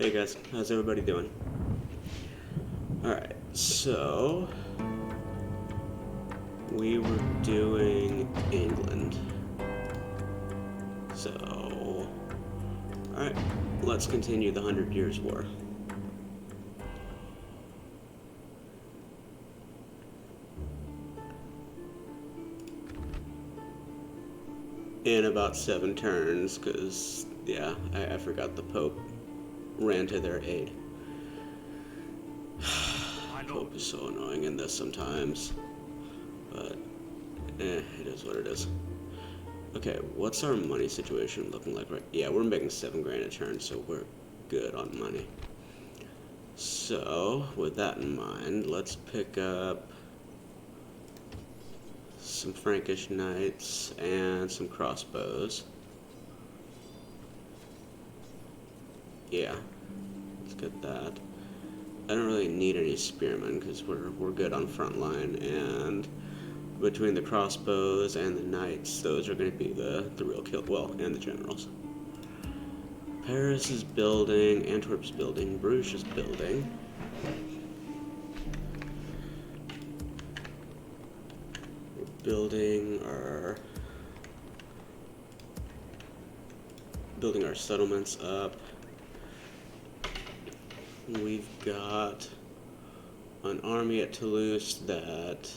Hey guys, how's everybody doing? Alright, so we were doing England. So, alright, let's continue the 100 Years' War. In about 7 turns, because, yeah, I forgot the Pope ran to their aid. Pope is so annoying in this sometimes, but it is what it is. Okay, what's our money situation looking like right? Yeah, we're making 7 grand a turn, so we're good on money. So, with that in mind, let's pick up some Frankish knights and some crossbows. Yeah, let's get that. I don't really need any spearmen because we're good on front line, and between the crossbows and the knights, those are going to be the real kill. Well, and the generals. Paris is building, Antwerp's building, Bruges is building. We're building our settlements up. We've got an army at Toulouse that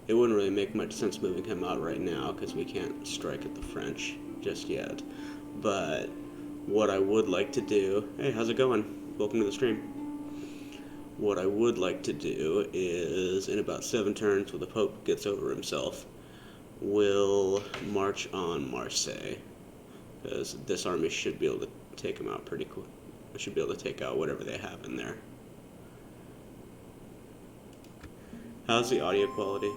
it wouldn't really make much sense moving him out right now because we can't strike at the French just yet. But what I would like to do... Hey, how's it going? Welcome to the stream. What I would like to do is, in about 7 turns, when the Pope gets over himself, we'll march on Marseille. Because this army should be able to take him out pretty quick. I should be able to take out whatever they have in there. How's the audio quality?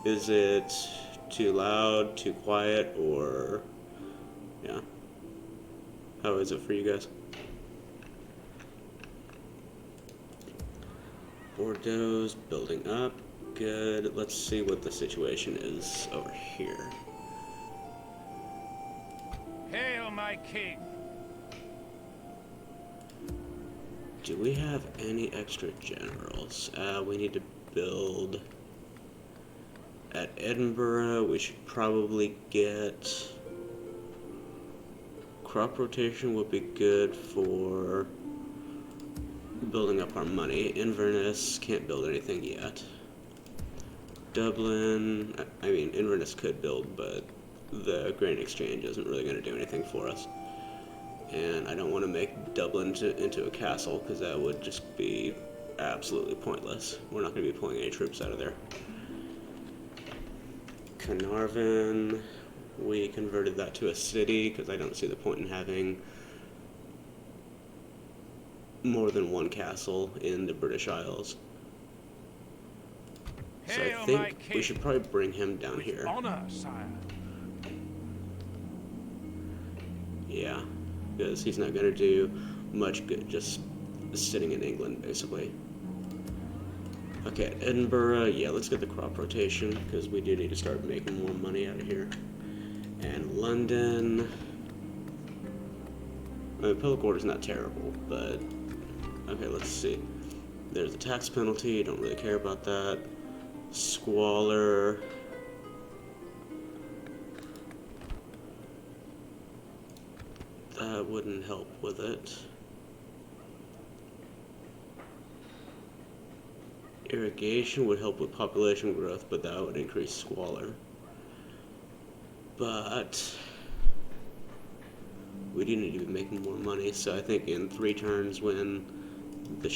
Is it too loud, too quiet, or... yeah? How is it for you guys? Bordeaux's building up. Good. Let's see what the situation is over here. Hail, my king! Do we have any extra generals? We need to build at Edinburgh. We should probably get crop rotation would be good for building up our money. Inverness can't build anything yet. Dublin, I mean Inverness could build, but the grain exchange isn't really going to do anything for us. And I don't want to make Dublin into a castle, because that would just be absolutely pointless. We're not going to be pulling any troops out of there. Carnarvon, we converted that to a city, because I don't see the point in having more than one castle in the British Isles. So I think we should probably bring him down here. Honor, sire. Yeah. Because he's not going to do much good just sitting in England, basically. Okay, Edinburgh, yeah, let's get the crop rotation, because we do need to start making more money out of here. And London... I mean, public order's not terrible, but... okay, let's see. There's a tax penalty, don't really care about that. Squalor... that wouldn't help with it. Irrigation would help with population growth, but that would increase squalor. But we do need to be making more money, so I think in 3 turns when the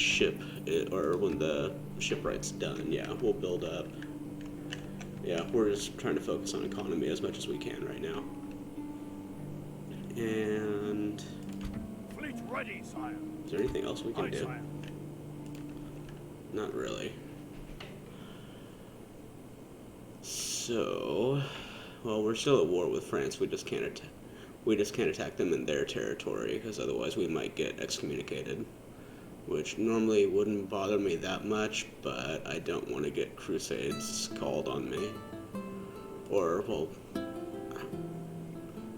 when the shipwright's done, yeah, we'll build up. Yeah, we're just trying to focus on economy as much as we can right now. And Fleet ready, sire. Is there anything else we can do? Sire. Not really. So, well, we're still at war with France. We just can't attack them in their territory, because otherwise we might get excommunicated, which normally wouldn't bother me that much, but I don't want to get crusades called on me. Or, well,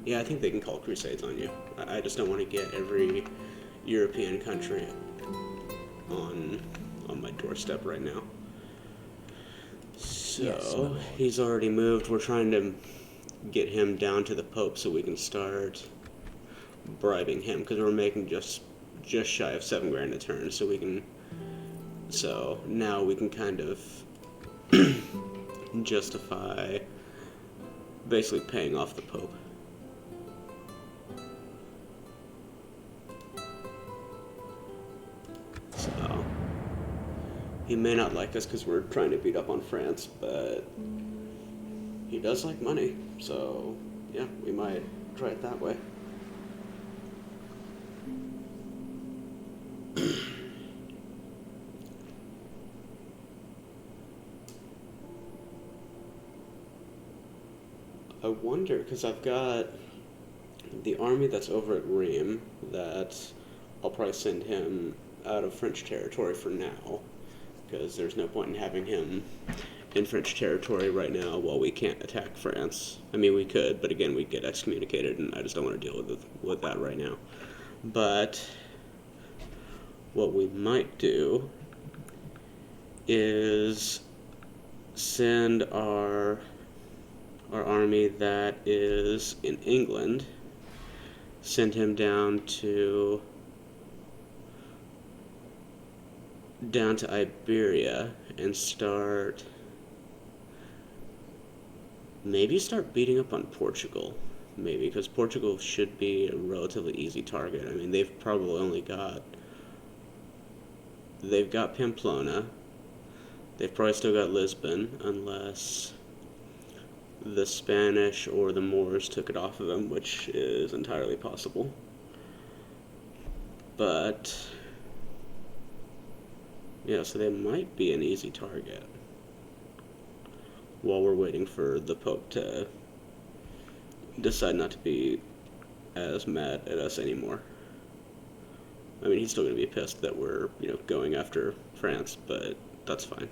Yeah, I think they can call crusades on you. I just don't want to get every European country on my doorstep right now. So, Yes, my lord. he's already moved. We're trying to get him down to the Pope so we can start bribing him, because we're making just shy of 7 grand a turn, so we can. So now we can kind of justify basically paying off the Pope. So he may not like us because we're trying to beat up on France, but he does like money, so yeah, we might try it that way. I wonder, because I've got the army that's over at Rheims that I'll probably send him out of French territory for now, because there's no point in having him in French territory right now while we can't attack France. I mean, we could, but again, we'd get excommunicated, and I just don't want to deal with that right now. But what we might do is send our army that is in England, send him down to Iberia and start beating up on Portugal, maybe, because Portugal should be a relatively easy target. I mean, they've got Pamplona. They've probably still got Lisbon, unless the Spanish or the Moors took it off of them, which is entirely possible. But yeah, so they might be an easy target while we're waiting for the Pope to decide not to be as mad at us anymore. I mean, he's still going to be pissed that we're, going after France, but that's fine.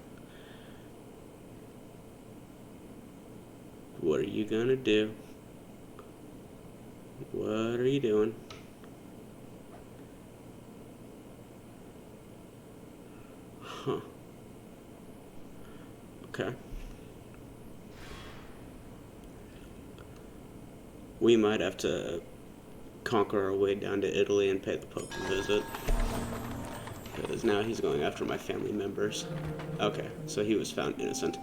What are you gonna do? What are you doing? Huh. Okay. We might have to conquer our way down to Italy and pay the Pope a visit, because now he's going after my family members. Okay, so he was found innocent.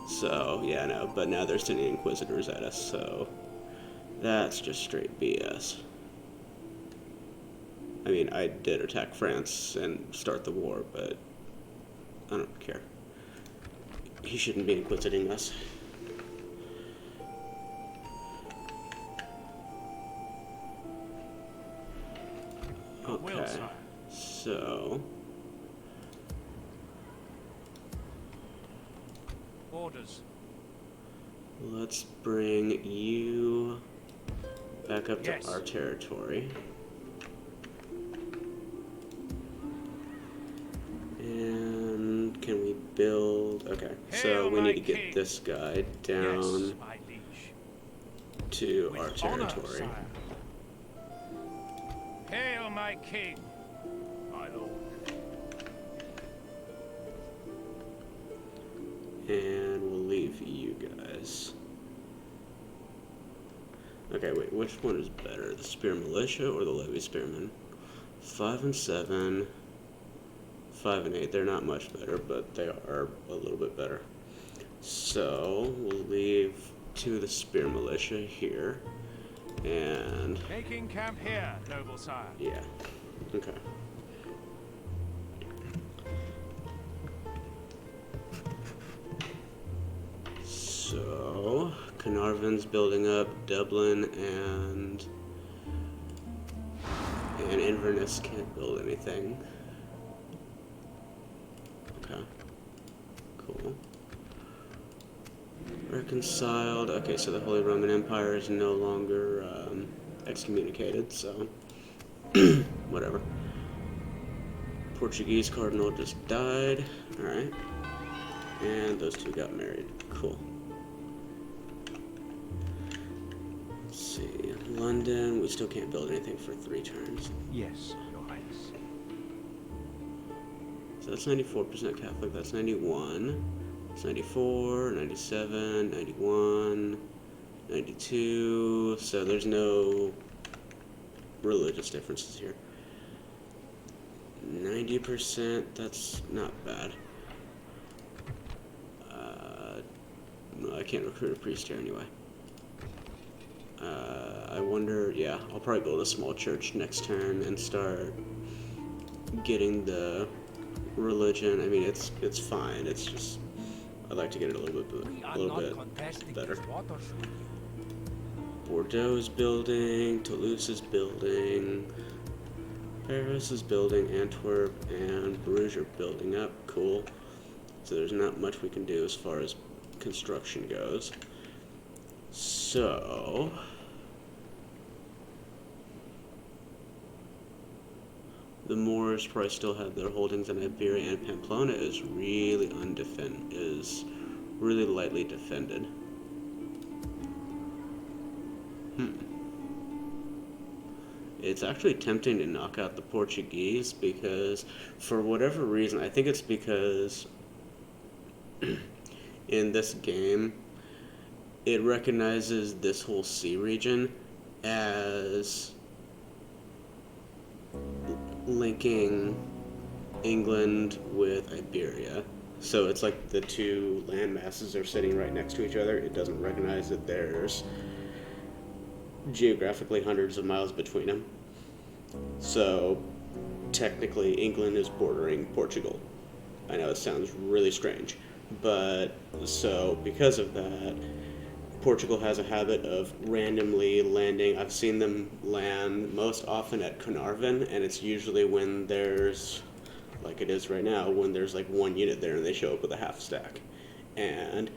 So, yeah, no, but now they're sending inquisitors at us, so that's just straight BS. I mean, I did attack France and start the war, but I don't care. He shouldn't be inquisiting us. Okay, so Orders. let's bring you back up Yes. to our territory. And can we build... Okay, so Hail, we my need to get king. this guy Yes, down my liege. to With our honor, territory. sire. Hail, my king. My lord. And we'll leave you guys. Okay, wait, which one is better? The Spear Militia or the Levy Spearmen? 5 and 7. 5 and 8, they're not much better, but they are a little bit better. So, we'll leave 2 of the Spear Militia here. And... Making camp here, noble sire. yeah, okay. So, Carnarvon's building up, Dublin and Inverness can't build anything. Okay, cool. Reconciled. Okay, so the Holy Roman Empire is no longer excommunicated, so whatever. Portuguese cardinal just died. Alright. And those 2 got married. Cool. Let's see. And then we still can't build anything for 3 turns. Yes, Your Highness. So that's 94% Catholic, that's 91. It's 94, 97, 91, 92. So there's no religious differences here. 90%, that's not bad. No, I can't recruit a priest here anyway. I wonder, yeah, I'll probably build a small church next turn and start getting the religion. I mean, it's fine. It's just I'd like to get it a little bit better. Bordeaux is building, Toulouse is building, Paris is building, Antwerp and Bruges are building up. Cool. So there's not much we can do as far as construction goes. So the Moors probably still have their holdings in Iberia, and Pamplona is really really lightly defended. It's actually tempting to knock out the Portuguese because, for whatever reason, I think it's because in this game, it recognizes this whole sea region as linking England with Iberia. So it's like the two land masses are sitting right next to each other. It doesn't recognize that there's geographically hundreds of miles between them. So technically England is bordering Portugal. I know it sounds really strange, but so because of that, Portugal has a habit of randomly landing. I've seen them land most often at Carnarvon, and it's usually when there's, like it is right now, when there's like one unit there and they show up with a half stack. And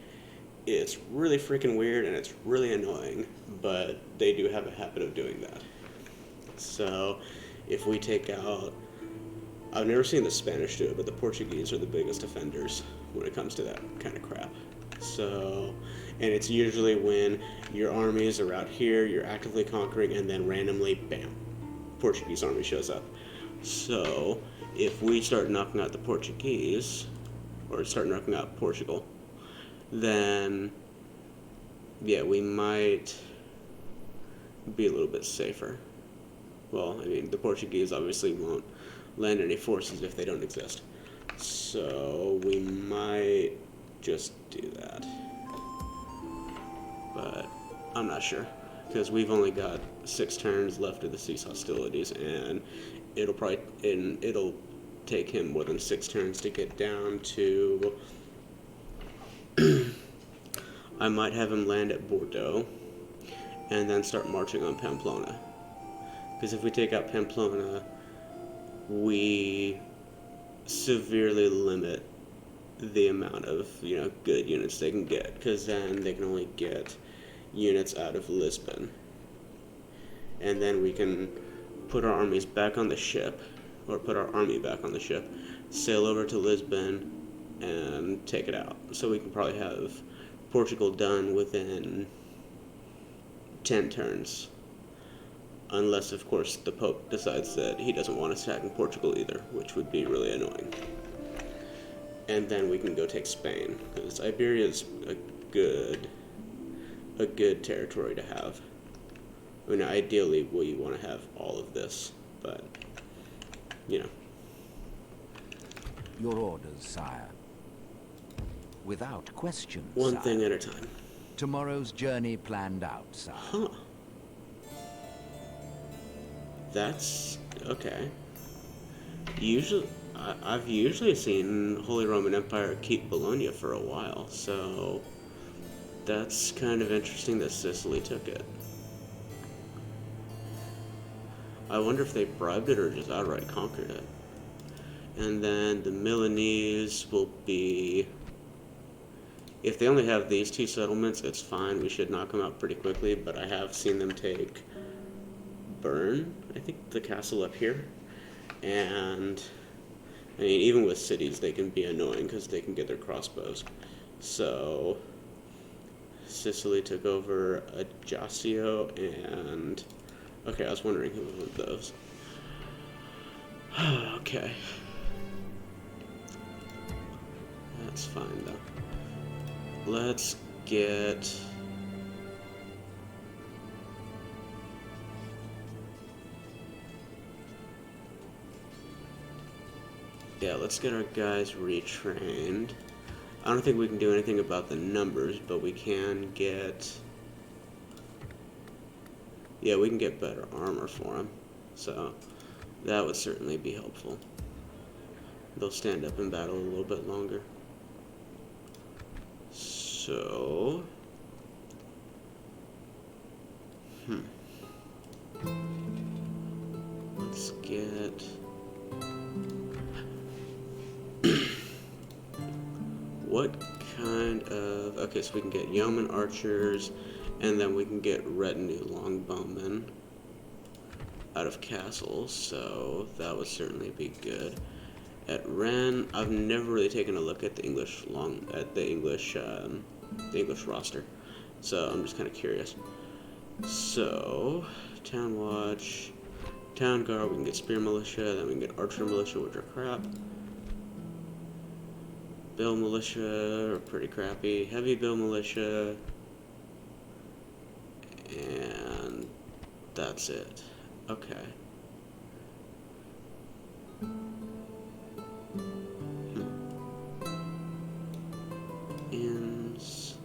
it's really freaking weird and it's really annoying, but they do have a habit of doing that. So if we take out, I've never seen the Spanish do it, but the Portuguese are the biggest offenders when it comes to that kind of crap. So, and it's usually when your armies are out here, you're actively conquering, and then randomly, bam, Portuguese army shows up. So if we start knocking out the Portuguese, or start knocking out Portugal, then yeah, we might be a little bit safer. Well, I mean, the Portuguese obviously won't land any forces if they don't exist. So we might just do that. But I'm not sure, because we've only got 6 turns left of the cease hostilities, and it'll take him more than 6 turns to get down to. I might have him land at Bordeaux and then start marching on Pamplona. Because if we take out Pamplona, we severely limit the amount of, good units they can get, because then they can only get units out of Lisbon. And then we can put our armies back on the ship, or put our army back on the ship, sail over to Lisbon, and take it out. So we can probably have Portugal done within 10 turns. Unless, of course, the Pope decides that he doesn't want us attacking Portugal either, which would be really annoying. And then we can go take Spain, because Iberia is a good territory to have. I mean, ideally, we want to have all of this, but, Your orders, sire. Without question, one sire. thing at a time. Tomorrow's journey planned out, sire. Huh. That's okay. I've usually seen Holy Roman Empire keep Bologna for a while, so that's kind of interesting that Sicily took it. I wonder if they bribed it or just outright conquered it. And then the Milanese will be... If they only have these 2 settlements, it's fine. We should knock them out pretty quickly, but I have seen them take Bern, I think, the castle up here. And, I mean, even with cities, they can be annoying because they can get their crossbows. So, Sicily took over Ajaccio, and Okay, I was wondering who would want those. Okay. That's fine, though. Let's get... Yeah, let's get our guys retrained. I don't think we can do anything about the numbers, but we can get... Yeah, we can get better armor for them. So, that would certainly be helpful. They'll stand up in battle a little bit longer. So... Let's get... What kind of... Okay, so we can get yeoman archers, and then we can get retinue longbowmen out of castles, so that would certainly be good. At Ren, I've never really taken a look at the English roster, so I'm just kind of curious. So, Town Watch, Town Guard, we can get Spear Militia, then we can get Archer Militia, which are crap. Bill Militia are pretty crappy. Heavy Bill Militia, and that's it. Okay. Inns.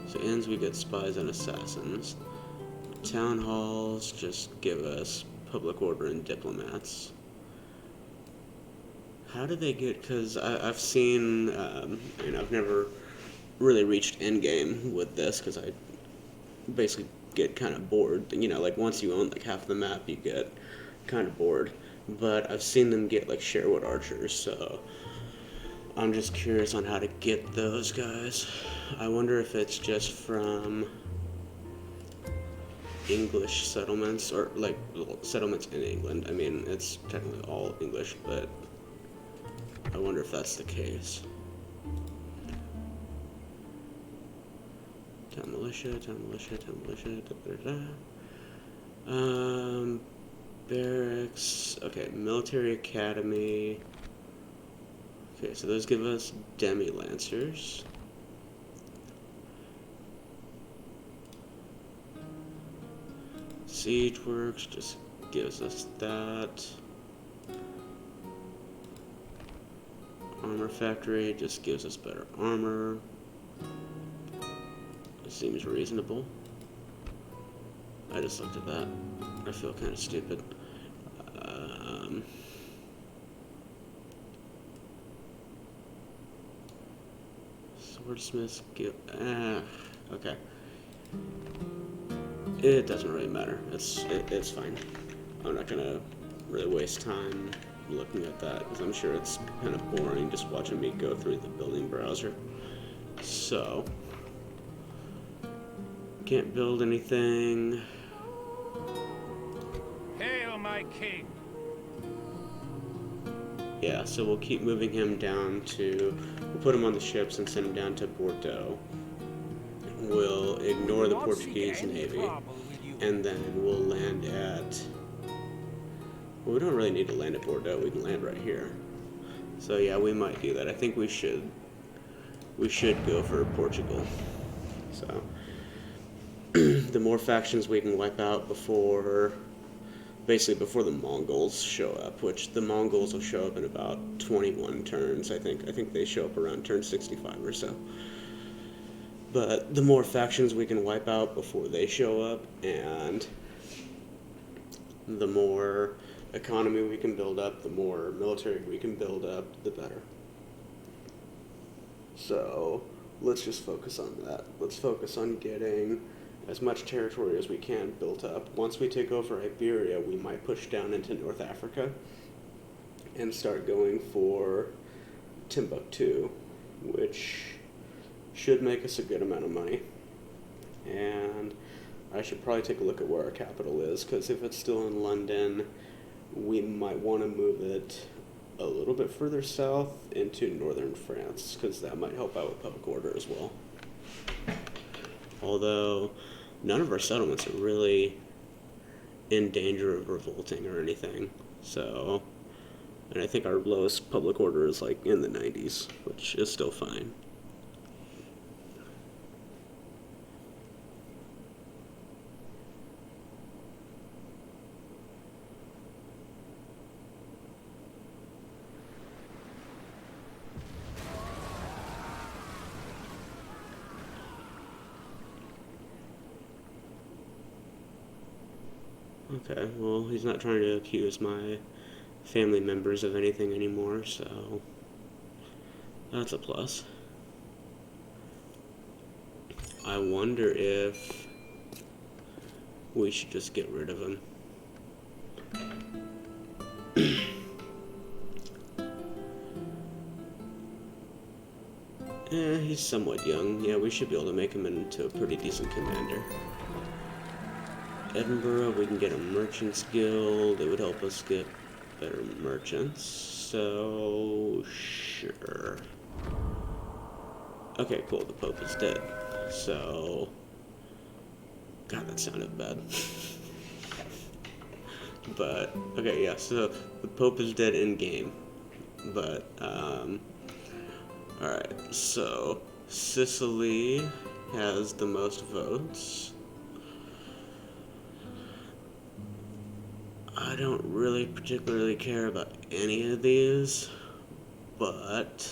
So inns we get spies and assassins. Town halls just give us public order and diplomats. How do they get, because I've seen, I've never really reached endgame with this, because I basically get kind of bored. You know, like once you own like half the map, you get kind of bored. But I've seen them get like Sherwood archers, so I'm just curious on how to get those guys. I wonder if it's just from English settlements, or like settlements in England. I mean, it's technically all English, but I wonder if that's the case. Town militia, town militia, town militia, barracks, okay, military academy. Okay, so those give us demi-lancers. Siege works just gives us that. Armor factory just gives us better armor. It seems reasonable. I just looked at that. I feel kind of stupid. Swordsmiths give... okay. It doesn't really matter. It's fine. I'm not gonna really waste time looking at that, because I'm sure it's kind of boring just watching me go through the building browser. So, can't build anything. Hail, my king! Yeah, so we'll keep moving him down to... We'll put him on the ships and send him down to Bordeaux. We'll ignore the Portuguese Navy, and then we'll land at... Well, we don't really need to land at Bordeaux. We can land right here. So yeah, we might do that. I think we should go for Portugal. So the more factions we can wipe out before the Mongols show up, which the Mongols will show up in about 21 turns, I think. I think they show up around turn 65 or so. But the more factions we can wipe out before they show up, and the more economy we can build up, the more military we can build up, the better. So let's just focus on that. Let's focus on getting as much territory as we can built up. Once we take over Iberia, we might push down into North Africa and start going for Timbuktu, which should make us a good amount of money. And I should probably take a look at where our capital is, because if it's still in London, we might want to move it a little bit further south into northern France, because that might help out with public order as well. Although, none of our settlements are really in danger of revolting or anything. So, and I think our lowest public order is like in the 90s, which is still fine. Okay, well, he's not trying to accuse my family members of anything anymore, so that's a plus. I wonder if we should just get rid of him. He's somewhat young. Yeah, we should be able to make him into a pretty decent commander. Edinburgh, we can get a merchant's guild. It would help us get better merchants. So, sure. Okay, cool. The Pope is dead. So, God, that sounded bad. But, okay, yeah, so the Pope is dead in game. But, alright, so Sicily has the most votes. I don't really particularly care about any of these, but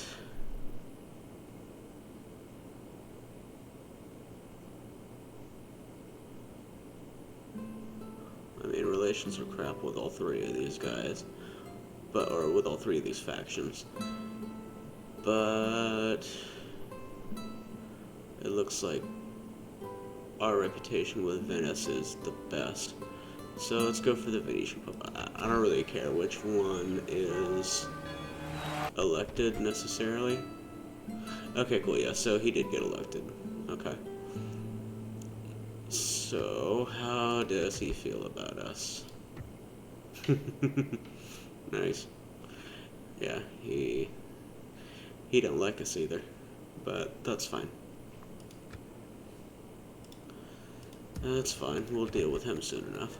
I mean, relations are crap with all three of these guys, or with all three of these factions. But it looks like our reputation with Venice is the best. So let's go for the Venetian Pope. I don't really care which one is elected necessarily. Okay, cool, yeah, so he did get elected. Okay. So, how does he feel about us? Nice. Yeah, he don't like us either, but that's fine. That's fine, we'll deal with him soon enough.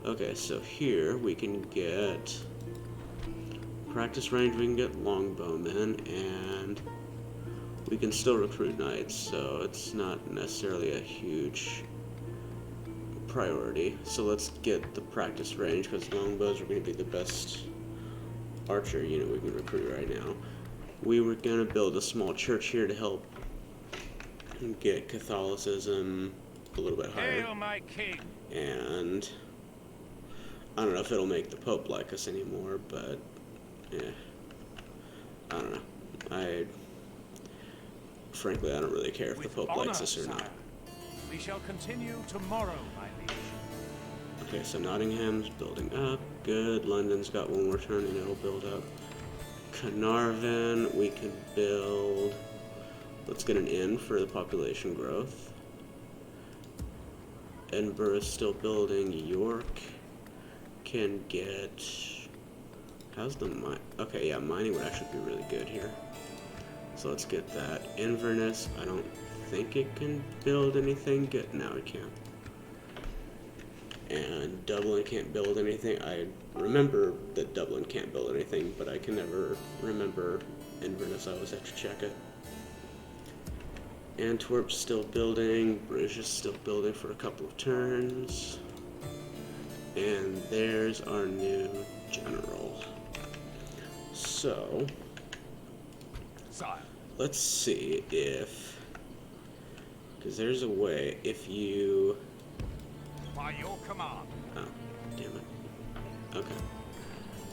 Okay, so here we can get practice range, we can get longbowmen, and we can still recruit knights, so it's not necessarily a huge priority. So let's get the practice range, because longbows are going to be the best archer unit we can recruit right now. We were going to build a small church here to help get Catholicism a little bit higher. Hail my king! And I don't know if it'll make the Pope like us anymore, but yeah, I don't know. Frankly, I don't really care if the Pope likes us or not. We shall continue tomorrow, my liege. Okay, so Nottingham's building up. Good. London's got one more turn and it'll build up. Carnarvon, we could build. Let's get an inn for the population growth. Edinburgh is still building. York can get. How's the mine? Okay, yeah, mining would actually be really good here. So let's get that. Inverness, I don't think it can build anything good. No, it can. And Dublin can't build anything. I remember that Dublin can't build anything, but I can never remember Inverness. I always have to check it. Antwerp's still building. Bruges still building for a couple of turns. And there's our new general. So, Sire. Let's see if, because there's a way if you. By your command. Oh, damn it. Okay.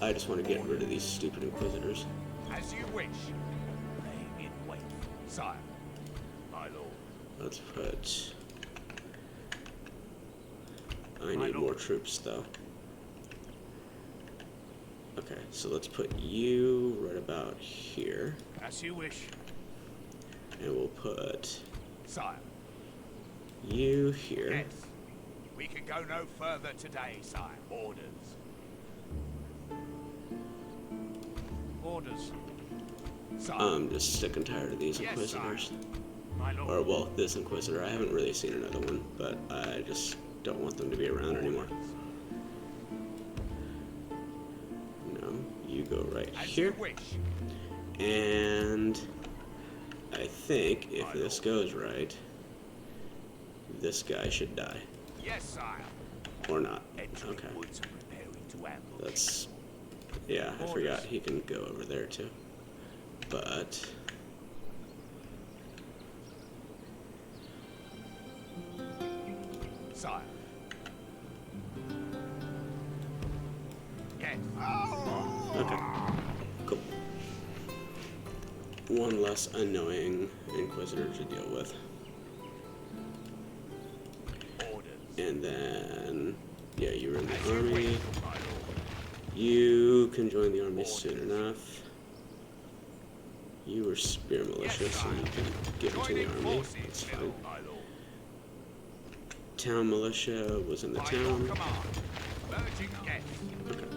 I just want to get rid of these stupid inquisitors. As you wish. Lay in wait, sire. My lord. Let's put. I need more troops though. Okay, so let's put you right about here. As you wish. And we'll put Sire. you here. Yes. We can go no further today, sire. Orders. Orders. Sire. I'm just sick and tired of these Yes, inquisitors. My lord. Or, well, this Inquisitor. I haven't really seen another one, but I just don't want them to be around anymore. No, you go right As here. you wish. And I think if this goes right, this guy should die. Yes, sire. Or not. Entering Okay. woods and preparing to ambush. That's... Yeah, I forgot he can go over there too. But... Sire. Yes. Okay. Cool. One less annoying Inquisitor to deal with. Orders. And then... Yeah, you're in the As you army. wish, my lord. You can join the army soon enough. You were spear militia, Yes, so you can get into the Joining army. forces, That's fine. my lord. Town militia was in the By your town. command. Merging guest. Okay.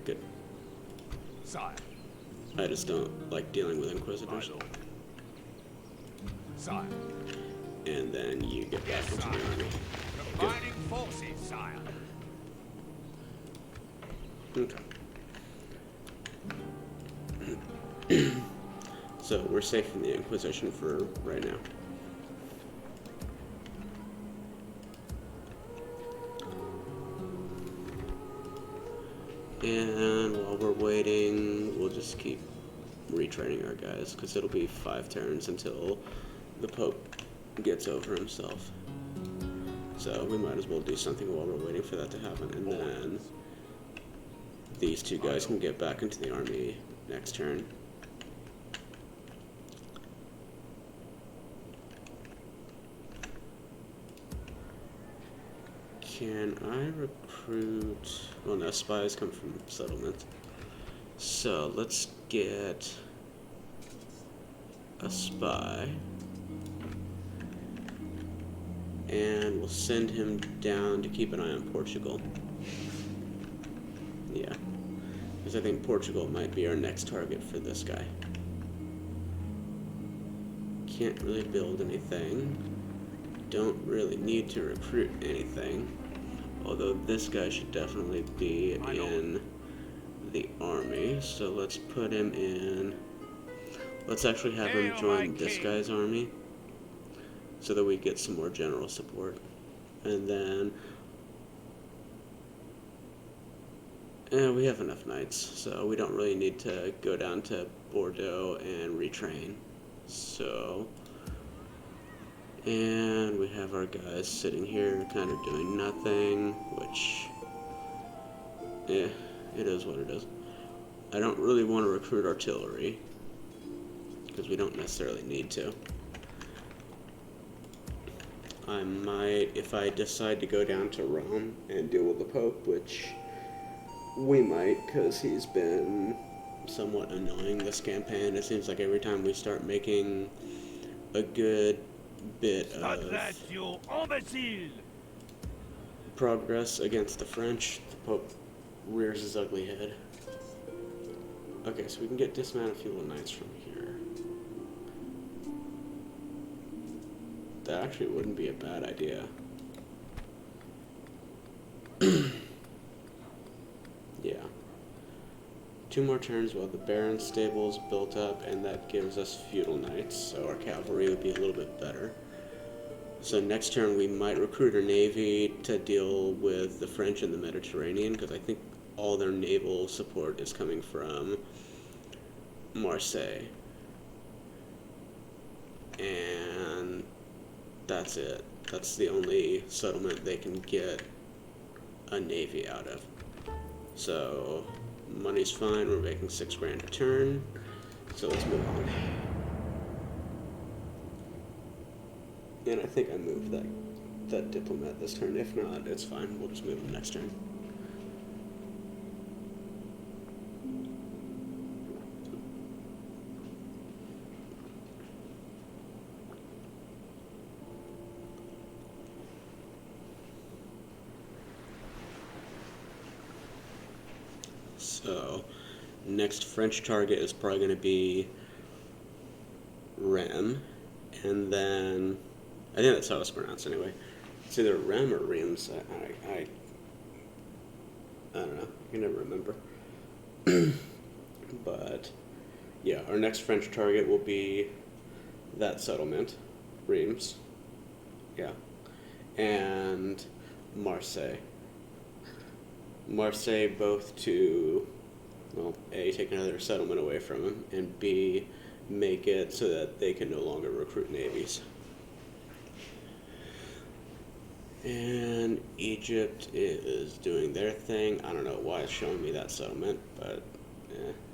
Good. Sire. I just don't like dealing with My Inquisitors. lord. Sire. And then you get back Yes, into sire. the army. Combining forces, sire. Okay. So we're safe from the Inquisition for right now. And while we're waiting, we'll just keep retraining our guys, because it'll be 5 turns until the Pope gets over himself. So we might as well do something while we're waiting for that to happen, and then these two guys can get back into the army next turn. Can I recruit... Well, no, spies come from settlement. So, let's get a spy. And we'll send him down to keep an eye on Portugal. Yeah. Because I think Portugal might be our next target for this guy. Can't really build anything. Don't really need to recruit anything. Although this guy should definitely be in the army. So let's put him in... Let's actually have him join this guy's army, so that we get some more general support. And then... we have enough knights, so we don't really need to go down to Bordeaux and retrain. So... And we have our guys sitting here kind of doing nothing, which... Yeah, it is what it is. I don't really want to recruit artillery, because we don't necessarily need to. I might, if I decide to go down to Rome and deal with the Pope, which we might, because he's been somewhat annoying this campaign. It seems like every time we start making a good bit of progress against the French, the Pope rears his ugly head. Okay, so we can get dismounted feudal knights from here. That actually wouldn't be a bad idea. Yeah. 2 more turns while the Baron's stable's built up, and that gives us feudal knights, so our cavalry would be a little bit better. So next turn we might recruit our navy to deal with the French in the Mediterranean, because I think all their naval support is coming from Marseille. And that's it. That's the only settlement they can get a navy out of. So money's fine, we're making 6 grand a turn, so let's move on. And I think I moved that diplomat this turn. If not, it's fine, we'll just move him next turn. So, next French target is probably going to be Rennes, And then, I think that's how it's pronounced anyway. It's either Rem or Reims. I don't know. I can never remember. But, yeah, our next French target will be that settlement, Reims. Yeah. And Marseille. Marseille both to, well, A, take another settlement away from him, and B, make it so that they can no longer recruit navies. And Egypt is doing their thing. I don't know why it's showing me that settlement, but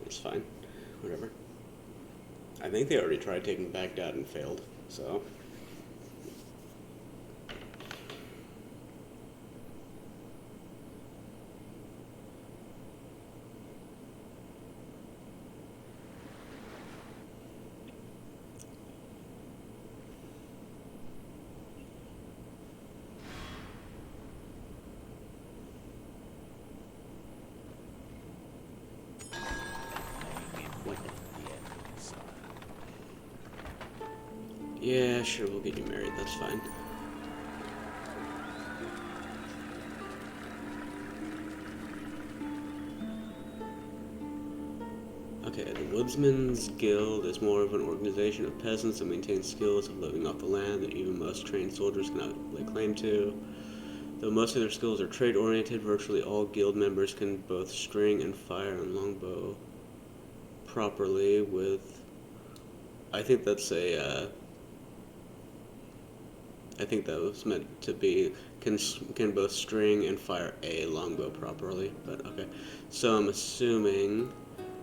it's fine. Whatever. I think they already tried taking Baghdad and failed, so... Yeah, sure, we'll get you married, that's fine. Okay, the Woodsman's Guild is more of an organization of peasants that maintain skills of living off the land that even most trained soldiers cannot lay claim to. Though most of their skills are trade-oriented, virtually all guild members can both string and fire on longbow properly with... I think that's a... I think that was meant to be can both string and fire a longbow properly, but okay. So I'm assuming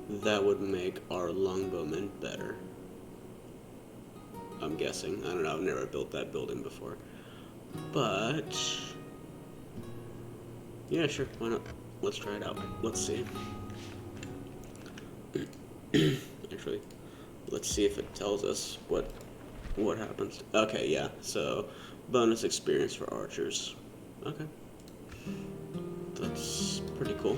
that would make our longbowmen better. I'm guessing. I don't know, I've never built that building before. But yeah, sure, why not? Let's try it out. Let's see. Actually, let's see if it tells us what happens. Okay, yeah, so bonus experience for archers. Okay. That's pretty cool.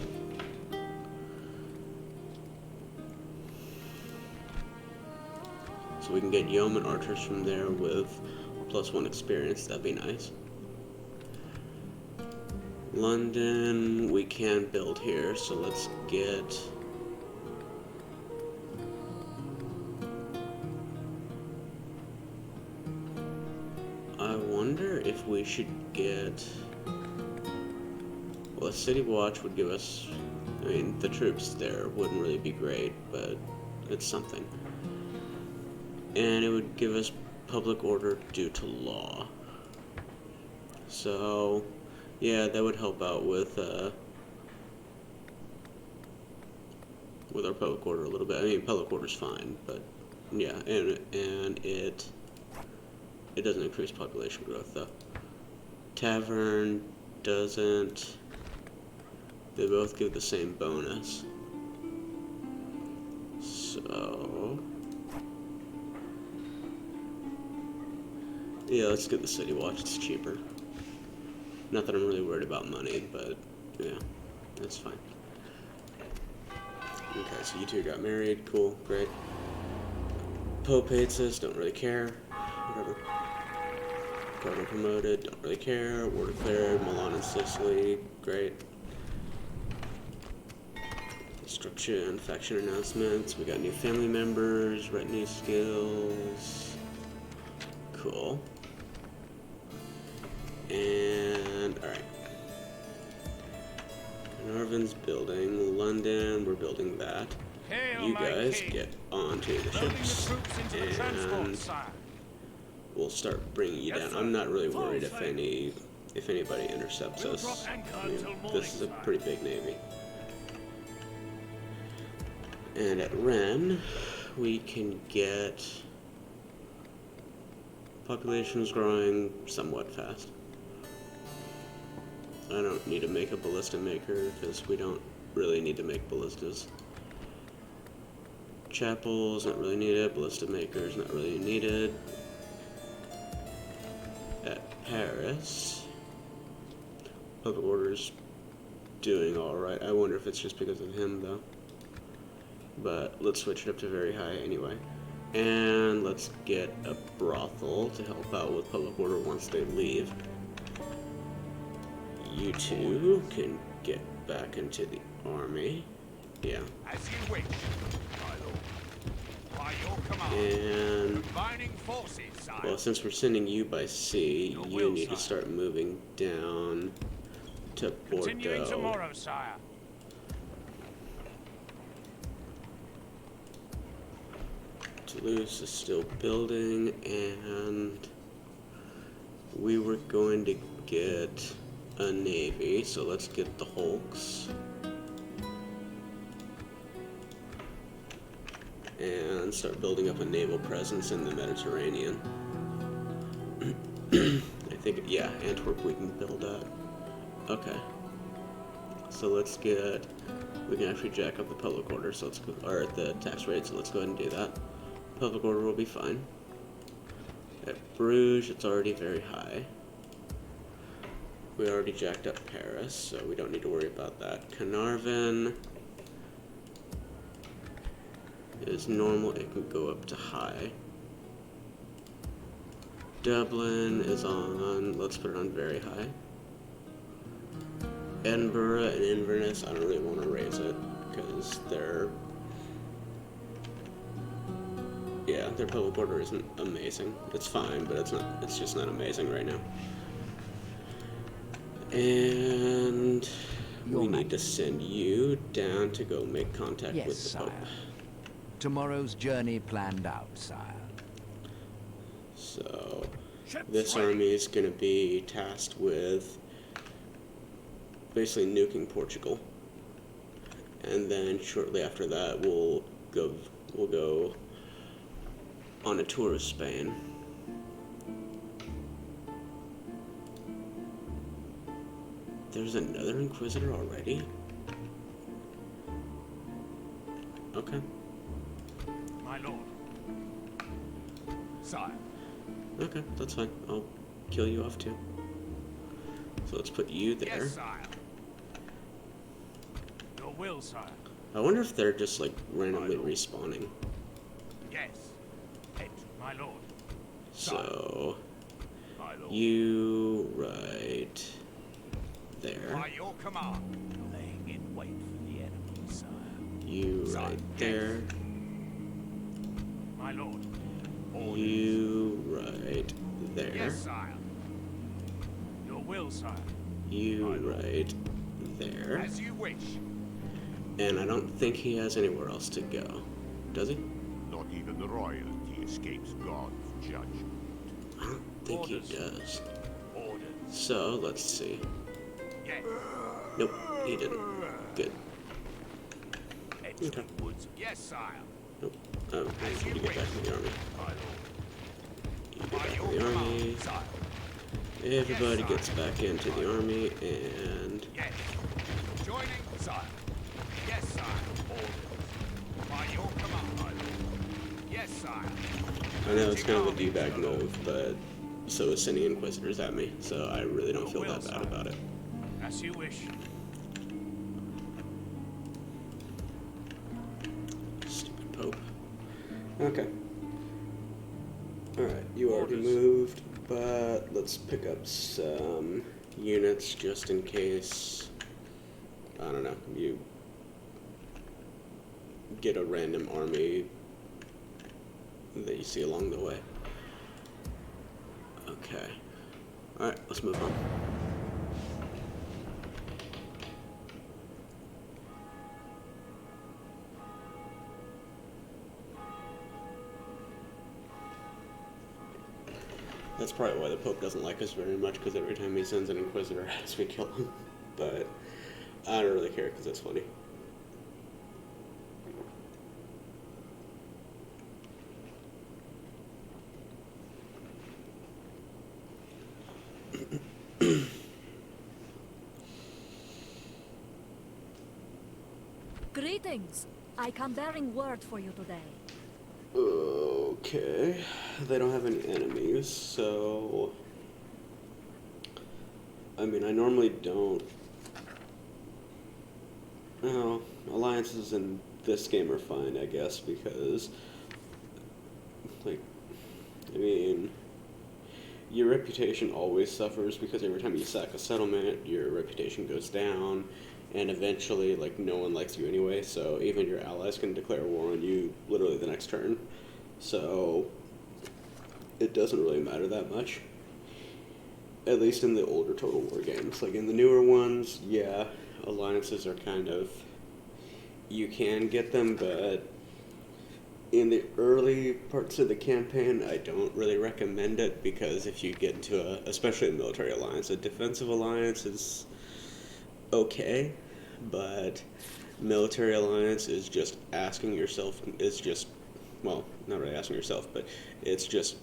So we can get yeoman archers from there with +1 experience. That'd be nice. London, we can build here, so let's get... I wonder if we should get... Well, a city watch would give us... I mean, the troops there wouldn't really be great, but it's something. And it would give us public order due to law. So, yeah, that would help out with our public order a little bit. I mean, public order's fine, but yeah, and it doesn't increase population growth though. Tavern doesn't. They both give the same bonus. So yeah, let's get the city watch. It's cheaper. Not that I'm really worried about money, but yeah, that's fine. Okay, so you two got married. Cool, great. Pope hates us. Don't really care. Whatever. Cardinal promoted. Don't really care. War declared. Milan and Sicily. Great. Destruction. Faction announcements. We got new family members. Retinue skills. Cool. And alright. Carnarvon's building. London, we're building that. Hail, You my guys king. get onto the Loading the ships, troops into the transport, and sire. we'll start bringing you Yes, down. sir. I'm not really Full worried if sail. anybody intercepts We'll us. drop anchor I mean, until morning, this is a sire. pretty big navy. And at Rennes, we can get... Population is growing somewhat fast. I don't need to make a ballista maker because we don't really need to make ballistas. Chapel's not really needed. Ballista maker's not really needed. At Paris, public order's doing alright. I wonder if it's just because of him though. But let's switch it up to very high anyway. And let's get a brothel to help out with public order once they leave. You two can get back into the army. Yeah. As you wish, my lord. By your command. And Combining forces, sire. well, since we're sending you by sea, Your you will, need to sire. start moving down to Continuing Bordeaux. tomorrow, sire. Toulouse is still building, and we were going to get a navy, so let's get the Hulks. And start building up a naval presence in the Mediterranean. I think, yeah, Antwerp we can build up. Okay. So let's get, we can actually jack up the public order, so let's go, or the tax rate, so let's go ahead and do that. Public order will be fine. At Bruges, it's already very high. We already jacked up Paris, so we don't need to worry about that. Carnarvon is normal, it can go up to high. Dublin is on, let's put it on very high. Edinburgh and Inverness, I don't really want to raise it, because they're, yeah, their public order isn't amazing. It's fine, but it's just not amazing right now. And we need to send you down to go make contact Yes, with the Pope. sire. Tomorrow's journey planned out, sire. So Ships this ready. army is going to be tasked with basically nuking Portugal, and then shortly after that we'll go on a tour of Spain. There's another Inquisitor already? Okay. My lord. Sire. Okay, that's fine. I'll kill you off too. So let's put you there. Yes, sire. Your will, sire. I wonder if they're just like randomly respawning. Yes. Head, my lord. So My lord. you right there. By your command. Laying in wait for the enemy, sire. You Sire, right yes. there. My lord. Orders. You right there. Yes, sire. Your will, sire. You My lord. right there. As you wish. And I don't think he has anywhere else to go. Does he? Not even the royalty escapes God's judgment. I don't think Orders. he does. Orders. So let's see. Yes. Nope, he didn't. Good. Edge Okay. woods. Yes, sire. Nope. I need you to get back in the army. My lord. You get By back your in the army. command, sire. Everybody Yes, gets sire. back into the army, and Yes. Joining, sire. Yes, sire. Orders. By your command, my lord. Yes, sire. I know it's kind of a D-bag move, but so is sending Inquisitors at me, so I really don't feel that bad about it. As you wish. Stupid Pope. Okay. Alright, you already Orders. moved, but let's pick up some units just in case, I don't know, you get a random army that you see along the way. Okay. Alright, let's move on. That's probably why the Pope doesn't like us very much, because every time he sends an Inquisitor at us, we kill him. But I don't really care, because it's funny. Greetings. I come bearing word for you today. Okay. They don't have any enemies, so... I mean, I normally don't... Well, alliances in this game are fine, I guess, because like, I mean, your reputation always suffers because every time you sack a settlement, your reputation goes down, and eventually, like, no one likes you anyway, so even your allies can declare war on you literally the next turn. So, it doesn't really matter that much. At least in the older Total War games. Like, in the newer ones, yeah, alliances are kind of... You can get them, but in the early parts of the campaign, I don't really recommend it, because if you get into especially a military alliance, a defensive alliance is okay, but military alliance is just asking yourself, well, not really asking yourself, but it's just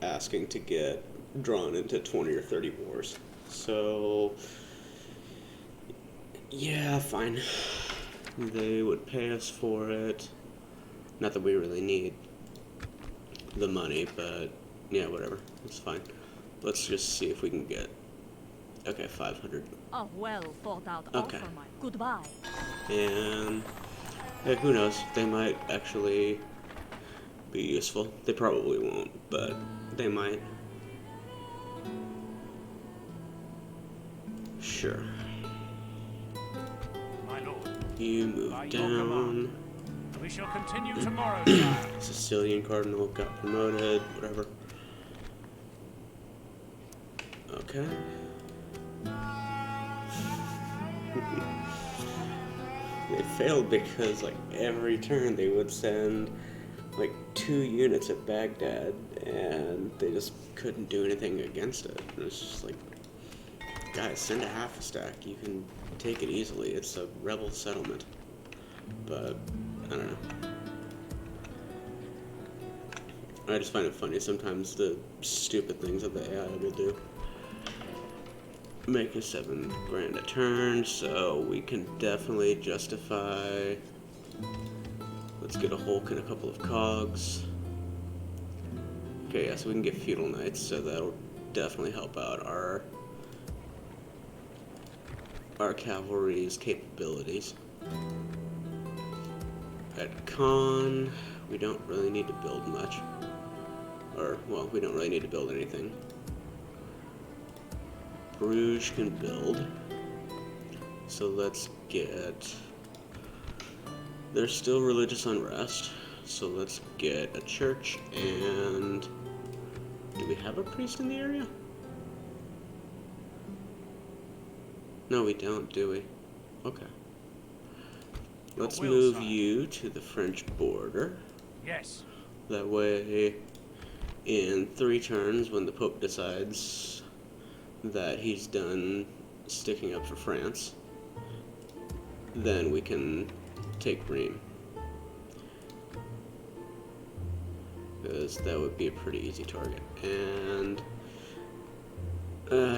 asking to get drawn into 20 or 30 wars. So, yeah, fine. They would pay us for it. Not that we really need the money, but yeah, whatever. It's fine. Let's just see if we can get... Okay, 500. A well thought out Okay. offer, my goodbye. And yeah, who knows? They might actually be useful. They probably won't, but they might. Sure. My lord, You move by your down. command. We shall continue tomorrow, sire. Sicilian Cardinal got promoted, whatever. Okay. They failed because, like, every turn they would send, like, 2 units at Baghdad, and they just couldn't do anything against it. It was just like, guys, send a half a stack. You can take it easily. It's a rebel settlement. But, I don't know. I just find it funny sometimes the stupid things that the AI will do. Make a 7 grand a turn, so we can definitely justify. Let's get a Hulk and a couple of cogs. Okay, yeah, so we can get feudal knights, so that'll definitely help out our cavalry's capabilities. At Khan, we don't really need to build much. Or, well, we don't really need to build anything. Bruges can build. So let's get... There's still religious unrest, so let's get a church and... Do we have a priest in the area? No, we don't, do we? Okay. Let's will, move sire. you to the French border. Yes. That way, in 3 turns, when the Pope decides that he's done sticking up for France, then we can take Rheims. Because that would be a pretty easy target. And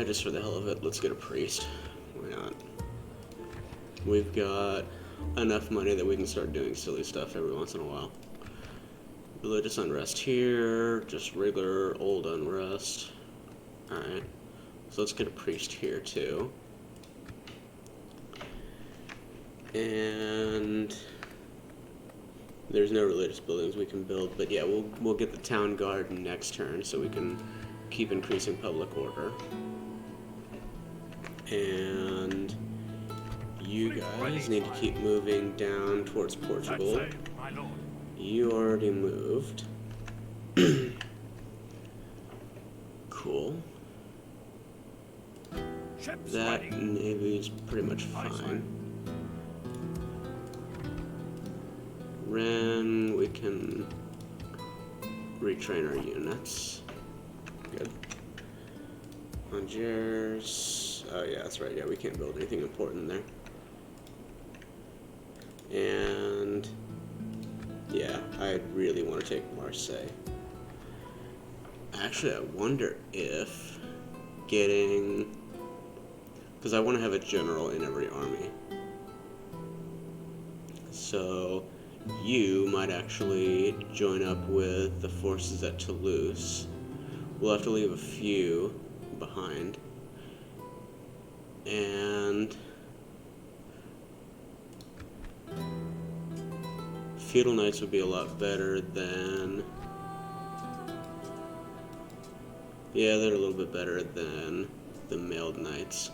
just for the hell of it, let's get a priest. Why not? We've got enough money that we can start doing silly stuff every once in a while. Religious unrest here, just regular old unrest. Alright, so let's get a priest here too. And there's no religious buildings we can build, but yeah, we'll get the town guard next turn so we can keep increasing public order. And you guys need to keep moving down towards Portugal. That's it, my lord. You already moved. Cool. Ships That ready. navy's pretty much Aye, sire. fine. Ren, we can retrain our units. Good. Angers. Oh yeah, that's right. Yeah, we can't build anything important there. And yeah, I really want to take Marseille. Actually, I wonder if getting... Because I want to have a general in every army. So you might actually join up with the forces at Toulouse. We'll have to leave a few behind. And feudal knights would be a lot better than Yeah, they're a little bit better than the mailed knights.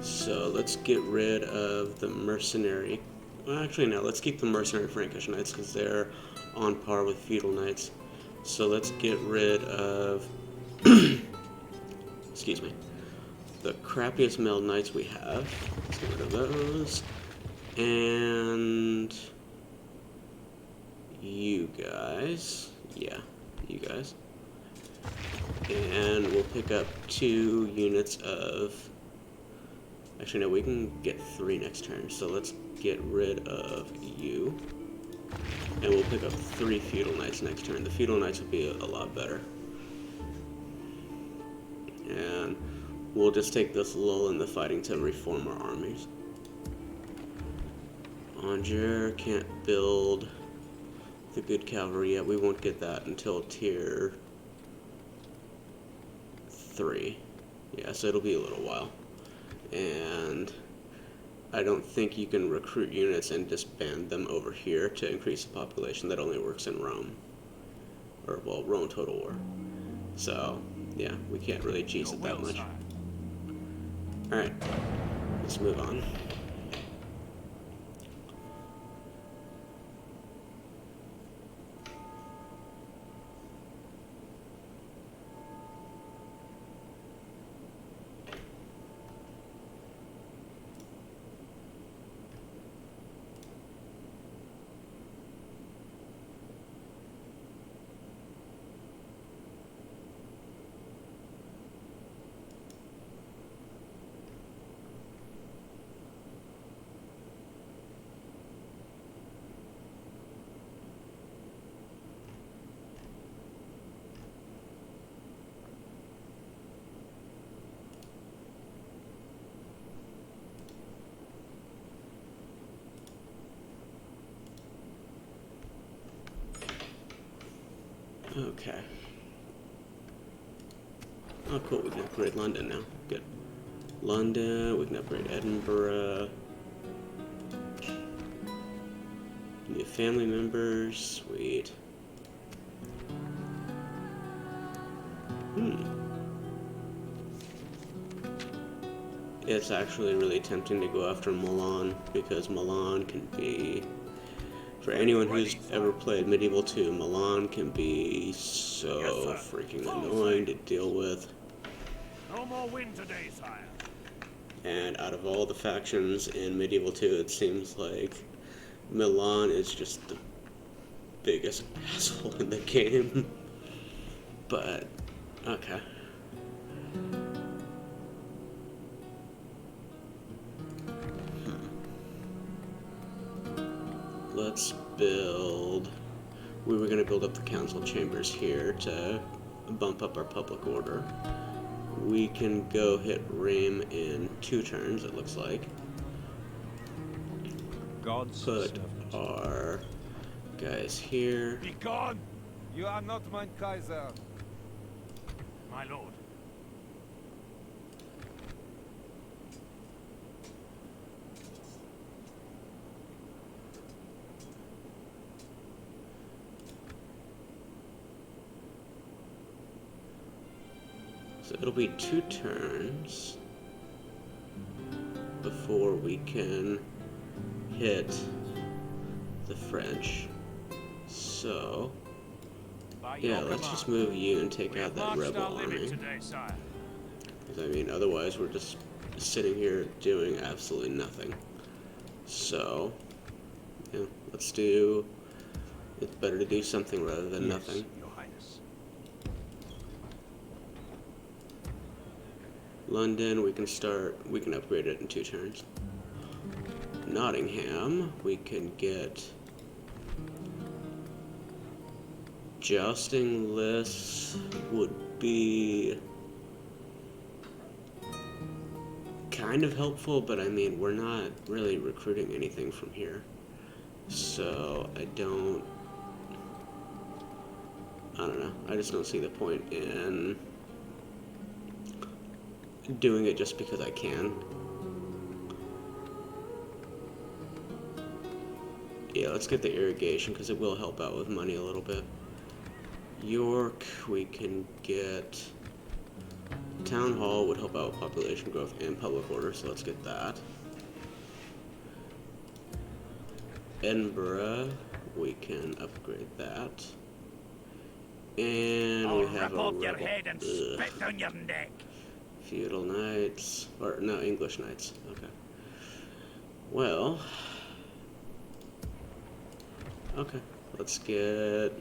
So let's get rid of the mercenary. Well, actually, no, let's keep the mercenary Frankish knights because they're on par with feudal knights. So let's get rid of, excuse me, the crappiest mailed knights we have. Let's get rid of those. And you guys. Yeah, you guys. And we'll pick up 2 units of... Actually, no, we can get 3 next turn. So let's get rid of you. And we'll pick up 3 feudal knights next turn. The feudal knights will be a lot better. And we'll just take this lull in the fighting to reform our armies. Angers can't build the good cavalry yet. We won't get that until tier 3. Yeah, so it'll be a little while. And I don't think you can recruit units and disband them over here to increase the population. That only works in Rome. Or, well, Rome Total War. So, yeah, we can't really cheese it that much. Alright, let's move on. Okay. Oh, cool. We can upgrade London now. Good. London. We can upgrade Edinburgh. New family members. Sweet. It's actually really tempting to go after Milan because Milan can be... For anyone who's ever played Medieval 2, Milan can be so freaking annoying to deal with. No more wind today, sire. And out of all the factions in Medieval 2, it seems like Milan is just the biggest asshole in the game. But, okay. Let's build... We were going to build up the council chambers here to bump up our public order. We can go hit Rheims in 2 turns, it looks like. God's Put our guys here. Be gone, You are not mein Kaiser. my lord. So it'll be 2 turns before we can hit the French. So, By yeah, your let's command. just move you and take We out have that marched rebel our limit army. today, sire. 'Cause, I mean, otherwise we're just sitting here doing absolutely nothing. So, yeah, let's do... It's better to do something rather than nothing. Your Highness. London, we can upgrade it in 2 turns. Nottingham, we can get jousting lists would be kind of helpful, but I mean, we're not really recruiting anything from here. So, I don't know. I just don't see the point in doing it just because I can. Yeah, let's get the irrigation because it will help out with money a little bit. York, we can get Town hall would help out with population growth and public order, so let's get that. Edinburgh, we can upgrade that. And we have a rebel. on your neck. Feudal knights, or no, English knights. Okay. Well, okay. Let's get.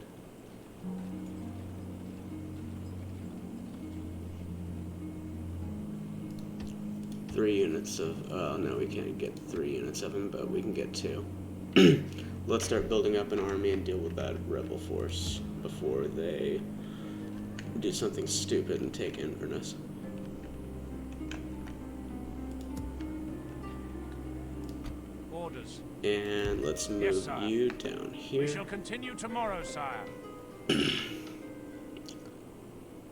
Three units of. No, we can't get 3 units of them, but we can get 2. Let's start building up an army and deal with that rebel force before they do something stupid and take Inverness. Orders. And let's move Yes, sire. you down here. We shall continue tomorrow, sire.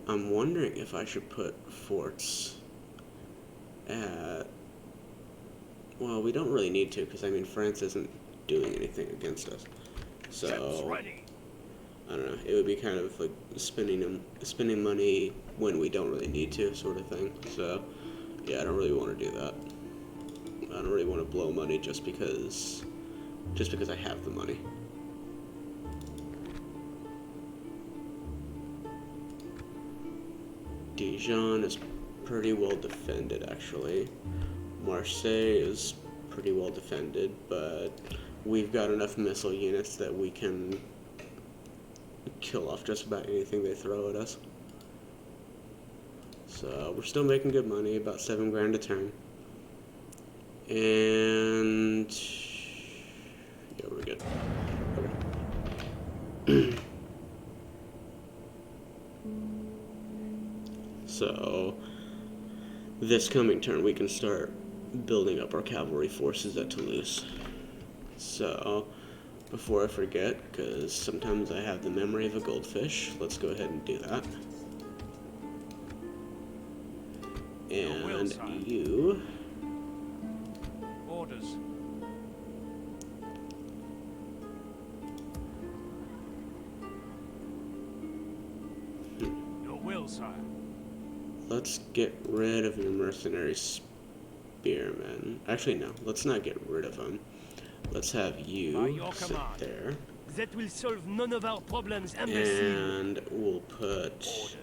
I'm wondering if I should put forts at... Well, we don't really need to, because I mean, France isn't doing anything against us. So, Ready. I don't know, it would be kind of like spending money when we don't really need to, sort of thing. So, yeah, I don't really want to do that. I don't really want to blow money just because I have the money. Dijon is pretty well defended, actually. Marseille is pretty well defended, but we've got enough missile units that we can kill off just about anything they throw at us. So we're still making good money, about 7 grand a turn. And yeah, we're good. Okay. So this coming turn we can start building up our cavalry forces at Toulouse. So before I forget, because sometimes I have the memory of a goldfish, let's go ahead and do that. And you... Orders. Your will, sire. Let's get rid of your mercenary spearmen. Actually, no. Let's not get rid of them. Let's have By you your sit command. there. That will solve none of our problems, imbecile. And we'll put... Orders.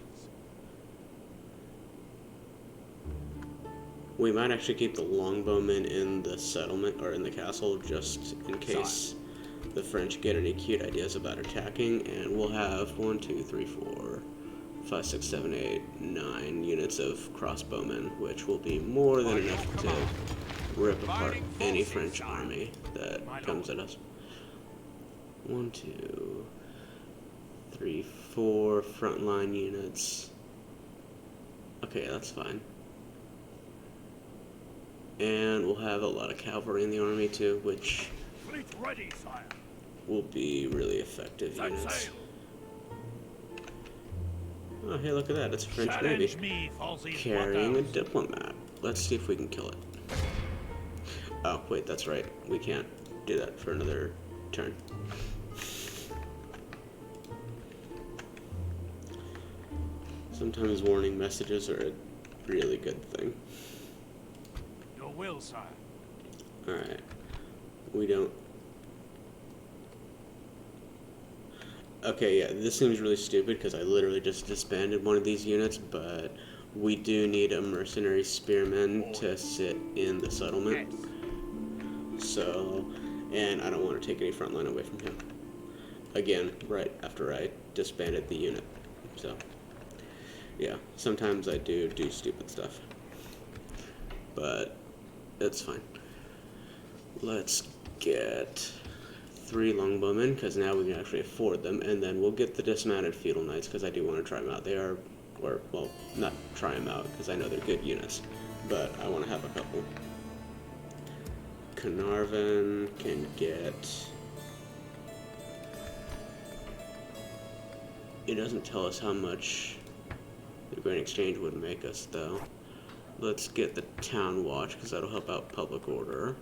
We might actually keep the longbowmen in the settlement, or in the castle, just in case the French get any cute ideas about attacking. And we'll have 1, 2, 3, 4, 5, 6, 7, 8, 9 units of crossbowmen, which will be more than enough to rip apart any French army that comes at us. 1, 2, 3, 4 frontline units. Okay, that's fine. And we'll have a lot of cavalry in the army too, which Fleet ready, sire. will be really effective Set units. sail. Oh, hey, look at that. It's a French Challenge Navy. me, falsy Carrying a bloodhounds. diplomat. Let's see if we can kill it. Oh, wait, that's right. We can't do that for another turn. Sometimes warning messages are a really good thing. Your will, sire. Alright. We don't... Okay, yeah, this seems really stupid because I literally just disbanded one of these units, but we do need a mercenary spearman to sit in the settlement. So, and I don't want to take any front line away from him. Again, right after I disbanded the unit. So, yeah, sometimes I do stupid stuff. But, it's fine. Let's get 3 longbowmen, because now we can actually afford them, and then we'll get the dismounted feudal knights, because I do want to try them out. They are, or, well, not try them out, because I know they're good units, but I want to have a couple. Carnarvon can get... It doesn't tell us how much the Grand Exchange would make us, though. Let's get the Town Watch, because that'll help out public order.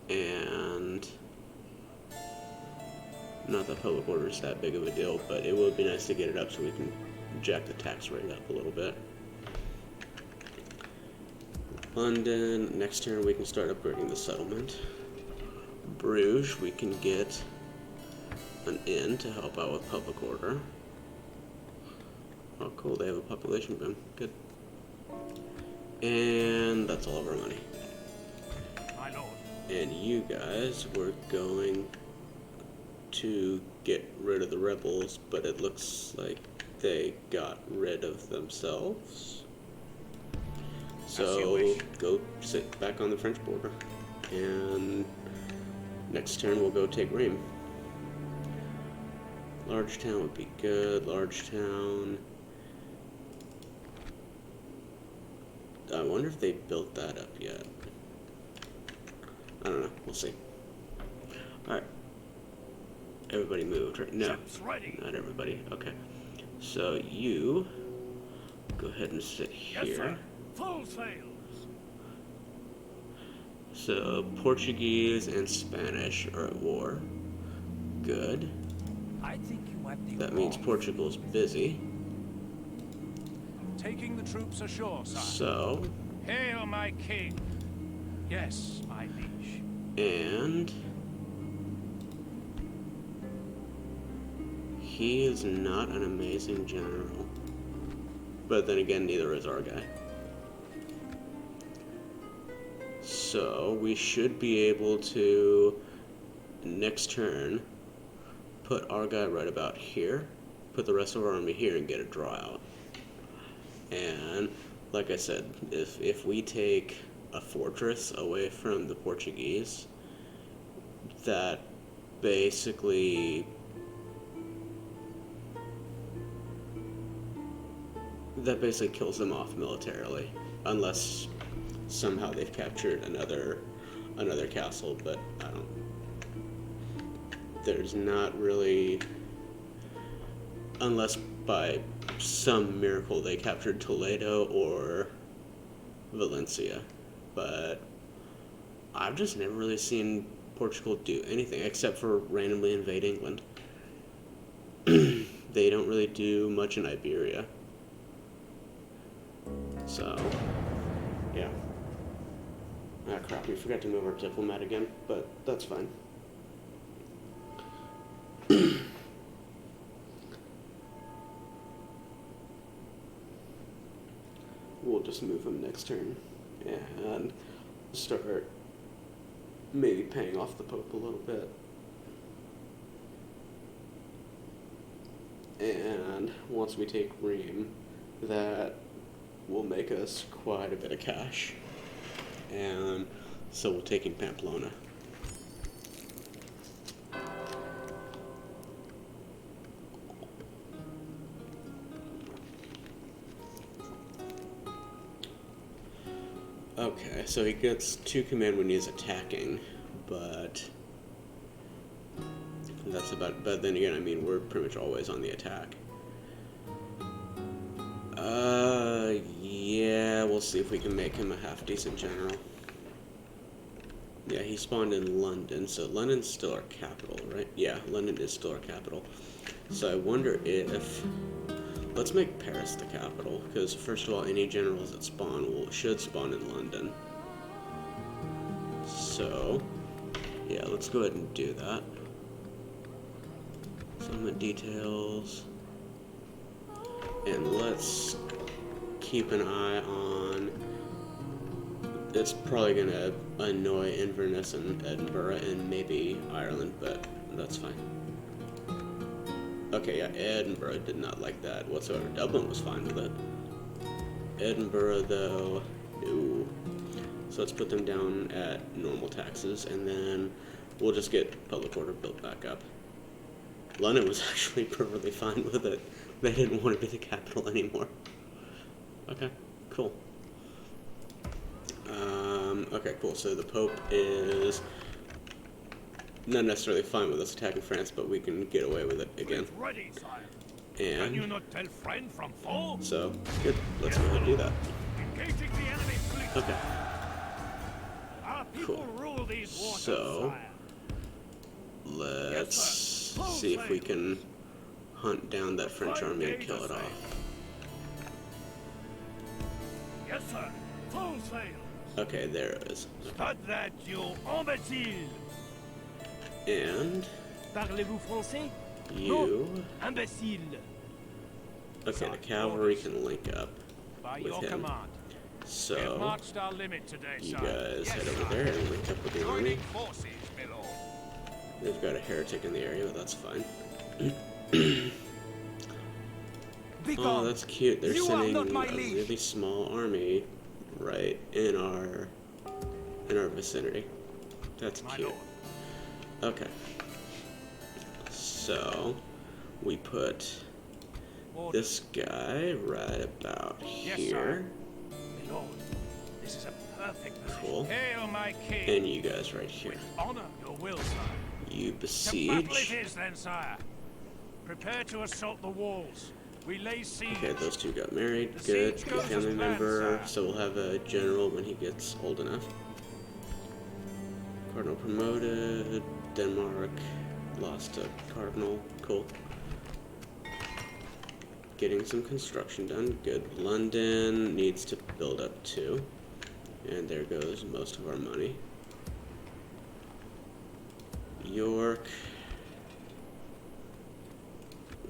And... not that public order is that big of a deal, but it would be nice to get it up so we can jack the tax rate up a little bit. London, next turn we can start upgrading the settlement. Bruges, we can get an inn to help out with public order. Oh cool, they have a population boom. Good. And that's all of our money. My lord. And you guys were going to get rid of the rebels, but it looks like they got rid of themselves. So go sit back on the French border. And next turn we'll go take Rheims. Large town would be good. Large town. I wonder if they built that up yet. I don't know. We'll see. Alright. Everybody moved, right? No. Ships ready. Not everybody. Okay. So you go ahead and sit Yes, here. sir. Full sails. So Portuguese and Spanish are at war. Good. I think you might be That means wrong. Portugal's busy. Taking the troops ashore, sire. So, Hail, my king. Yes, my liege. and he is not an amazing general. But then again, neither is our guy. So, we should be able to, next turn, put our guy right about here, put the rest of our army here, and get a draw out. And, like I said, if we take a fortress away from the Portuguese, that basically kills them off militarily, unless somehow they've captured another castle. But I don't. There's not really, unless by some miracle they captured Toledo or Valencia, but I've just never really seen Portugal do anything except for randomly invade England. They don't really do much in Iberia. So, yeah. Ah, crap, we forgot to move our diplomat again, but that's fine. We'll just move him next turn and start maybe paying off the Pope a little bit. And once we take Rheims, that will make us quite a bit of cash. And so we're taking Pamplona. Okay, so he gets 2 command when he's attacking, but that's about. But then again, I mean, we're pretty much always on the attack. Yeah, we'll see if we can make him a half-decent general. Yeah, he spawned in London, so London's still our capital, right? Yeah, London is still our capital. So I wonder if... Let's make Paris the capital, because first of all, any generals that spawn should spawn in London. So, yeah, let's go ahead and do that. Settlement details. And let's keep an eye on... It's probably going to annoy Inverness and Edinburgh and maybe Ireland, but that's fine. Okay, yeah, Edinburgh did not like that whatsoever. Dublin was fine with it. Edinburgh, though, no. So let's put them down at normal taxes, and then we'll just get public order built back up. London was actually perfectly fine with it. They didn't want to be the capital anymore. Okay, cool. Okay, cool. So the Pope is not necessarily fine with us attacking France, but we can get away with it again. Ready, sire. Can you And not tell friend from foe? so, good. Let's go ahead and do that. Engaging the enemy fleet. Okay. Our people Cool. rule these waters, So, sire. let's Yes, sir. see if we can hunt down that French army and kill it off. Yes, sir. Full sails. Okay, there it is. Stop that, you imbécile! And Parlez-vous français? you. Imbécile! Okay, the cavalry can link up By with your him. command. We have So marched our limit today, you sire. guys Yes, head over sire. there and link up with the army. Joining forces, my lord. They've got a heretic in the area, but that's fine. Oh, that's cute. They're You are sending not a my liege. really small army right in our vicinity. That's My cute. lord. Okay. So we put Order. this guy right about Yes, here. sire. My lord, this is a perfect position. Cool. Hail, my king. And you guys right here. Honor your will, sire. You To battle besiege. it is then, sire. Prepare to assault the walls. We lay siege. Okay, those two got married. The Good. siege Good goes as family planned, member. sir. So we'll have a general when he gets old enough. Cardinal promoted. Denmark lost a cardinal. Cool. Getting some construction done. Good. London needs to build up too. And there goes most of our money. York.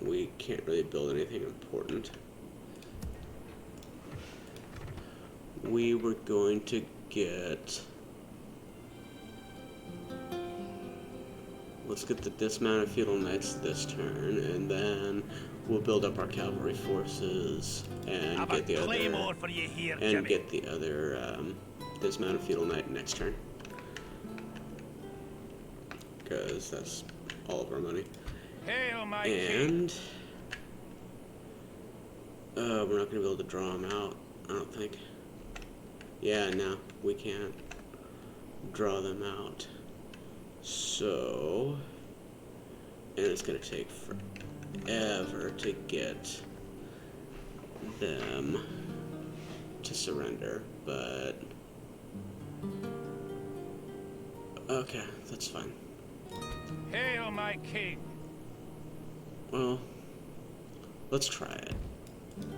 We can't really build anything important. We were going to get... Let's get the dismount of feudal knights this turn, and then we'll build up our cavalry forces and Have get a the claymore other for you here, and Jimmy. get the other dismount of feudal knight next turn, because that's all of our money. Hail, my king. And we're not gonna be able to draw them out, I don't think. Yeah, no, we can't draw them out. So, and it's gonna take forever to get them to surrender, but okay, that's fine. Hail, my king. Well, let's try it.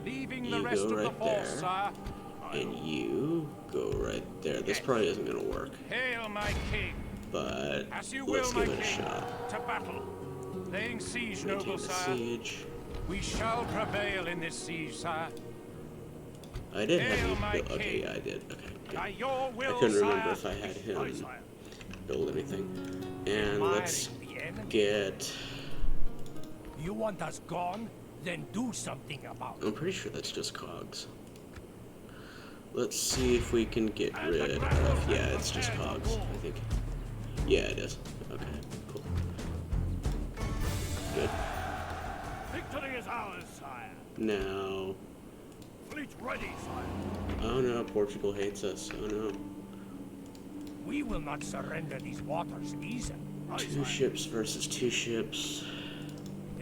Leaving You the rest go of the right force, there. sire. And you go right there. This probably isn't gonna work, Hail, my king. but As you let's will, my give it a king. shot. To battle. Laying siege, Maintain noble the sire. siege. We shall prevail in this siege, sire. I did have Hail, you my build. Okay, king. yeah, I did. Okay, good. By your will, I couldn't sire. remember if I had him build anything. And let's Admiring the enemy. get. You want us gone? Then do something about it. I'm pretty sure that's just cogs. Let's see if we can get rid of. Yeah, it's just cogs, I think. Yeah, it is. Okay, cool. Good. Victory is ours, sire. Now. Fleet ready, sire. Oh no, Portugal hates us. Oh no. We will not surrender these waters easily. Two ships versus two ships.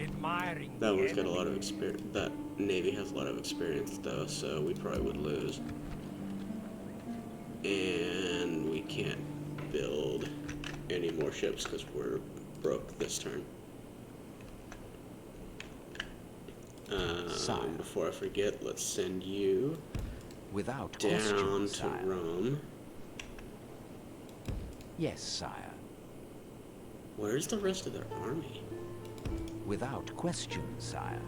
Admiring That the one's got a enemy. lot of experience. That navy has a lot of experience, though, so we probably would lose. And we can't build any more ships because we're broke this turn. Sire. Before I forget, let's send you Without down question, to sire. Rome. Yes, sire. Where's the rest of their army? Without question, sire.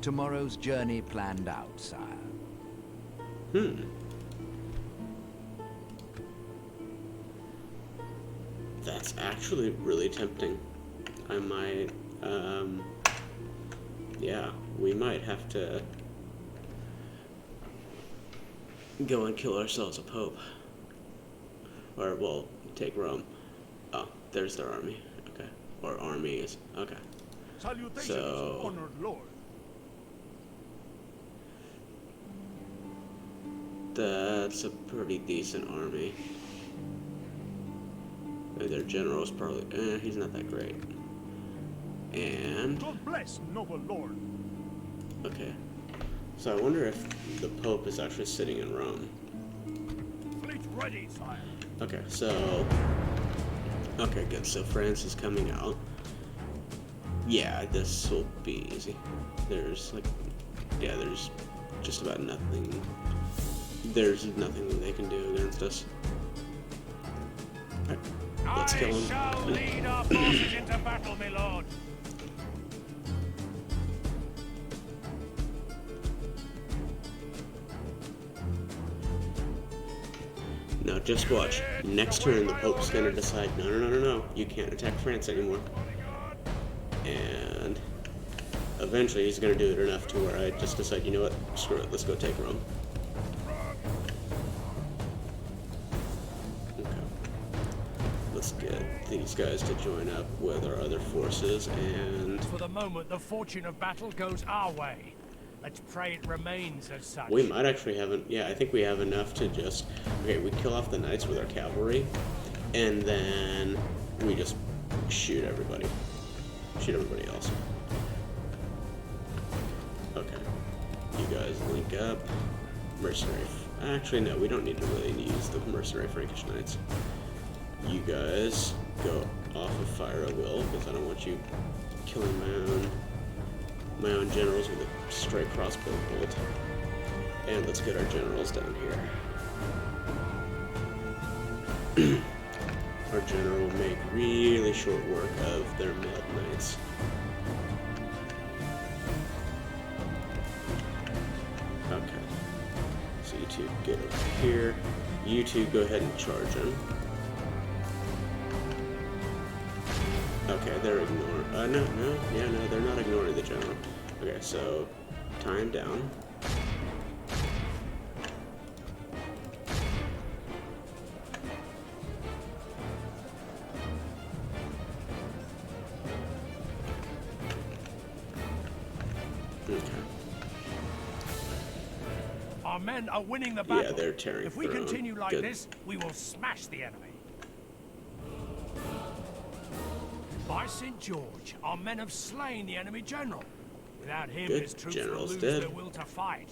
Tomorrow's journey planned out, sire. That's actually really tempting. I might, yeah, we might have to go and kill ourselves a pope. Or, well, take Rome. Oh, there's their army. Okay. Or armies. Okay. Salutations, So- honored lord. That's a pretty decent army. Their general's probably, he's not that great. And, God bless, noble lord. okay. So I wonder if the Pope is actually sitting in Rome. Fleet ready, sire. Okay, so, okay, good. So France is coming out. Yeah, this will be easy. There's like, yeah, there's just about nothing there's nothing that they can do against us. Alright, let's kill I shall him. lead our forces into battle, my lord. Now just watch. Next turn, the Pope's gonna decide, no, you can't attack France anymore. And eventually he's gonna do it enough to where I just decide, you know what, screw it, let's go take Rome. Okay. Let's get these guys to join up with our other forces, and For the moment, the fortune of battle goes our way. Let's pray it remains as such. we might actually have, yeah, I think we have enough to just, okay, we kill off the knights with our cavalry, and then we just shoot everybody. Shoot everybody else. Okay. You guys link up. Mercenary. Actually, no, we don't need to really use the mercenary Frankish knights. You guys go off of fire at will, because I don't want you killing my own generals with a straight crossbow bolt. And let's get our generals down here. Our general will make really short work of their mailed knights. Okay. So you two get over here. You two go ahead and charge him. Okay, they're ignoring. No, they're not ignoring the general. Okay, so tie him down. Okay. Our men are winning the battle. Yeah, they're tearing If we through 'em. continue like Good. this, we will smash the enemy. By St. George, our men have slain the enemy general. Without him, Good. his troops General's will lose dead. their will to fight.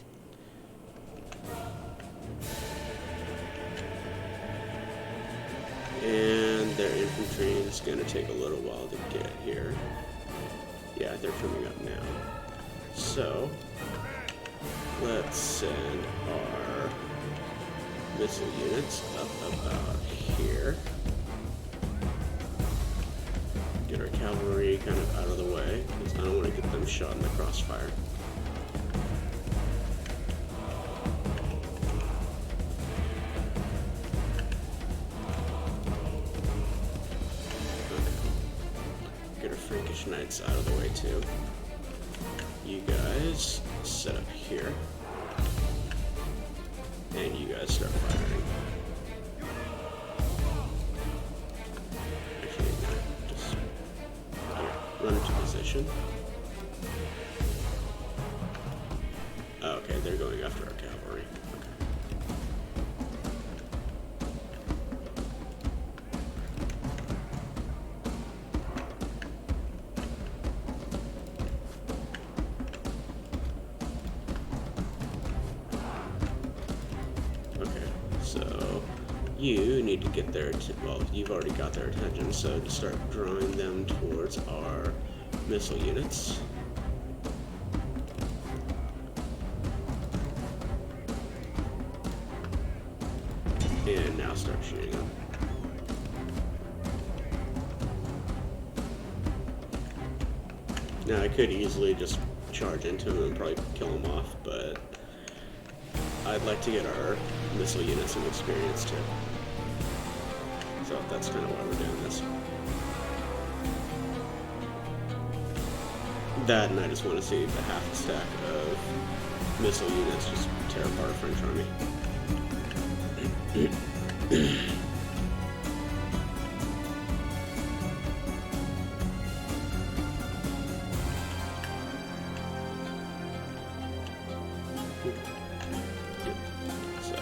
And their infantry is going to take a little while to get here. Yeah, they're coming up now. So, let's send our missile units up about here. Get our cavalry kind of out of the way, because I don't want to get them shot in the crossfire. Get our Frankish knights out of the way too. You guys set up here. And you guys start firing. Actually, no, just run into position. Okay, they're going after our cavalry. Okay, so you need to get their well, you've already got their attention, so to start drawing them towards our missile units. And now start shooting them. Now I could easily just charge into them and probably kill them off, but I'd like to get our missile units some experience too. So that's kind of why we're doing this. That, and I just want to see the half stack of missile units just tear apart a French army. So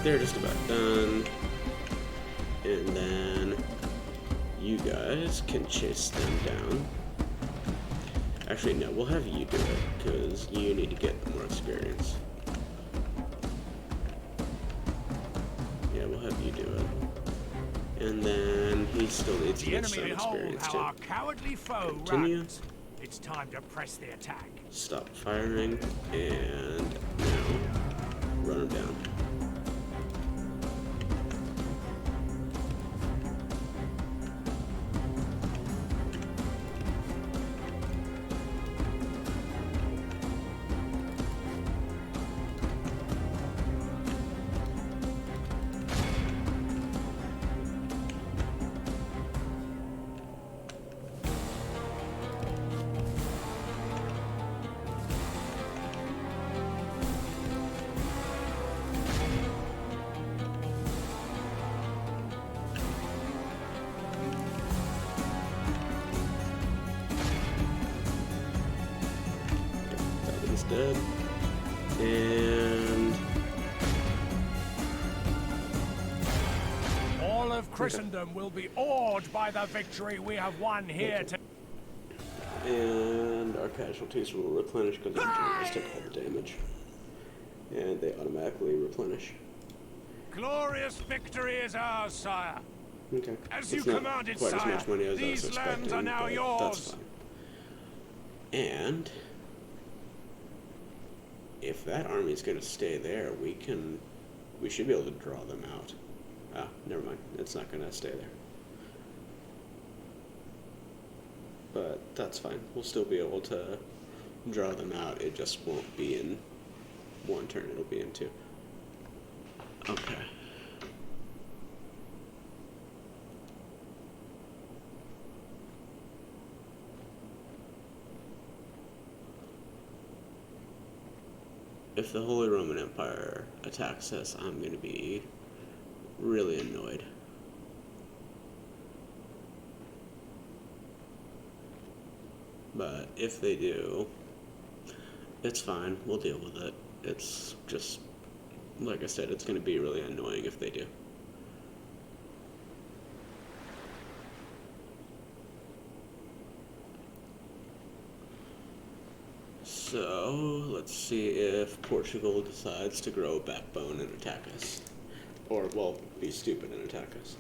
they're just about done, and then you guys can chase them down. Actually, no, we'll have you do it, because you need to get more experience. Yeah, we'll have you do it. And then he still needs to The get enemy some behold experience how too. our cowardly foe Continue. runs. It's time to press the attack. Stop firing, and now run him down. All of Christendom will be awed by the victory we have won here today. And our casualties will replenish because our generals took all the damage. And they automatically replenish. Glorious victory is ours, sire. Okay. As That's you not commanded, quite sire, as much money as I was these expecting, lands are now but yours. that's fine. And if that army is going to stay there, we should be able to draw them out. Ah, never mind. It's not going to stay there. But that's fine. We'll still be able to draw them out. It just won't be in one turn. It'll be in two. Okay. If the Holy Roman Empire attacks us, I'm going to be really annoyed. But if they do, it's fine. We'll deal with it. It's just, like I said, it's going to be really annoying if they do. So, let's see if Portugal decides to grow a backbone and attack us. Or, well, be stupid and attack us.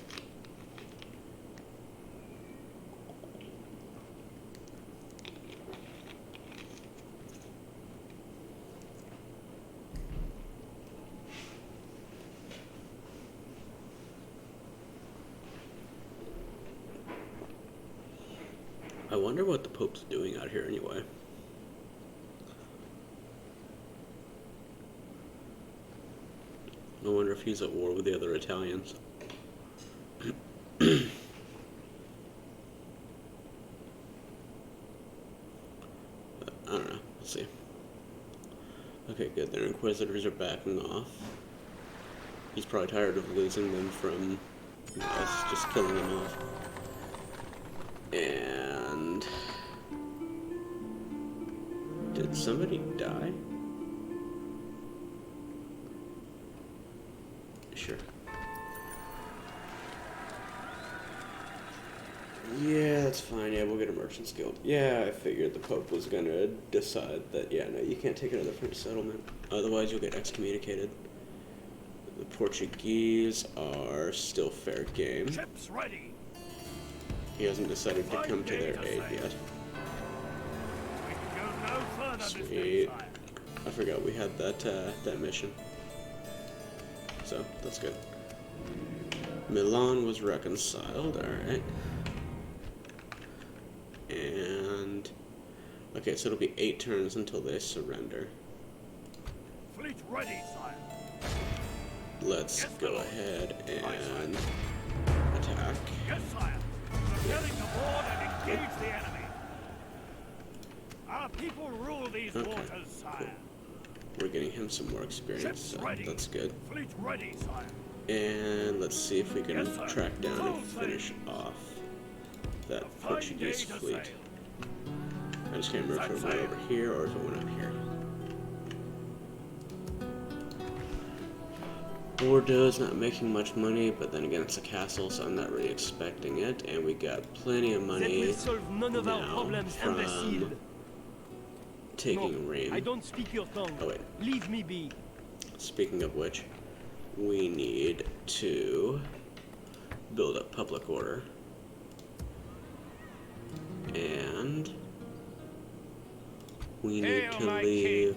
I wonder what the Pope's doing out here anyway. I wonder if he's at war with the other Italians. I don't know. We'll see. Okay, good. Their Inquisitors are backing off. He's probably tired of losing them from us just killing them off. And did somebody die? Sure. Yeah, that's fine. Yeah, we'll get a Merchant's Guild. Yeah, I figured the Pope was gonna decide that, yeah, no, you can't take another French settlement. Otherwise, you'll get excommunicated. The Portuguese are still fair game. Ships ready. He hasn't decided to come to their aid yet. We can go no further this Sweet. day, sire. I forgot we had that mission. So, that's good. Milan was reconciled, alright. And... okay, so it'll be 8 turns until they surrender. Fleet ready, sire. Let's go ahead and attack. Yes, sire. Preparing to board and engage the enemy. Our people rule these Okay, waters, cool. sire. We're getting him some more experience, Ships so ready. that's good. Fleet ready, sire. And let's see if we can Yes, sir. track down Full and finish off that A fine Portuguese day to fleet. sail. I just can't remember if it Set went sail. over here or if it went up here. Bordeaux's not making much money, but then again it's a castle, so I'm not really expecting it. And we got plenty of money That will solve none of our now problems, from imbecile. taking Rheims. I don't speak your tongue. Oh wait, Leave me be. speaking of which, we need to build up public order. And we need Hail, to my leave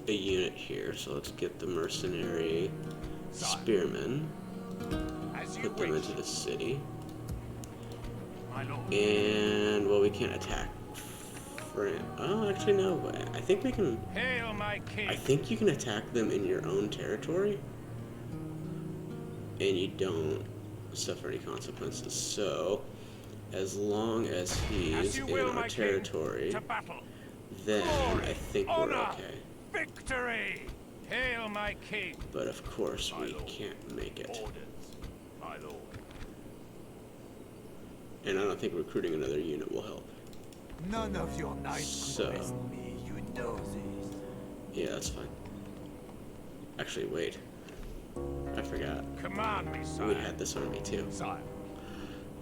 a unit here, so let's get the mercenary spearmen, As you put them wish, into the city. my lord. And, well, we can't attack France. Oh, actually, no. I think we can. Hail, my king. I think you can attack them in your own territory, and you don't suffer any consequences. So, as long as As he's you in will, our my king. territory, To battle. then Glory, I think we're honor. okay. Victory. Hail, my king. But of course, My we lord. can't make it. Orders, my lord. And I don't think recruiting another unit will help. None of your knights So- could rest me, you know this. Yeah, that's fine. Actually, wait. I forgot. Command me, We sire. had this army too. Sire.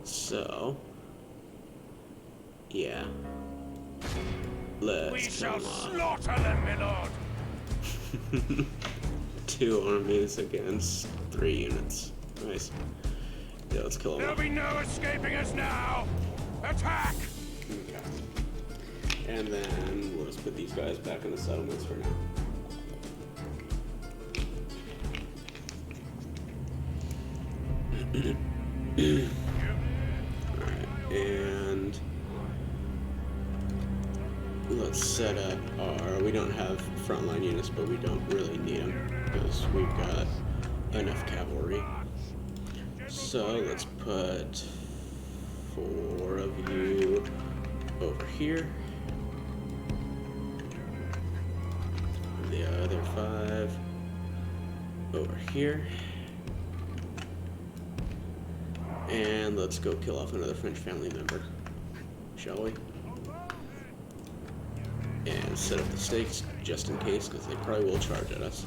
So, yeah. We Let's shall kill them off. slaughter them, my lord. 2 armies against 3 units. Nice. Yeah, let's kill them There'll off. be no escaping us now. Attack! Okay. And then we'll just put these guys back in the settlements for now. Alright, and let's set up our... We don't have frontline units, but we don't really need them because we've got enough cavalry. So let's put 4 of you over here. The other 5 over here. And let's go kill off another French family member, shall we? And set up the stakes just in case, because they probably will charge at us.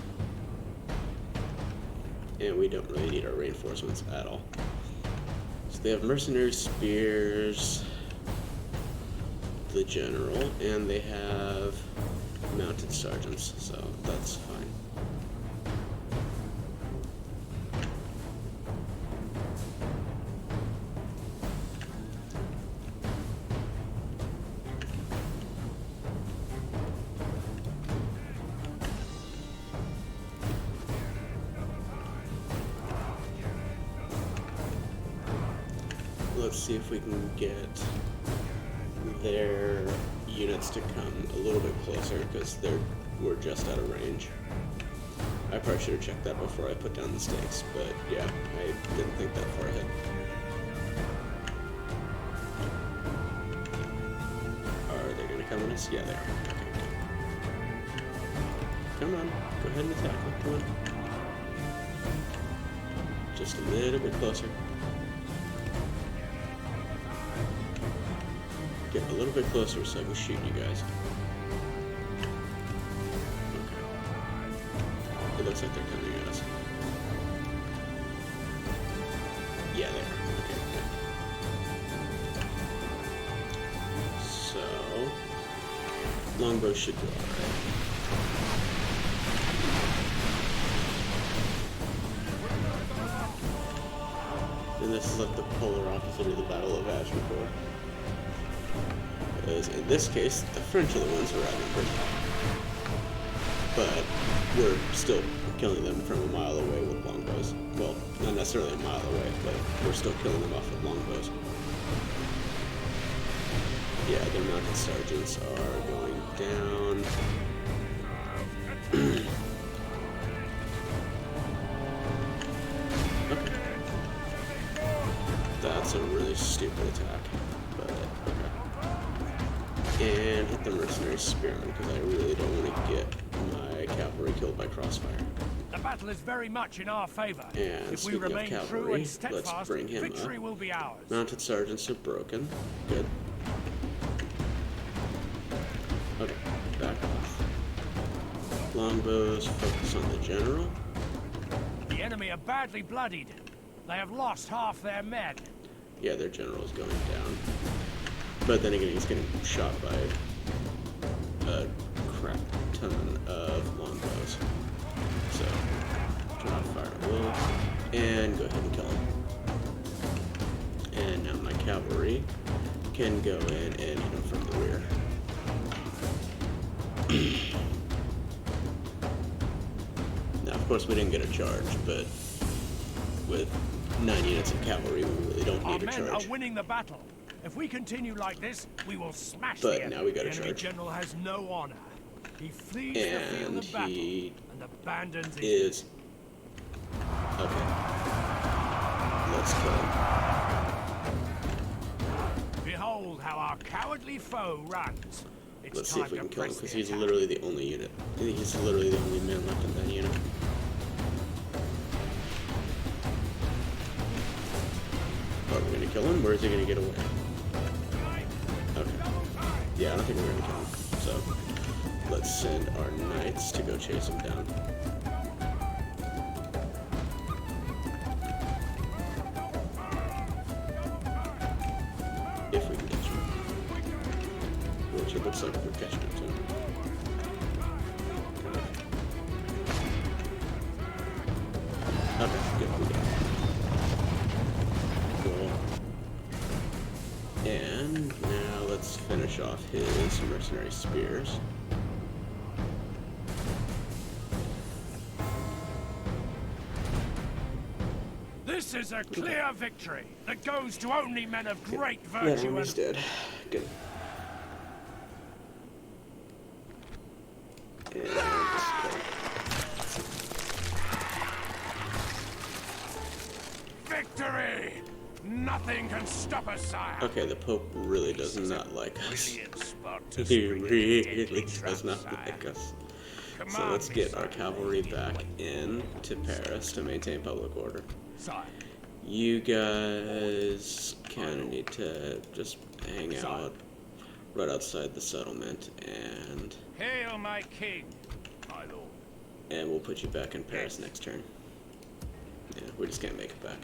And we don't really need our reinforcements at all. So they have mercenary spears, the general, and they have mounted sergeants, so that's fine. Let's see if we can get their units to come a little bit closer, because we're just out of range. I probably should have checked that before I put down the stakes, but yeah, I didn't think that far ahead. Are they gonna come on us? Yeah, they are. Okay. Come on, go ahead and attack them. Come on. Just a little bit closer. Get a little bit closer so I can shoot you guys. Okay. It looks like they're coming at us. Yeah, they are. Okay, good. So, longbow should do alright. And this is like the polar opposite of the Battle of Agincourt. Because in this case, the French are the ones who are outnumbered. But we're still killing them from a mile away with longbows. Well, not necessarily a mile away, but we're still killing them off with longbows. Yeah, their mounted sergeants are going down. Okay. That's a really stupid attack, but okay. And hit the mercenary spearmen, because I really don't want to get my cavalry killed by crossfire. The battle is very much in our favor. And if we speaking of remain true cavalry, and steadfast, let's bring him victory up. will be ours. Mounted sergeants are broken. Good. Okay, back off. Longbows focus on the general. The enemy are badly bloodied. They have lost half their men. Yeah, their general is going down. But then again, he's getting shot by a crap ton of longbows. So, draw fire at will, and go ahead and kill him. And now my cavalry can go in and hit him from the rear. Now, of course, we didn't get a charge, but with 9 units of cavalry, we really don't Our need a men charge. are winning the battle. If we continue like this, we will smash But the enemy. now we got a The enemy charge. general has no honor. He flees the field And of battle he and abandons his is... Okay. Let's kill him. Behold how our cowardly foe runs. It's Let's see time if we to can kill him, press because the he's attack. literally the only unit. He's literally the only man left in that unit. Are we gonna kill him, or is he gonna get away? Okay. Yeah, I don't think we're gonna kill him. So, let's send our knights to go chase him down. it looks like we're catching up to him. Okay, good, we got it. Cool. And now let's finish off his mercenary spears. This is a clear victory that goes to only men of great That virtue enemy's and... dead. Good. And just kill him. Victory! Nothing can stop us, sire. Okay, the Pope really does not like us. Brilliant spot to He spring a really deadly does trap, not sire. like us. So Command let's me, get sire. our cavalry back in to Paris to maintain public order. Sire. You guys kind of need to just hang out right outside the settlement, and Hail, my king. My lord. we'll put you back in Paris next turn. Yeah, we just can't make it back.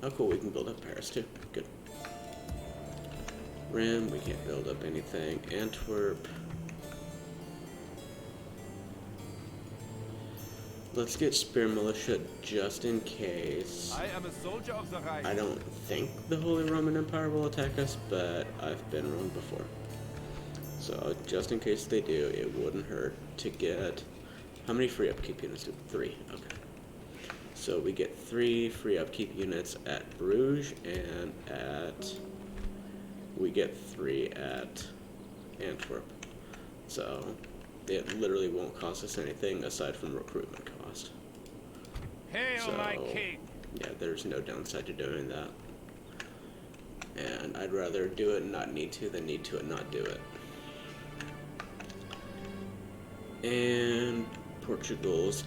Oh, cool, we can build up Paris too. Good. Rim, we can't build up anything. Antwerp. Let's get Spear Militia just in case. I am a soldier of the Reich. I don't think the Holy Roman Empire will attack us, but I've been wrong before. So just in case they do, it wouldn't hurt to get... How many free upkeep units do? 3. Okay. So we get 3 free upkeep units at Bruges, and we get 3 at Antwerp. So it literally won't cost us anything aside from recruitment cost. Hail, my king. Yeah, there's no downside to doing that. And I'd rather do it and not need to than need to and not do it. And Portugal's...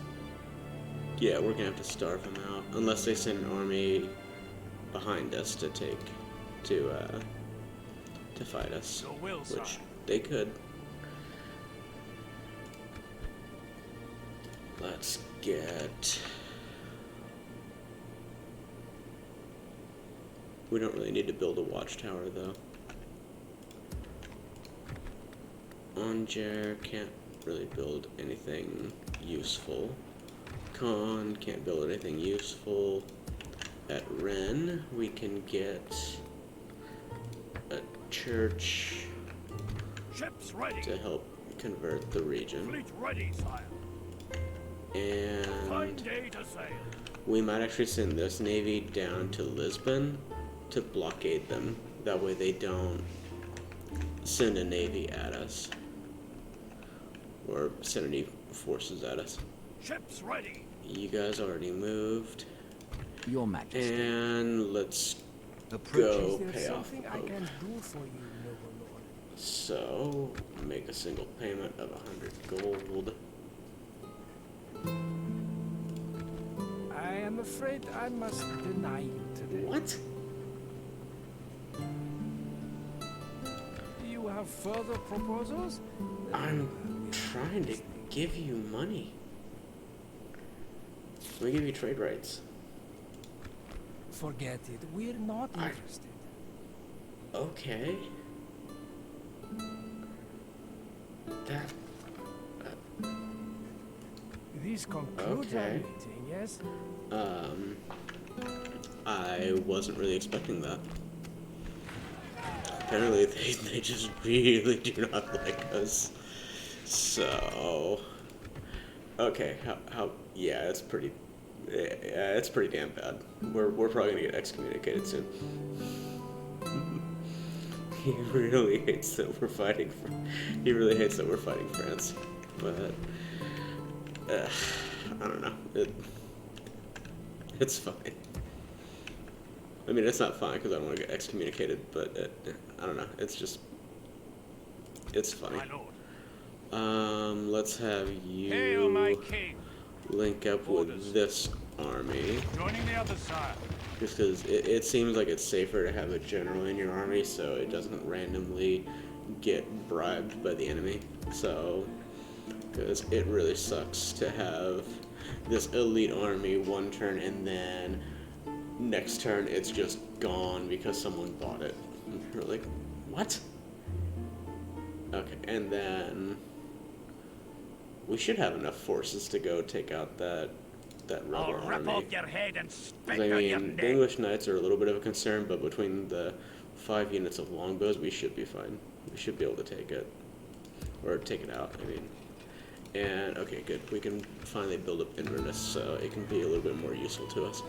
Yeah, we're gonna have to starve them out. Unless they send an army behind us to fight us. Your will, Which sire. they could. Let's get... We don't really need to build a watchtower, though. Angers can't really build anything useful. Caen can't build anything useful. At Rennes, we can get a church Ships ready. to help convert the region. Fleet ready, sire. Fine And day to sail. we might actually send this navy down to Lisbon to blockade them. That way they don't send a navy at us. Or send any forces at us. Ships ready. You guys already moved. Your Majesty. And let's Approach. go Is pay there off something I Pope. can do for you, noble lord? So, make a single payment of 100 gold. I am afraid I must deny you today. What? Do you have further proposals? I'm trying to give you money. We give you trade rights. Forget it. We're not I- interested. Okay. That... This concludes our Okay. meeting, yes? I wasn't really expecting that. Apparently they just really do not like us. So... Okay, yeah, it's pretty... Yeah, it's pretty damn bad. We're probably gonna get excommunicated soon. He really hates that we're fighting. He really hates that we're fighting France, but I don't know. It's fine. I mean, it's not fine because I don't want to get excommunicated, but I don't know. It's just, it's funny. My lord. Let's have Hail, my you king. link up with this army. Joining the other side. Just because it seems like it's safer to have a general in your army so it doesn't randomly get bribed by the enemy. So, because it really sucks to have this elite army one turn and then next turn it's just gone because someone bought it. And you're like, what? Okay, and then we should have enough forces to go take out that I'll rebel rip army. off your head and 'Cause, spit I on your mean, the neck. English knights are a little bit of a concern, but between the 5 units of longbows, we should be fine. We should be able to take it, or take it out. I mean, and okay, good. We can finally build up Inverness, so it can be a little bit more useful to us.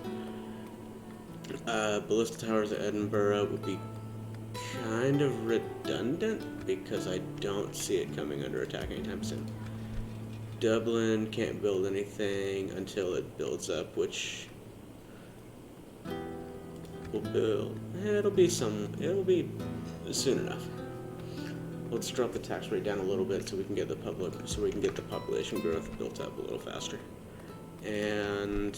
Ballista towers at Edinburgh would be kind of redundant because I don't see it coming under attack anytime soon. Dublin can't build anything until it builds up, which will build. It'll be soon enough. Let's drop the tax rate down a little bit so we can get the population growth built up a little faster. And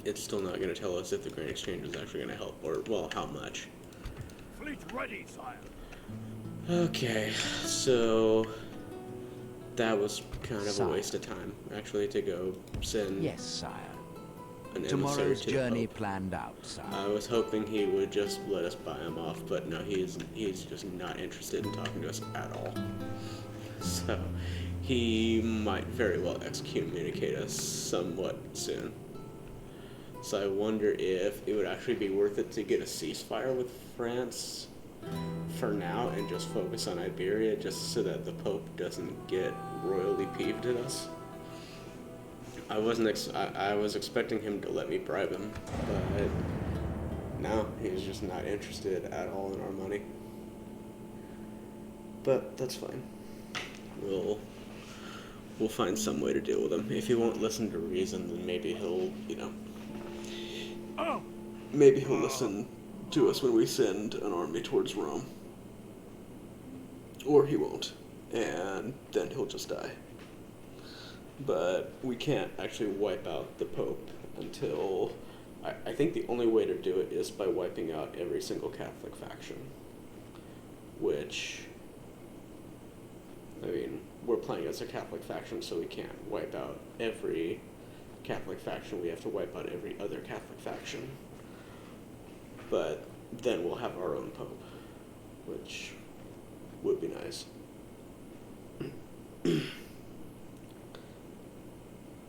it's still not going to tell us if the grain exchange is actually going to help, or, well, how much. Fleet ready, sire. Okay, so that was kind of a Sire. waste of time, actually, to go send Yes, sire. an emissary Tomorrow's to the journey Pope. planned out, sire. I was hoping he would just let us buy him off, but no, he's just not interested in talking to us at all. So he might very well excommunicate us somewhat soon. So I wonder if it would actually be worth it to get a ceasefire with France for now and just focus on Iberia, just so that the Pope doesn't get royally peeved at us. I was expecting him to let me bribe him, but no, he's just not interested at all in our money. But that's fine. We'll find some way to deal with him. If he won't listen to reason, then maybe he'll, maybe he'll listen to us when we send an army towards Rome. Or he won't, and then he'll just die. But we can't actually wipe out the Pope until... I think the only way to do it is by wiping out every single Catholic faction. Which... I mean, we're playing as a Catholic faction, so we can't wipe out every Catholic faction. We have to wipe out every other Catholic faction. But then we'll have our own Pope, which would be nice.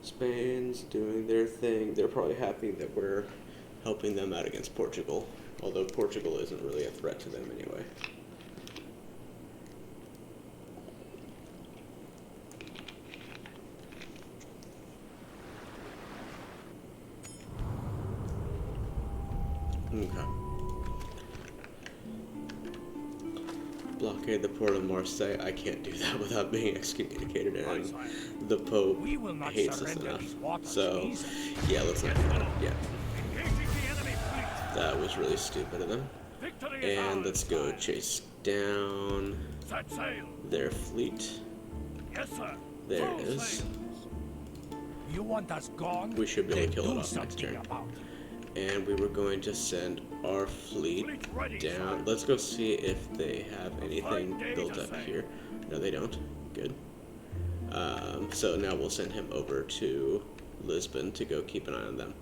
Spain's doing their thing. They're probably happy that we're helping them out against Portugal, although Portugal isn't really a threat to them anyway. Okay. Blockade the port of Marseille. I can't do that without being excommunicated, and the Pope We will not hates us surrender enough. these waters, So, easy. yeah, let's not do that. Yeah, Engaging the enemy fleet. that was really stupid of them. Victory is And ours, let's go sire. chase down Set sail. their fleet. Yes, sir. There Full it is. sail. You want us gone? We should be able to kill Do it off next something turn. about it. And we were going to send our fleet Fleet ready, down. sire. Let's go see if they have anything day built to up sail. here. No, they don't. Good. So now we'll send him over to Lisbon to go keep an eye on them.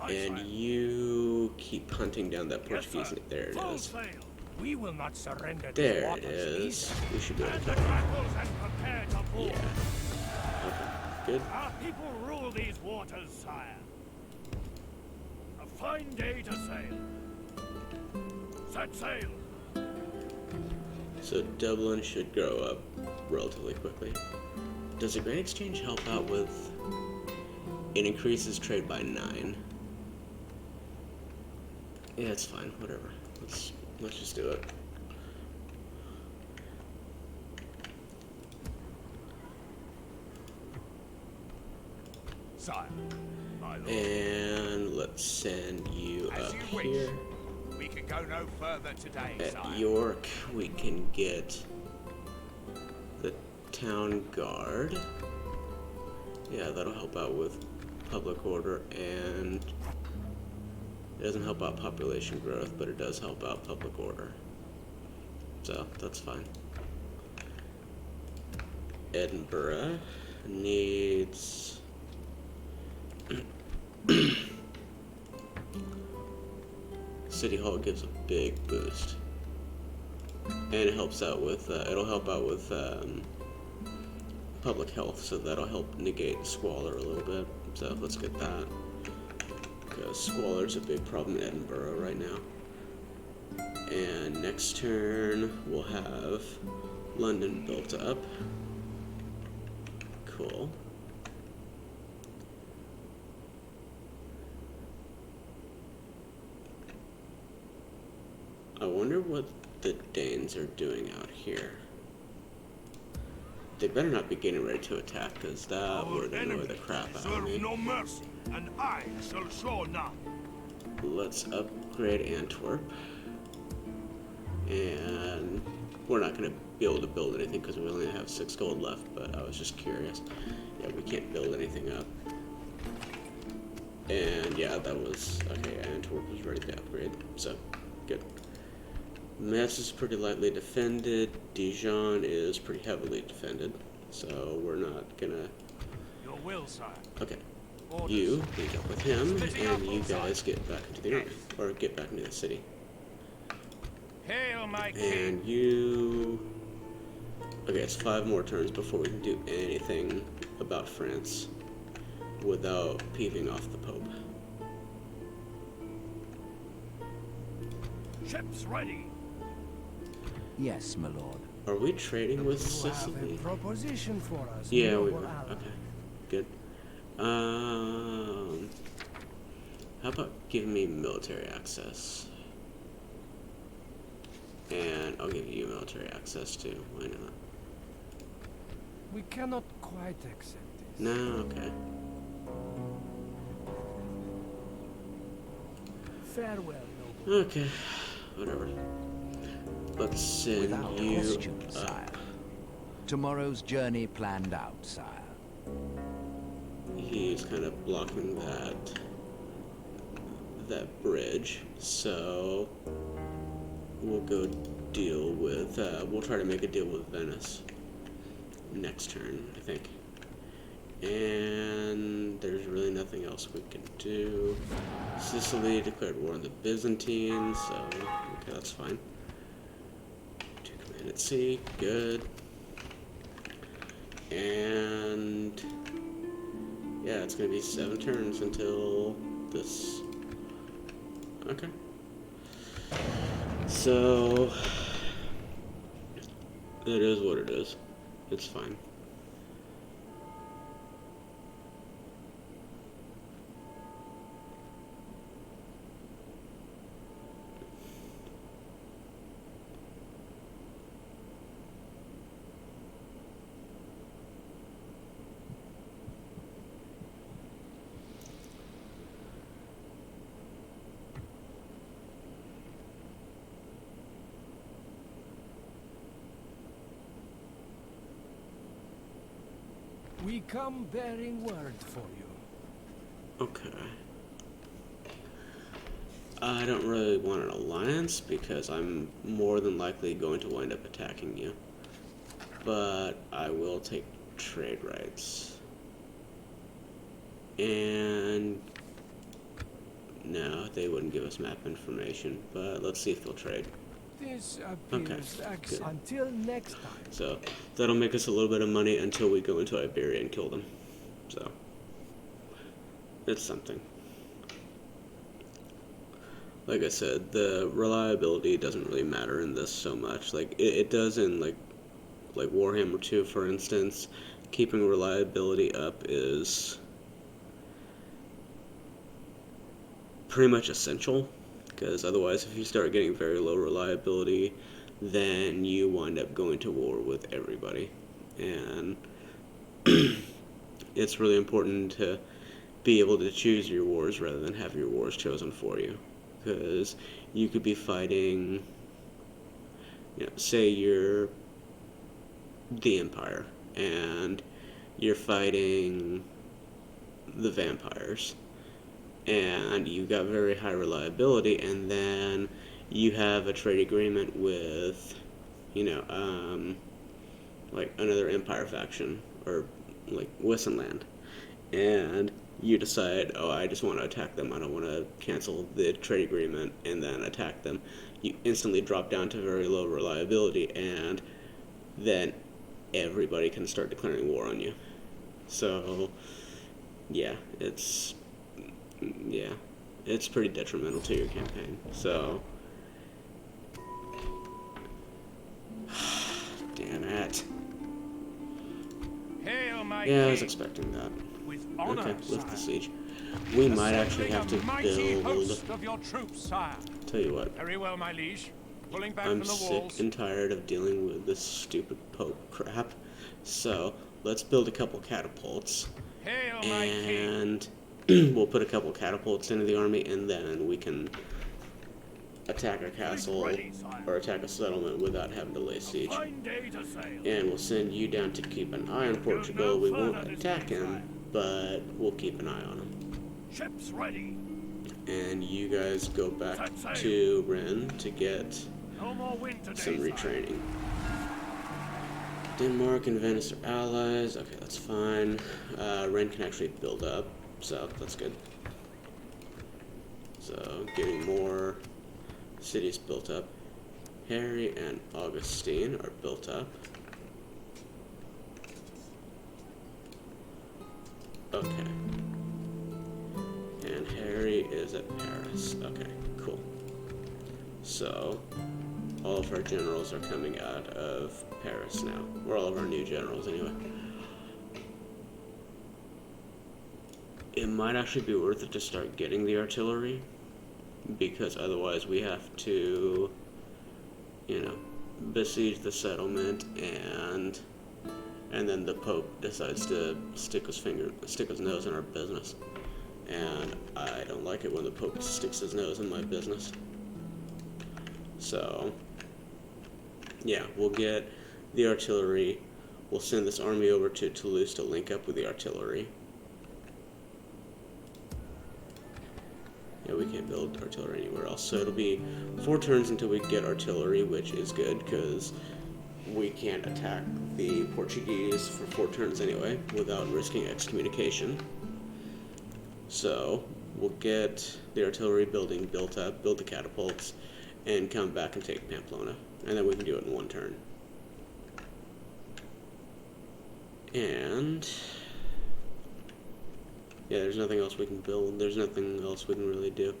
Aye, And sire. you keep hunting down that Yes, Portuguese. sir. There it Full is. sail. We will not surrender these There it waters, is. easy. We should be able And to the kill him. grapples and prepare to board. Yeah. Okay. Good. Our people rule these waters, sire. A fine day to sail. Set sail. So Dublin should grow up relatively quickly. Does the grain exchange help out with... It increases trade by 9. Yeah, it's fine. Whatever. Let's just do it. Sire, my lord. And let's send you As up you wish. here. We can go no further today, At sire. York, we can get the town guard. Yeah, that'll help out with public order, and it doesn't help out population growth, but it does help out public order. So, that's fine. Edinburgh needs... City Hall gives a big boost. and it helps out with it'll help out with public health, so that'll help negate squalor a little bit. So let's get that, because squalor is a big problem in Edinburgh right now. And next turn we'll have London built up. Cool. I wonder what the Danes are doing out here. They better not be getting ready to attack, because that would annoy the crap out of me. no mercy, and I shall show none. Let's upgrade Antwerp. And we're not going to be able to build anything because we only have 6 gold left, but I was just curious. Yeah, we can't build anything up. And yeah, that was... okay, Antwerp was ready to upgrade, so good. Metz is pretty lightly defended. Dijon is pretty heavily defended, so we're not gonna... Your will, sire. Okay. Orders. You link up with him, and you guys get back into the army, or get back into the city. Hail, my king. And you... okay, it's 5 more turns before we can do anything about France without peeving off the Pope. Ships ready. Yes, my lord. Are we trading with You have a Sicily? proposition for us, Yeah, we noble were. ally. Okay, good. How about giving me military access? And I'll give you military access too. Why not? We cannot quite accept this. No, okay. Farewell, noble. Okay, whatever. Let's send Without you question, up. sire. Tomorrow's journey planned out, sire. He's kind of blocking that bridge, so we'll go deal with, we'll try to make a deal with Venice next turn, I think. And there's really nothing else we can do. Sicily declared war on the Byzantines, so okay, that's fine. To command at sea, good. And yeah, it's gonna be 7 turns until this. Okay. So it is what it is. It's fine. We come bearing word for you. Okay. I don't really want an alliance because I'm more than likely going to wind up attacking you. But I will take trade rights. And no, they wouldn't give us map information, but let's see if they'll trade. This Okay, appears good. until next time. So that'll make us a little bit of money until we go into Iberia and kill them. So it's something. Like I said, the reliability doesn't really matter in this so much. Like it does in like Warhammer 2, for instance. Keeping reliability up is pretty much essential, because otherwise if you start getting very low reliability, then you wind up going to war with everybody. And it's really important to be able to choose your wars rather than have your wars chosen for you. Because you could be fighting, say you're the Empire, and you're fighting the vampires, and you got very high reliability, and then you have a trade agreement with, like another Empire faction, or like Wissenland, and you decide, oh, I just want to attack them, I don't want to cancel the trade agreement and then attack them, you instantly drop down to very low reliability, and then everybody can start declaring war on you. So, yeah, it's pretty detrimental to your campaign. So, damn it. Hail, my Yeah, I was king. expecting that. With honor, Okay, lift the sire. siege. We might actually Assembling have to a mighty build. host of your troops, sire. Tell you what, Very well, my liege. Pulling back I'm from the sick walls. and tired of dealing with this stupid Pope crap. So let's build a couple catapults, Hail, my king. and we'll put a couple catapults into the army, and then we can attack a castle ready, sire. or attack a settlement without having to lay siege. Fine day to sail. And we'll send you down to keep an eye on Portugal. We won't attack him, but we'll keep an eye on him. Ships ready. And you guys go back to Rennes to get No more wind today, some sire. retraining. Denmark and Venice are allies. Okay, that's fine. Rennes can actually build up, so that's good. So, getting more cities built up. Harry and Augustine are built up. Okay. And Harry is at Paris. Okay, cool. So, all of our generals are coming out of Paris now. Or all of our new generals, anyway. It might actually be worth it to start getting the artillery, because otherwise we have to, you know, besiege the settlement, and then the Pope decides to stick his nose in our business. And I don't like it when the Pope sticks his nose in my business. So, yeah, we'll get the artillery. We'll send this army over to Toulouse to link up with the artillery. Yeah, we can't build artillery anywhere else. So it'll be 4 turns until we get artillery, which is good, because we can't attack the Portuguese for 4 turns anyway, without risking excommunication. So, we'll get the artillery building built up, build the catapults, and come back and take Pamplona. And then we can do it in 1 turn. And yeah, there's nothing else we can build. There's nothing else we can really do.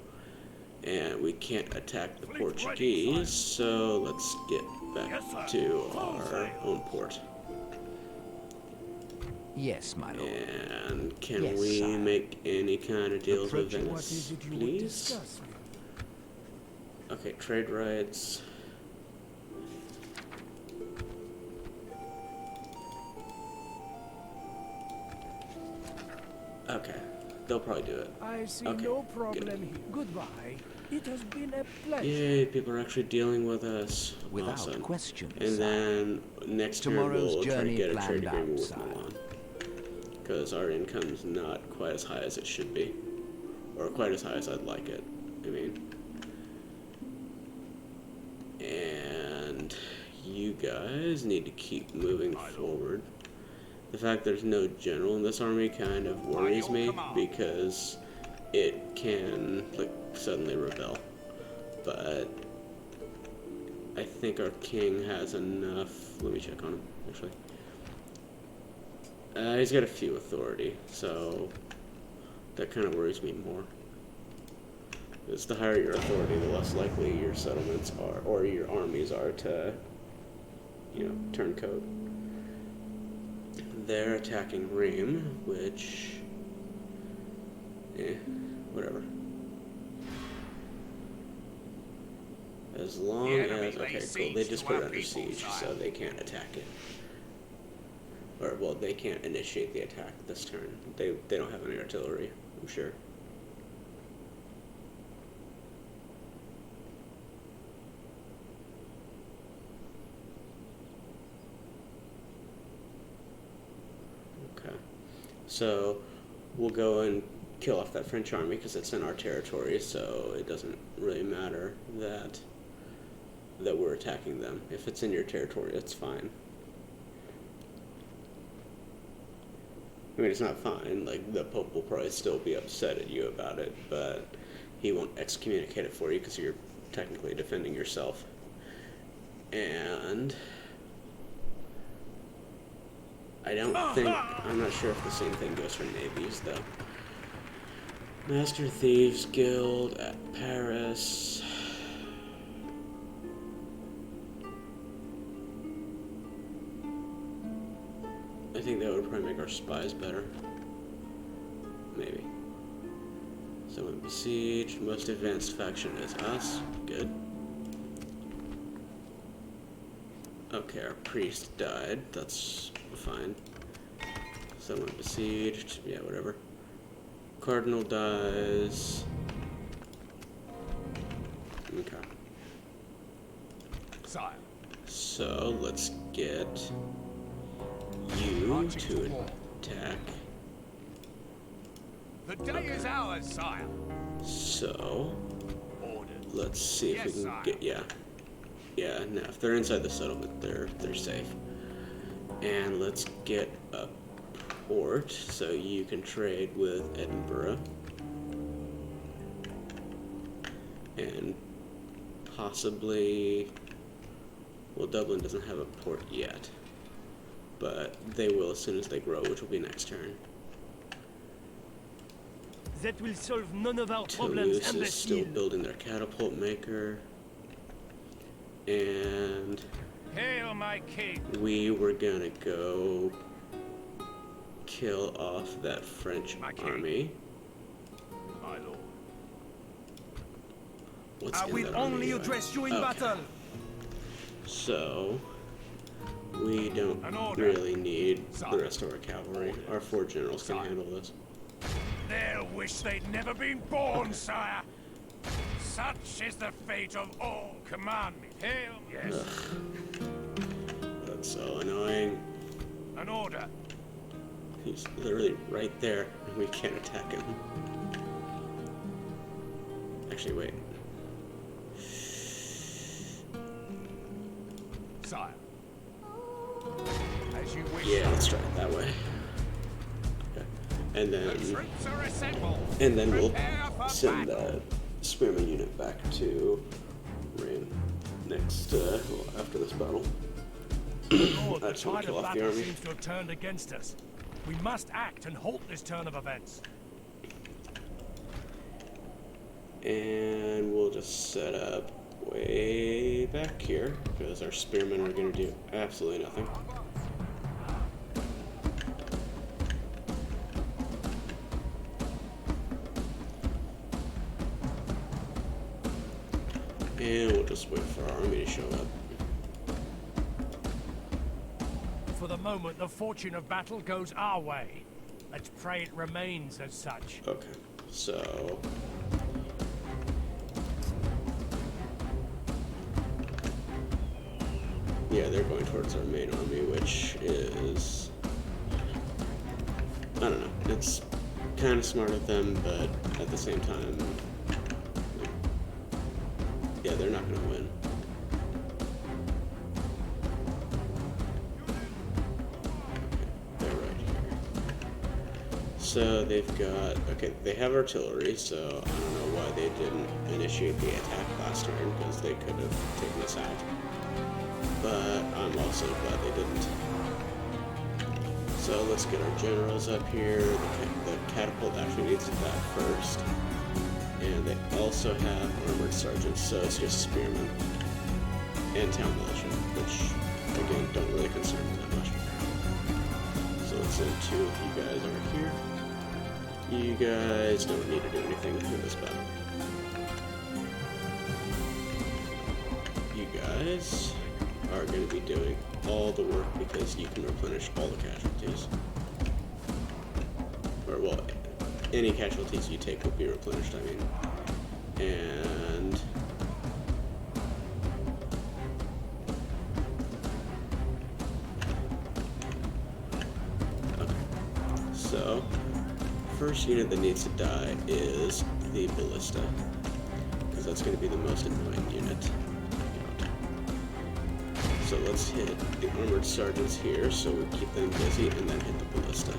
And we can't attack the Portuguese, so let's get back to our own port. Yes, my lord. And can Yes, we sire. make any kind of deals with What Venice, is it you would please? discuss? Okay, trade rights. Okay, they'll probably do it. I see Okay, no problem good. here. Goodbye. It has been a pleasure. Yay, people are actually dealing with us. Without Awesome. question, And sire. then next turn Tomorrow's we'll try to journey get a trade planned agreement out, with sire. Milan. Because our income's not quite as high as it should be. Or quite as high as I'd like it, I mean. And you guys need to keep moving forward. The fact there's no general in this army kind of worries me, because it can, like, suddenly rebel. But I think our king has enough. Let me check on him, actually. He's got a few authority, so that kind of worries me more. Because the higher your authority, the less likely your settlements are, or your armies are to, you know, turn coat. They're attacking Rheims, which, whatever. As long The enemy as, okay, lays cool, they siege just to put it our under people, siege, sire. so they can't attack it. Or, well, they can't initiate the attack this turn. They don't have any artillery, I'm sure. Okay. So, we'll go and kill off that French army because it's in our territory, so it doesn't really matter that we're attacking them. If it's in your territory, it's fine. I mean, it's not fine. Like, the Pope will probably still be upset at you about it, but he won't excommunicate it for you because you're technically defending yourself. And I don't think, I'm not sure if the same thing goes for navies, though. Master Thieves Guild at Paris. I think that would probably make our spies better. Maybe. Someone besieged. Most advanced faction is us. Good. Okay, our priest died. That's fine. Someone besieged. Yeah, whatever. Cardinal dies. Okay. Sire. So, let's get you to attack. The day is ours, sire. So, Orders. let's see if we Yes, can sire. get, yeah, no, if they're inside the settlement, they're safe. And let's get a port so you can trade with Edinburgh. And possibly, well, Dublin doesn't have a port yet, but they will as soon as they grow, which will be next turn. That will solve none of our problems, Toulouse is still imbecile. building their catapult maker. And Hail my king. we were gonna go kill off that French My king. army. My lord. What's I in will that army only anyway? address you in Okay. battle. So we don't An order. really need the Sire. rest of our cavalry. Our 4 generals can Sire. handle this. They'll wish they'd never been born, sire. Such is the fate of all. Command me. Hail. Yes. That's so annoying. An order. He's literally right there, and we can't attack him. Actually, wait. Sire. As you wish. Yeah, let's try it that way. Okay. And The then troops are assembled. we'll Prepare for send battle. that spearman unit back to Rain next, well, after this battle. Lord, the That's when we tide kill of off the battle army. seems to have turned against us. We must act and halt this turn of events. And we'll just set up way back here, because our spearmen are going to do absolutely nothing. And we'll just wait for our army to show up. For the moment, the fortune of battle goes our way. Let's pray it remains as such. Okay, so yeah, they're going towards our main army, which is, I don't know, it's kind of smart of them, but at the same time, yeah, they're not going to win. They're right here. So they've got, okay, they have artillery, so I don't know why they didn't initiate the attack last turn, because they could have taken us out. But I'm also glad they didn't. So let's get our generals up here. The catapult actually needs that first. And they also have armored sergeants, so it's just spearmen and town militia, which again don't really concern me that much. So let's send 2 of you guys over here. You guys don't need to do anything in this battle. You guys are going to be doing all the work because you can replenish all the casualties. Or, well, any casualties you take will be replenished, I mean. And okay. So, first unit that needs to die is the ballista, because that's going to be the most annoying unit. So let's hit the armored sergeants here, so we keep them busy, and then hit the ballista.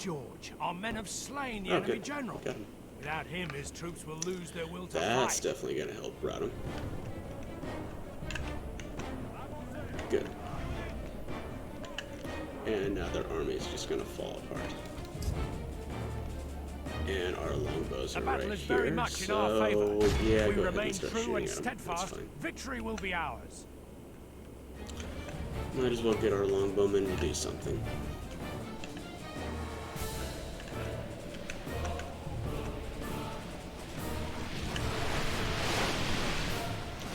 George. Our men have slain the Oh, enemy good. general. Got him. Without him, his troops will lose their will to That's fight. definitely gonna help rout him. Good. And now their army is just gonna fall apart. And our longbows The are battle right is very here, much in so our favor. yeah, If we go ahead remain and start true shooting and at 'em. That's steadfast, fine. victory will be ours. Might as well get our longbowmen to do something.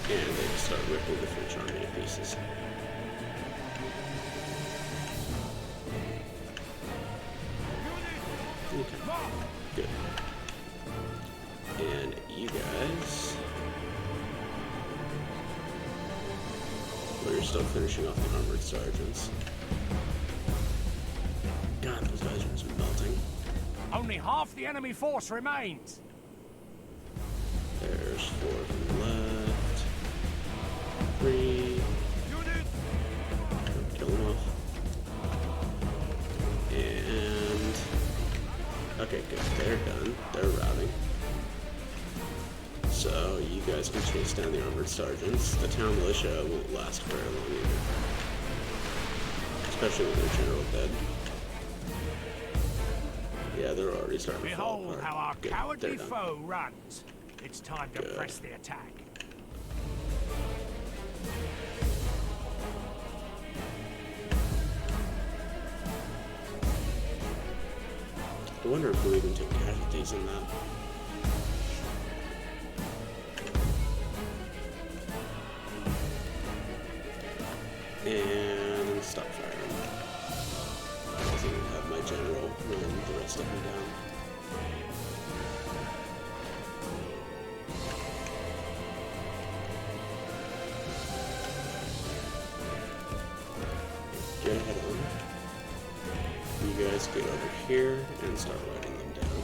And they just start ripping the French army to pieces. Okay, good. And you guys... Well, you're still finishing off the armored sergeants. God, those guys are just melting. Only half the enemy force remains. There's 4 of them left. 3. Kill them off. And... Okay, good. They're done. They're routing. So, you guys can chase down the armored sergeants. The town militia won't last very long either. Especially with their general dead. Yeah, they're already starting to fall Behold apart. how our Good, cowardly they're done. foe runs. It's time to Good. press the attack. I wonder if we even took casualties in that. And stop firing. I wasn't gonna have my general run the rest of them down. Get ahead of them. You guys get over here and start writing them down.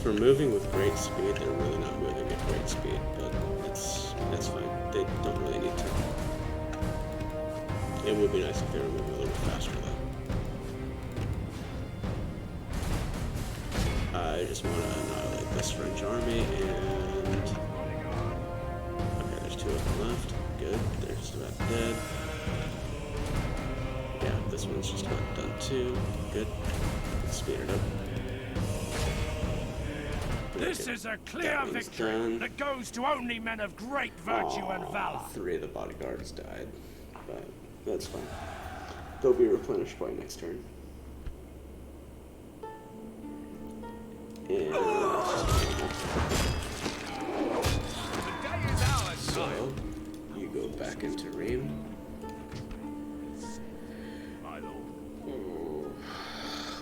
For moving with great speed, they're really not moving at great speed, but that's fine. They don't really need to. It would be nice if they were moving a little bit faster, though. I just want to annihilate this French army, and... Okay, there's 2 of them left. Good, they're just about dead. Yeah, this one's just about done too. Good. Let's speed it up. This is a clear That one's victory done. that goes to only men of great virtue and valor. 3 of the bodyguards died, but that's fine. They'll be replenished by next turn. And so you go back into Ream.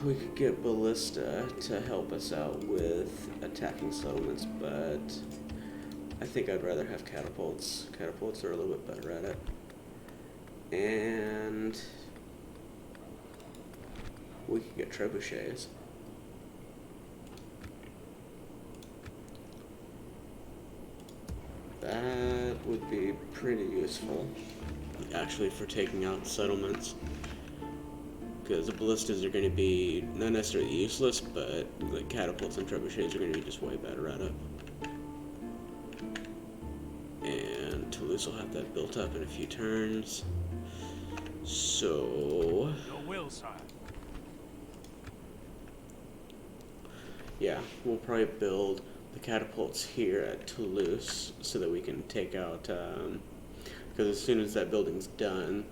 We could get Ballista to help us out with attacking settlements, but I think I'd rather have catapults. Catapults are a little bit better at it. And we could get trebuchets. That would be pretty useful, actually, for taking out settlements. Because the ballistas are going to be not necessarily useless, but the catapults and trebuchets are going to be just way better at it. And Toulouse will have that built up in a few turns. So... Your will, sire. Yeah, we'll probably build the catapults here at Toulouse so that we can take out... because as soon as that building's done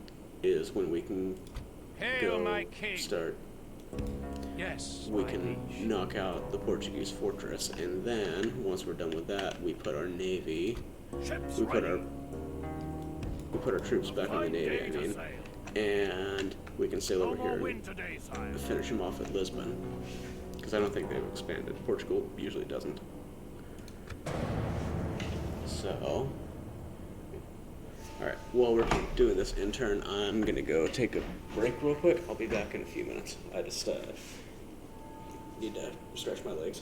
is when we can... Hail, my king. Start. Yes, We my can liege. knock out the Portuguese fortress, and then once we're done with that, we put our navy. Ships We put ready. our troops back on the Fine navy. day I to mean, sail. and we can sail No over more here wind today, sire. and finish them off at Lisbon, because I don't think they've expanded. Portugal usually doesn't. So Alright, while we're doing this intern, I'm gonna go take a break real quick. I'll be back in a few minutes. I just need to stretch my legs.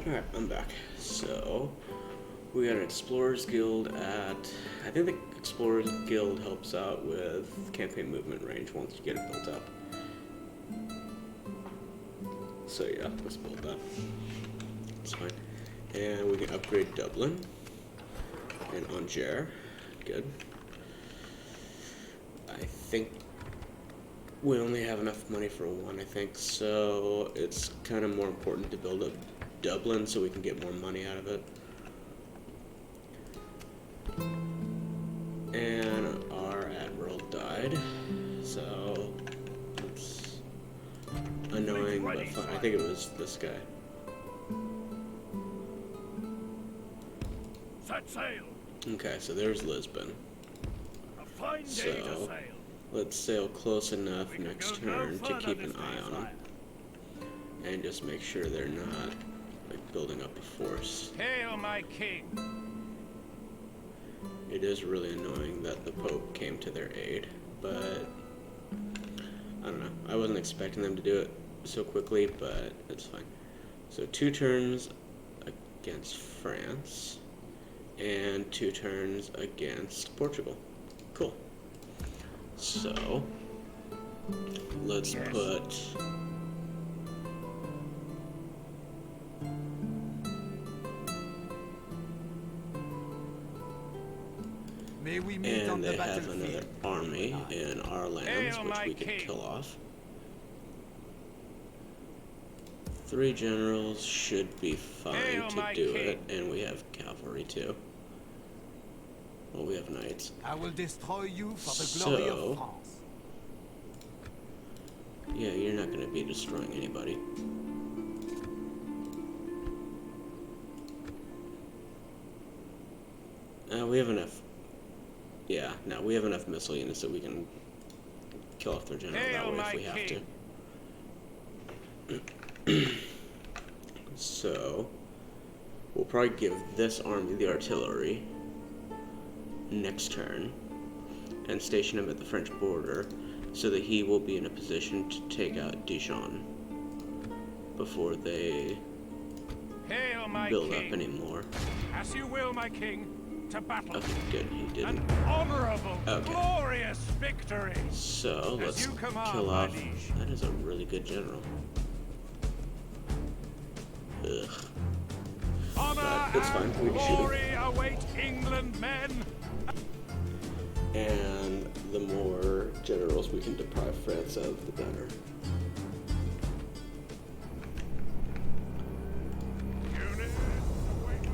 Alright, I'm back. So, we got an Explorers Guild at... I think the Explorers Guild helps out with campaign movement range once you get it built up. So yeah, let's build that. That's fine. And we can upgrade Dublin. And Angers. Good. I think we only have enough money for one, I think, so it's kind of more important to build up Dublin so we can get more money out of it. And our admiral died, so it's annoying but fun. I think it was this guy. Set sail. Okay, so there's Lisbon. A fine day to So sail. let's sail close enough We can next go no turn to further keep this an day, eye on them. sire. And just make sure they're not like building up a force. Hail, my king! It is really annoying that the Pope came to their aid, but I don't know. I wasn't expecting them to do it so quickly, but it's fine. So 2 turns against France and 2 turns against Portugal. Cool. So let's put May we meet on and the they have another battlefield. army in our lands, Hail, which my we can king. kill off. 3 generals should be fine Hail, to my do king. it, and we have cavalry too. Well, we have knights. I will destroy you for the So- glory of France. Yeah, you're not going to be destroying anybody. We have enough. Yeah, no, we have enough missile units that we can kill off their general Hail, that way my if we have king. to. So, we'll probably give this army the artillery next turn and station him at the French border so that he will be in a position to take out Dijon before they Hail, my build king. up anymore. As you will, my king. To battle. Okay, good, he An didn't. honorable, Okay. glorious victory. So, As let's you command, kill my off. liege. That is a really good general. Ugh. Honor But it's fine, and we can shoot him. glory await England, men. And the more generals we can deprive France of, the better.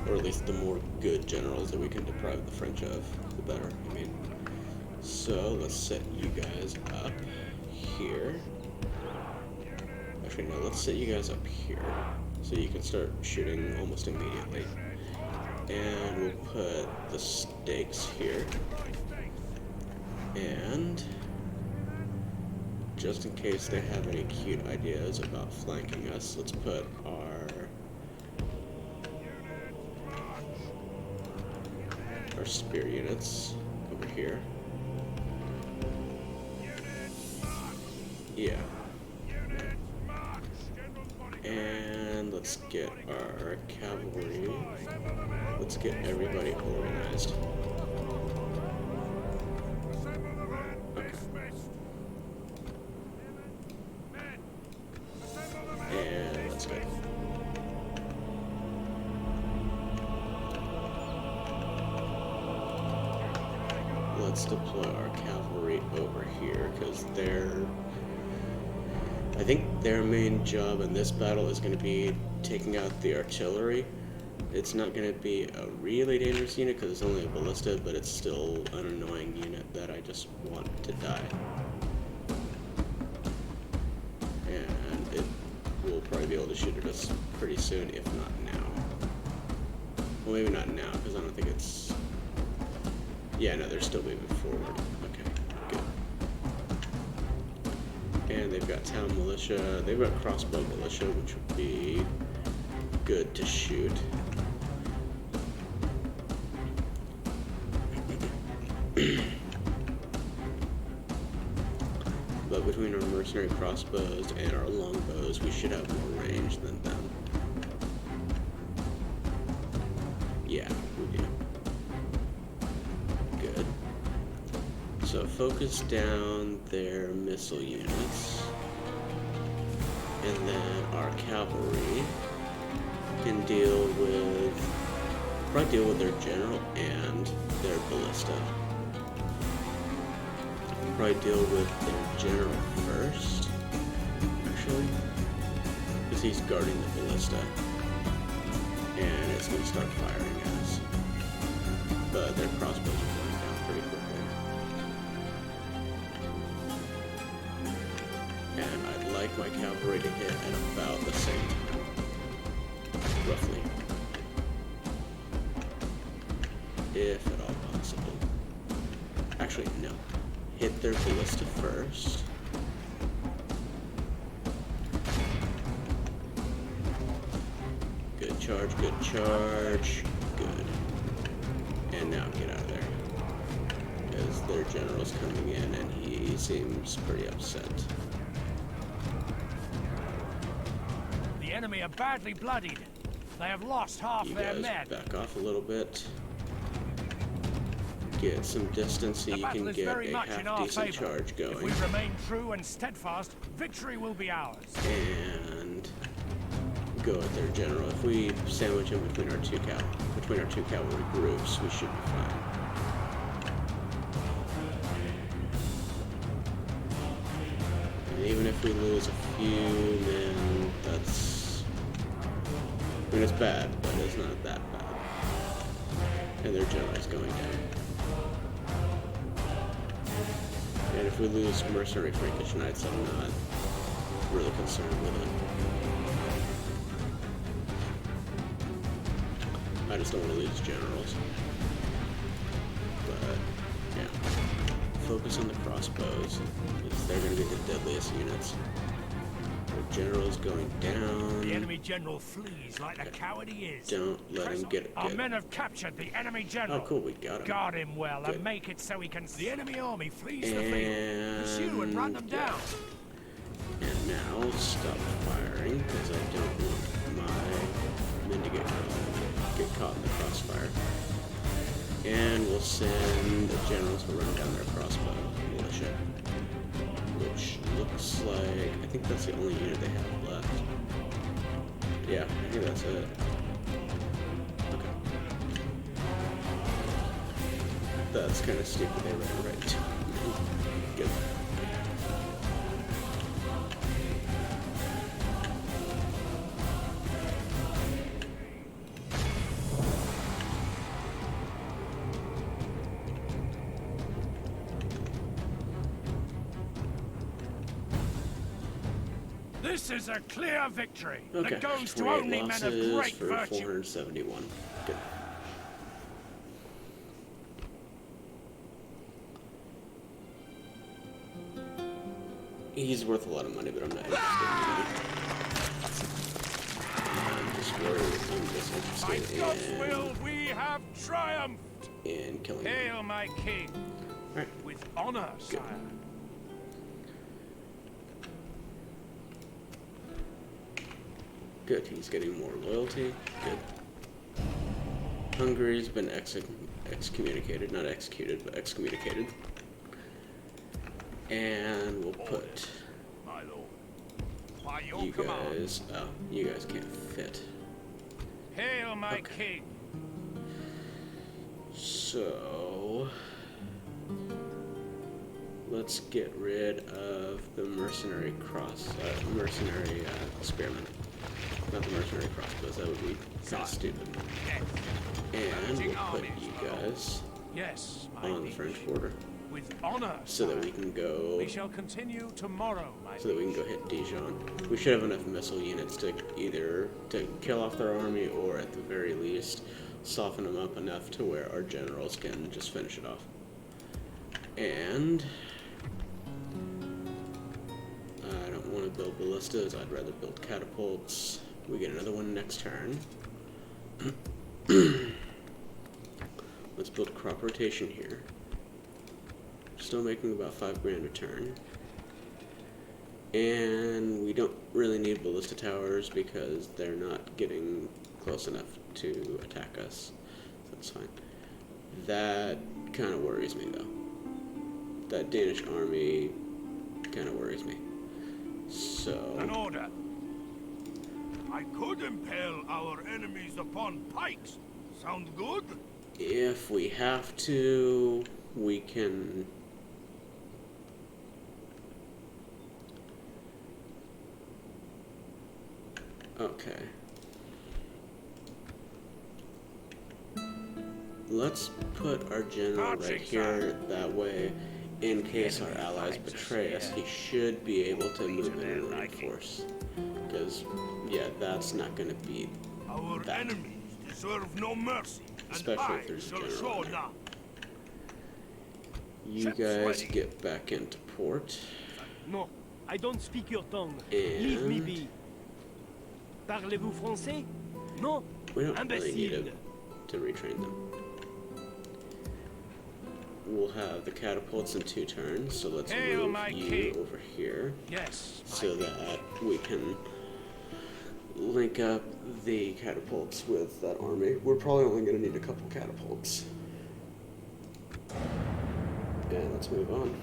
Or at least the more good generals that we can deprive the French of, the better. I mean, so let's set you guys up here. Actually, no, let's set you guys up here so you can start shooting almost immediately. And we'll put the stakes here. And just in case they have any cute ideas about flanking us, let's put our spear units over here. Yeah. And let's get our cavalry. Let's get everybody organized. Okay. And let's go. Let's deploy our cavalry over here, because I think their main job in this battle is going to be taking out the artillery. It's not going to be a really dangerous unit because it's only a ballista, but it's still an annoying unit that I just want to die. And it will probably be able to shoot at us pretty soon, if not now. Well, maybe not now, because I don't think it's... Yeah, no, they're still moving forward. Okay, good. And they've got town militia. They've got crossbow militia, which would be good to shoot. But between our mercenary crossbows and our longbows, we should have more range than them. Yeah, we do. Good. So focus down their missile units. And then our cavalry can probably deal with their general and their ballista. Probably deal with their general first, actually, because he's guarding the ballista, and it's going to start firing at us. But their crossbows are going down pretty quickly. And I'd like my cavalry to hit at about the same time, roughly, if at all possible. Actually, no. Hit their ballista first. Good charge, good charge. Good. And now get out of there. Because their general's coming in and he seems pretty upset. The enemy are badly bloodied. They have lost half You their guys men. back off a little bit. Get some distance so The you battle can is get very a much in our half-decent favor. charge If going. we remain true and steadfast, victory will be ours. And go at their general. If we sandwich him between our two cavalry groups, we should be fine. And even if we lose a few men, that's I mean, it's bad, but it's not that bad. And their general's going down. And if we lose mercenary Frankish knights, I'm not really concerned with it. I just don't want to lose generals. But, yeah. Focus on the crossbows, because they're going to be the deadliest units. The general's going down. The enemy general flees like the coward he is. Don't let him get Our men have captured the enemy general. Oh, cool, we got him. Guard him well Good. and make it so he can. The enemy army flees the field. Pursue and run them yeah. down. And now stop firing, because I don't want my men to get caught in the crossfire. And we'll send the generals to run down their crossbow militia, which looks like, I think that's the only unit they have left. Yeah, I think that's it. Okay. That's kind of stupid, they ran right into me. Good. This is a clear victory Okay, that goes to 28 only men of losses great for virtue. 471. Good. He's worth a lot of money, but I'm not interested I'm just By interested God's will, we have triumphed. in killing him. Hail, my king. Alright, With honor, sire. good. He's getting more loyalty. Good. Hungary's been excommunicated. Not executed, but excommunicated. And we'll put My lord. By your you command. guys... Oh, you guys can't fit. Hail, my Okay. king. So... let's get rid of the mercenary spearmen. Not the mercenary crossbows, that would be kind of stupid. And we'll put you guys Yes, my on the liege. French border With honor, so that sire. we can go We shall continue tomorrow, my so that we can go hit Dijon. We should have enough missile units to either to kill off their army or at the very least soften them up enough to where our generals can just finish it off. And I don't want to build ballistas, I'd rather build catapults. We get another one next turn. Let's build crop rotation here. Still making about 5 grand a turn. And we don't really need ballista towers because they're not getting close enough to attack us. So that's fine. That kind of worries me though. That Danish army kind of worries me. So... An order. I could impale our enemies upon pikes. Sound good? if we have to, we can... Okay. Let's put our general right here, that way, in case our allies betray us, he should be able to move in and reinforce. Because, yeah, that's not going to be Our that. enemies deserve no mercy, and Especially I if there's a shall general show in there. none. You Ships guys ready. get back into port. No, I don't speak your tongue. Leave me And be. Parlez-vous français? No? we don't really need Imbécile. to retrain them. We'll have the catapults in 2 turns, so let's Hail, move my you king. over here Yes. so that we can link up the catapults with that army. We're probably only going to need a couple catapults. And let's move on.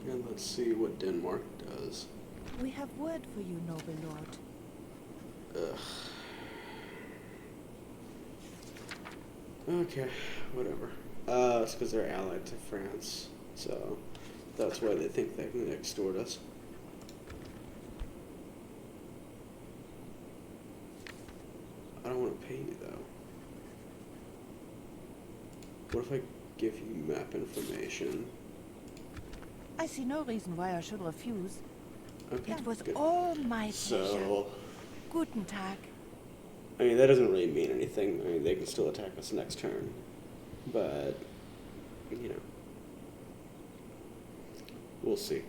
And let's see what Denmark does. We have word for you, noble lord. Ugh. Okay, whatever. It's because they're allied to France, so that's why they think they can extort us. I don't want to pay you, though. What if I give you map information? I see no reason why I should refuse. Okay, It was good. all my pleasure. So, Guten Tag. I mean, that doesn't really mean anything. I mean, they can still attack us next turn. But, you know. We'll see.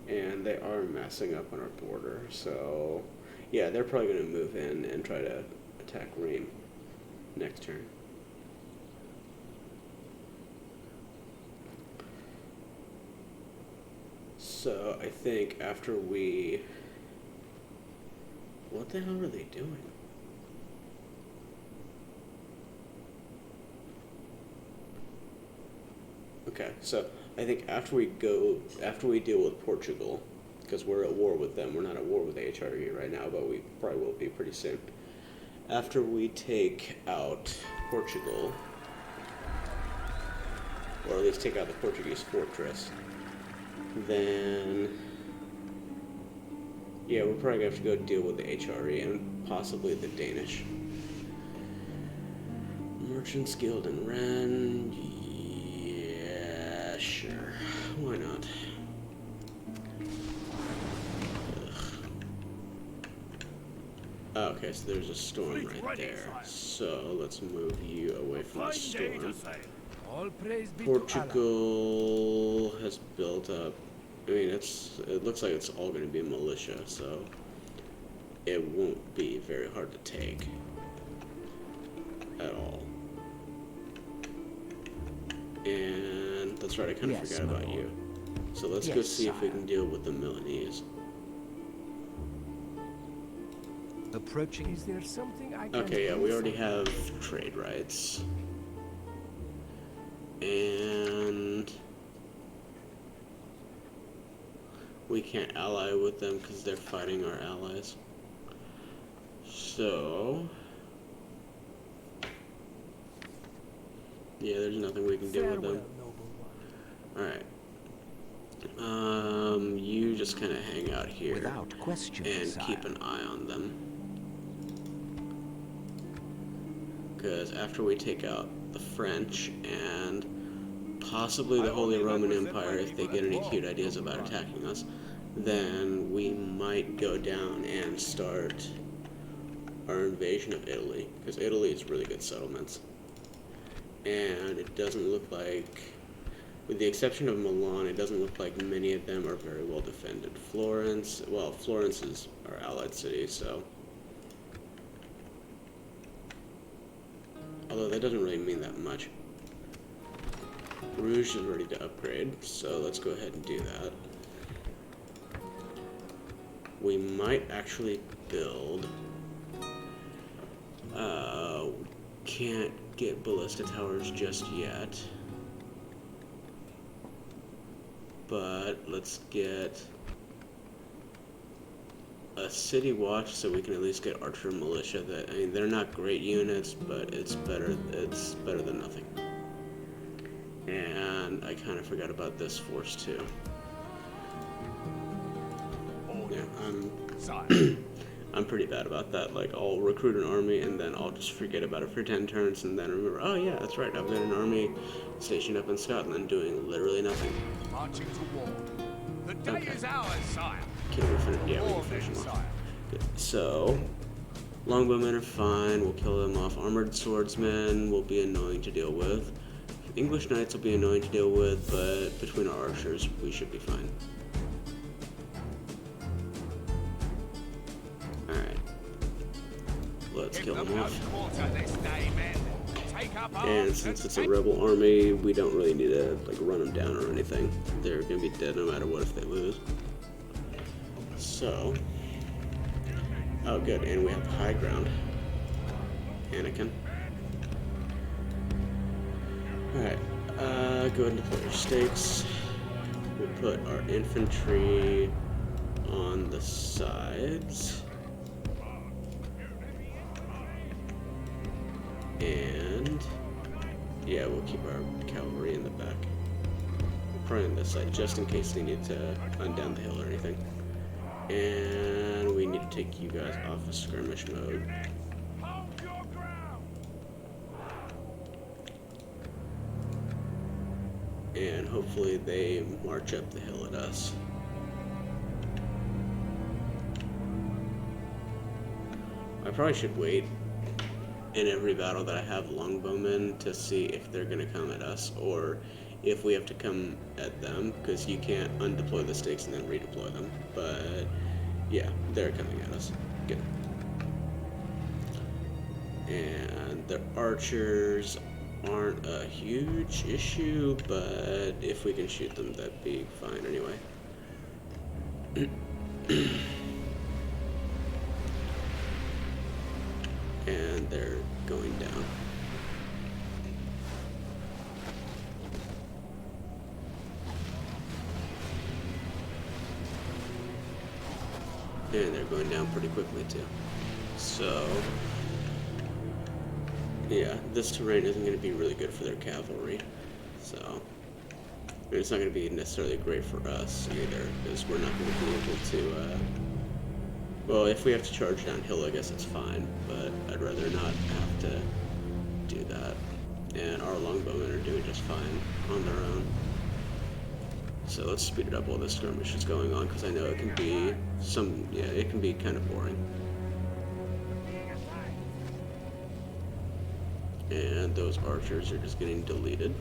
And they are massing up on our border, so... Yeah, they're probably going to move in and try to attack Rheims next turn. So, I think after we... What the hell are they doing? Okay, so I think after we deal with Portugal, because we're at war with them, we're not at war with the HRE right now, but we probably will be pretty soon. After we take out Portugal, or at least take out the Portuguese fortress, then, yeah, we're probably going to have to go deal with the HRE and possibly the Danish. Merchants Guild in Rennes, yeah, sure, why not? Okay, so there's a storm right there. So let's move you away from the storm. All praise be Portugal has built up. I mean, it looks like it's all going to be militia, so it won't be very hard to take at all. And that's right, I kind of forgot about you. So let's go see if we can deal with the Milanese. Approaching. Is there something I can Okay, yeah, do we already for- have trade rights. And we can't ally with them because they're fighting our allies. So, yeah, there's nothing we can do with them. Farewell, noble one. Alright. You just kind of hang out here Without question, and sire. keep an eye on them. Because after we take out the French and possibly the Holy Roman Empire, if they get any cute ideas about attacking us, then we might go down and start our invasion of Italy, because Italy is really good settlements. And it doesn't look like, with the exception of Milan, it doesn't look like many of them are very well defended. Florence is our allied city, so... Although that doesn't really mean that much. Rouge is ready to upgrade, so let's go ahead and do that. We might actually build... can't get ballista towers just yet. But let's get a city watch so we can at least get archer militia. That, I mean, they're not great units, but it's better than nothing. And I kind of forgot about this force too. Yeah, I'm pretty bad about that. Like, I'll recruit an army and then I'll just forget about it for 10 turns and then remember, oh yeah, that's right, I've got an army stationed up in Scotland doing literally nothing. Marching to war. The day is ours, sire. Can we finish? Yeah, we can finish them off. Good. So, longbowmen are fine. We'll kill them off. Armored swordsmen will be annoying to deal with. English knights will be annoying to deal with, but between our archers, we should be fine. Alright. Let's kill them off. And since it's a rebel army, we don't really need to like run them down or anything. They're gonna be dead no matter what if they lose. So, oh good, and we have high ground. Anakin. Alright, go ahead and deploy your stakes. We'll put our infantry on the sides. And yeah, we'll keep our cavalry in the back. Probably on this side, just in case they need to run down the hill or anything. And we need to take you guys off of skirmish mode. Hold your ground. And hopefully they march up the hill at us. I probably should wait in every battle that I have longbowmen to see if they're going to come at us or if we have to come at them, because you can't undeploy the stakes and then redeploy them. But yeah, they're coming at us. Good. And the archers aren't a huge issue, but if we can shoot them, that'd be fine anyway. And they're going down. And they're going down pretty quickly too. So yeah, this terrain isn't going to be really good for their cavalry. So I mean, it's not going to be necessarily great for us either, because we're not going to be able to well, if we have to charge downhill, I guess it's fine, but I'd rather not have to do that. And our longbowmen are doing just fine on their own. So let's speed it up while this skirmish is going on, because I know it can be it can be kind of boring. And those archers are just getting deleted.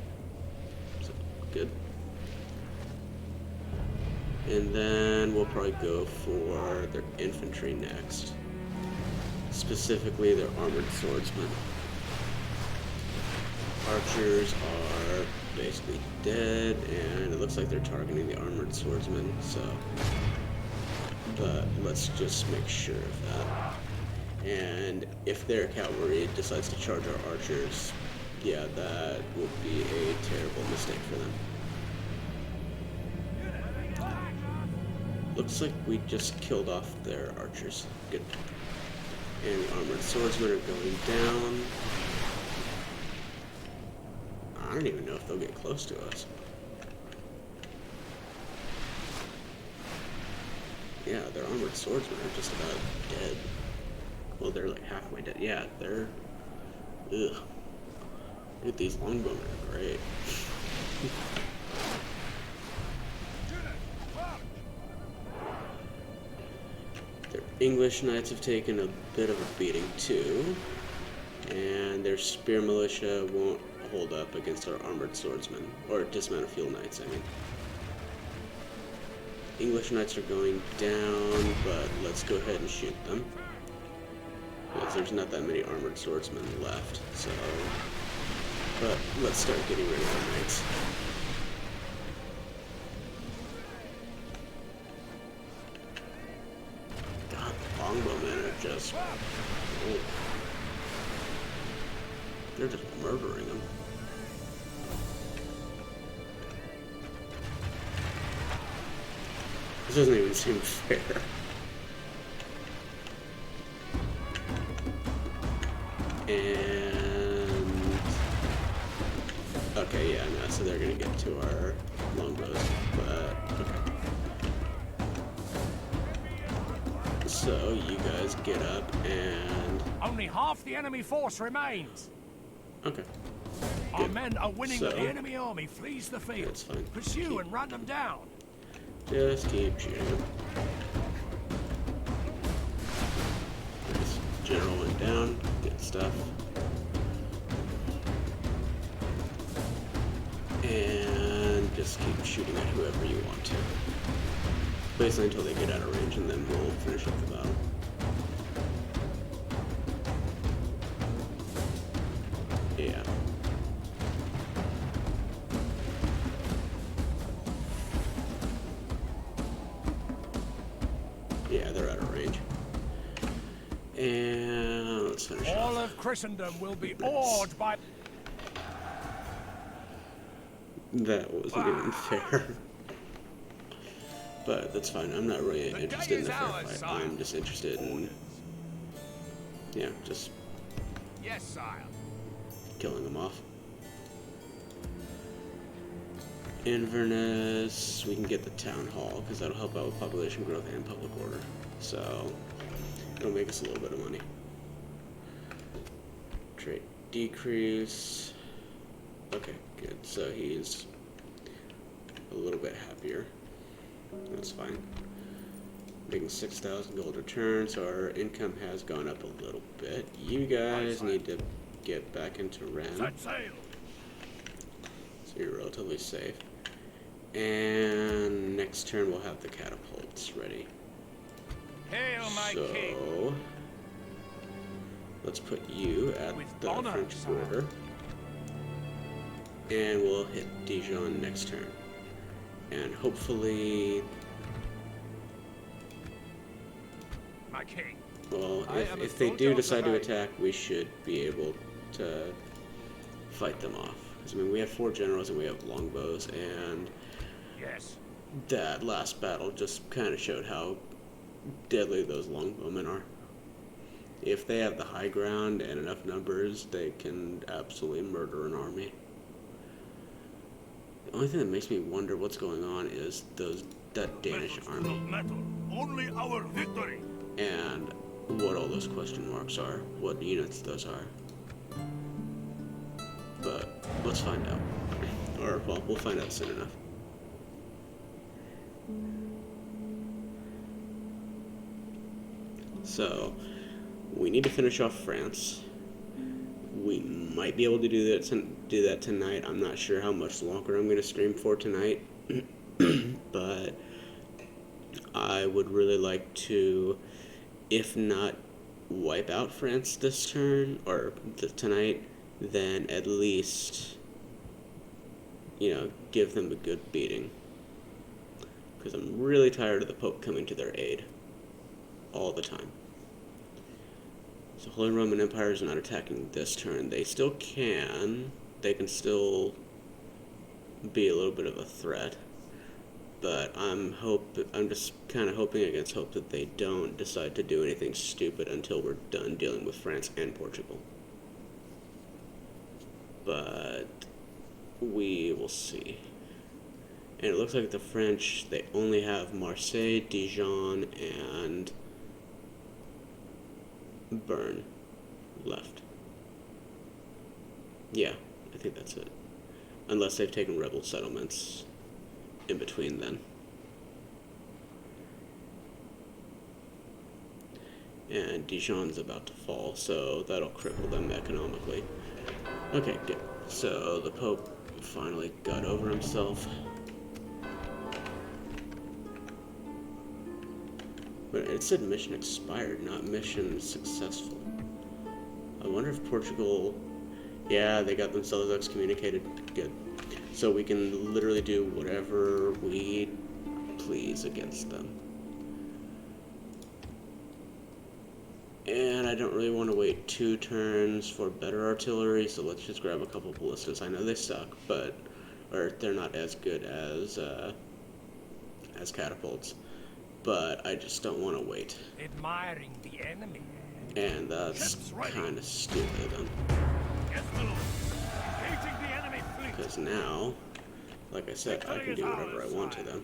So, good. And then we'll probably go for their infantry next. Specifically their armored swordsmen. Archers are basically dead, and it looks like they're targeting the armored swordsmen, so... But let's just make sure of that. And if their cavalry decides to charge our archers, yeah, that would be a terrible mistake for them. Looks like we just killed off their archers. Good. And the armored swordsmen are going down. I don't even know if they'll get close to us. Yeah, their armored swordsmen are just about dead. Well, they're like halfway dead. Yeah, they're... Ugh. Dude, these longbowmen are great. Their English knights have taken a bit of a beating too, and their spear militia won't hold up against our armored swordsmen, or dismounted field knights, I mean. English knights are going down, but let's go ahead and shoot them, because there's not that many armored swordsmen left, so... But let's start getting rid of our knights. God, the longbowmen are just... Oh. They're just murdering them. This doesn't even seem fair. And... Okay, yeah, no, so they're gonna get to our longbows, but... Okay. So, you guys get up and... Only half the enemy force remains. Okay. Our men are winning, So- but the enemy army flees the field. That's fine. Pursue and run them down. Just keep shooting them. Nice. General went down. Good stuff. And just keep shooting at whoever you want to. Basically until they get out of range, and then we'll finish up the battle. Yeah. Yeah, they're out of range. And let's finish All off. of Christendom will be awed by... That wasn't even fair. But that's fine. I'm not really The interested day in is the fair ours, fight. sire. I'm just interested in... Yeah, just... Yes, sire. killing them off. Inverness, we can get the town hall because that'll help out with population growth and public order. So it'll make us a little bit of money. Trade decrease. Okay, good. So he's a little bit happier. That's fine. Making 6,000 gold return, so our income has gone up a little bit. You guys need to get back into Ren. Set sail. So you're relatively safe. And next turn we'll have the catapults ready. Hail, my king. So let's put you at With the honor, French sire. border. And we'll hit Dijon next turn. And hopefully, My king. well, I am a if they soldier do of the decide to Rhine. attack, we should be able to fight them off. 'Cause, I mean, we have 4 generals and we have longbows, and Yes. that last battle just kind of showed how deadly those longbowmen are. If they have the high ground and enough numbers, they can absolutely murder an army. The only thing that makes me wonder what's going on is that Danish Battles do army not matter. Only our victory. and what all those question marks are, what units those are. But let's find out. Or, well, we'll find out soon enough. So, we need to finish off France. We might be able to do that tonight. I'm not sure how much longer I'm going to stream for tonight. But I would really like to, if not wipe out France this turn, or tonight, then at least, give them a good beating. Because I'm really tired of the Pope coming to their aid all the time. So Holy Roman Empire is not attacking this turn. They still can. They can still be a little bit of a threat. But I'm just kind of hoping against hope that they don't decide to do anything stupid until we're done dealing with France and Portugal. But we will see. And it looks like the French, they only have Marseille, Dijon, and Bern left. Yeah, I think that's it. Unless they've taken rebel settlements in between then. And Dijon's about to fall, so that'll cripple them economically. Okay, good. So the Pope finally got over himself. But it said mission expired, not mission successful. I wonder if Portugal... Yeah, they got themselves excommunicated. Good. So we can literally do whatever we please against them. And I don't really want to wait 2 turns for better artillery, so let's just grab a couple ballistas. I know they suck, but... Or they're not as good as catapults. But I just don't want to wait. Admiring the enemy. And that's kind of stupid of them. Yes, my lord. Engaging the enemy fleet. Because now, like I said, I can do whatever I want to them.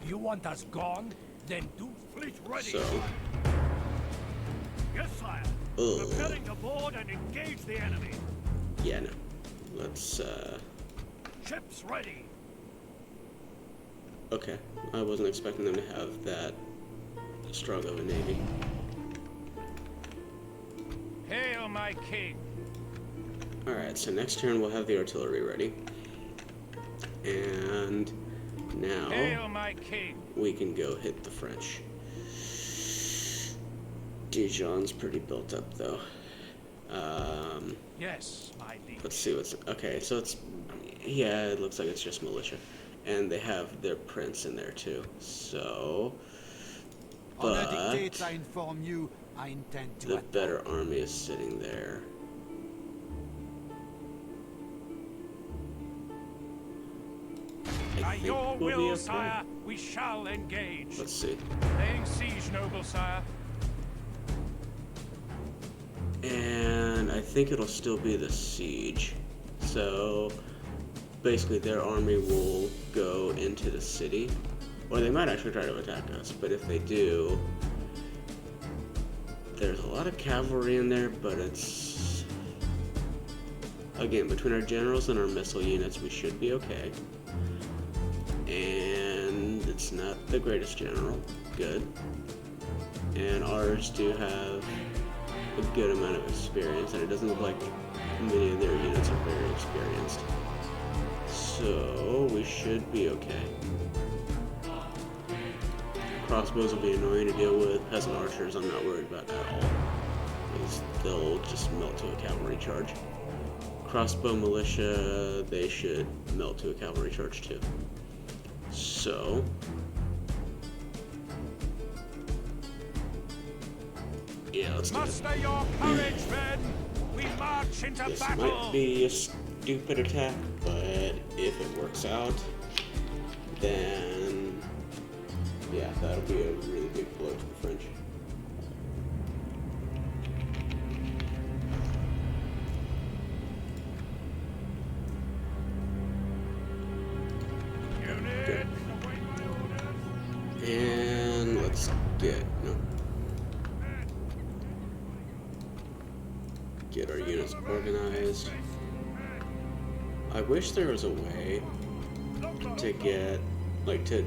You want us gone? Then do. Fleet ready. So, Yes, sire. ugh. Preparing to board and engage the enemy. Yeah, no. Let's, Ships ready. okay. I wasn't expecting them to have that strong of a navy. Hail, my king. Alright, so next turn we'll have the artillery ready. And now Hail, my king. we can go hit the French. Dijon's pretty built up, though. Yes, my liege. Let's see what's... Okay, so it's... Yeah, it looks like it's just militia. And they have their prince in there, too. So... Honor But... dictates I inform you, I intend to the attack. better army is sitting there. I By think your we'll be will, okay. sire, we shall engage. Let's see. Laying siege, noble sire. And I think it'll still be the siege. So basically their army will go into the city, or they might actually try to attack us, but if they do, there's a lot of cavalry in there, but it's, again, between our generals and our missile units, we should be okay. And it's not the greatest general. Good. And ours do have a good amount of experience, and it doesn't look like many of their units are very experienced. So we should be okay. Crossbows will be annoying to deal with. Peasant archers I'm not worried about at all, because they'll just melt to a cavalry charge. Crossbow militia, they should melt to a cavalry charge too. So yeah, let's do it. Muster your courage, men! We march into This battle! might be a stupid attack, but if it works out, then yeah, that'll be a really big blow to the French. Good. And let's get our units organized. I wish there was a way to get, like, to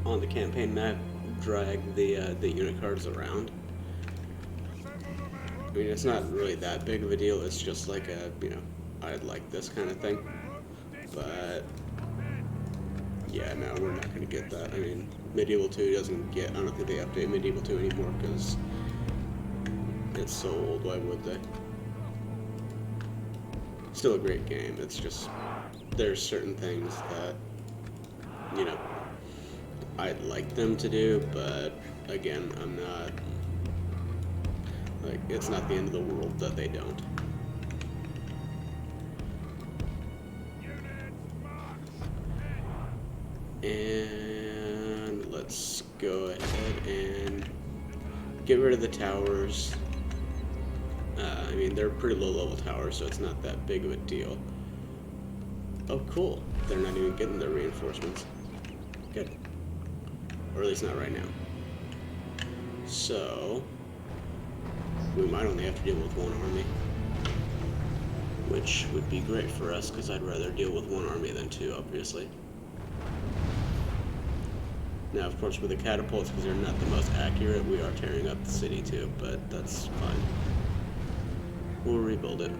on the campaign map drag the unit cards around. I mean, it's not really that big of a deal. It's just like a, I'd like this kind of thing. But yeah, no, we're not going to get that. I mean, Medieval 2 doesn't get, I don't think they update Medieval 2 anymore because it's so old. Why would they? Still a great game. It's just, there's certain things that, I'd like them to do, but again, I'm not, like, it's not the end of the world that they don't. And let's go ahead and get rid of the towers. I mean, they're pretty low-level towers, so it's not that big of a deal. Oh, cool. They're not even getting their reinforcements. Good. Or at least not right now. So we might only have to deal with one army, which would be great for us, because I'd rather deal with one army than two, obviously. Now, of course, with the catapults, because they're not the most accurate, we are tearing up the city too, but that's fine. We'll rebuild it.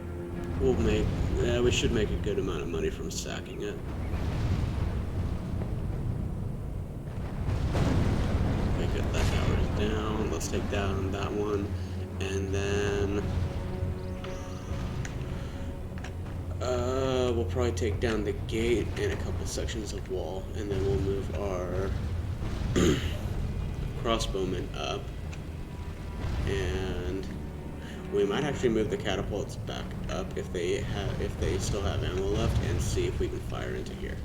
We'll make, we should make a good amount of money from sacking it. Okay, good, that tower's down. Let's take down that one, and then we'll probably take down the gate and a couple sections of wall, and then we'll move our crossbowmen up, and we might actually move the catapults back up if they still have ammo left, and see if we can fire into here.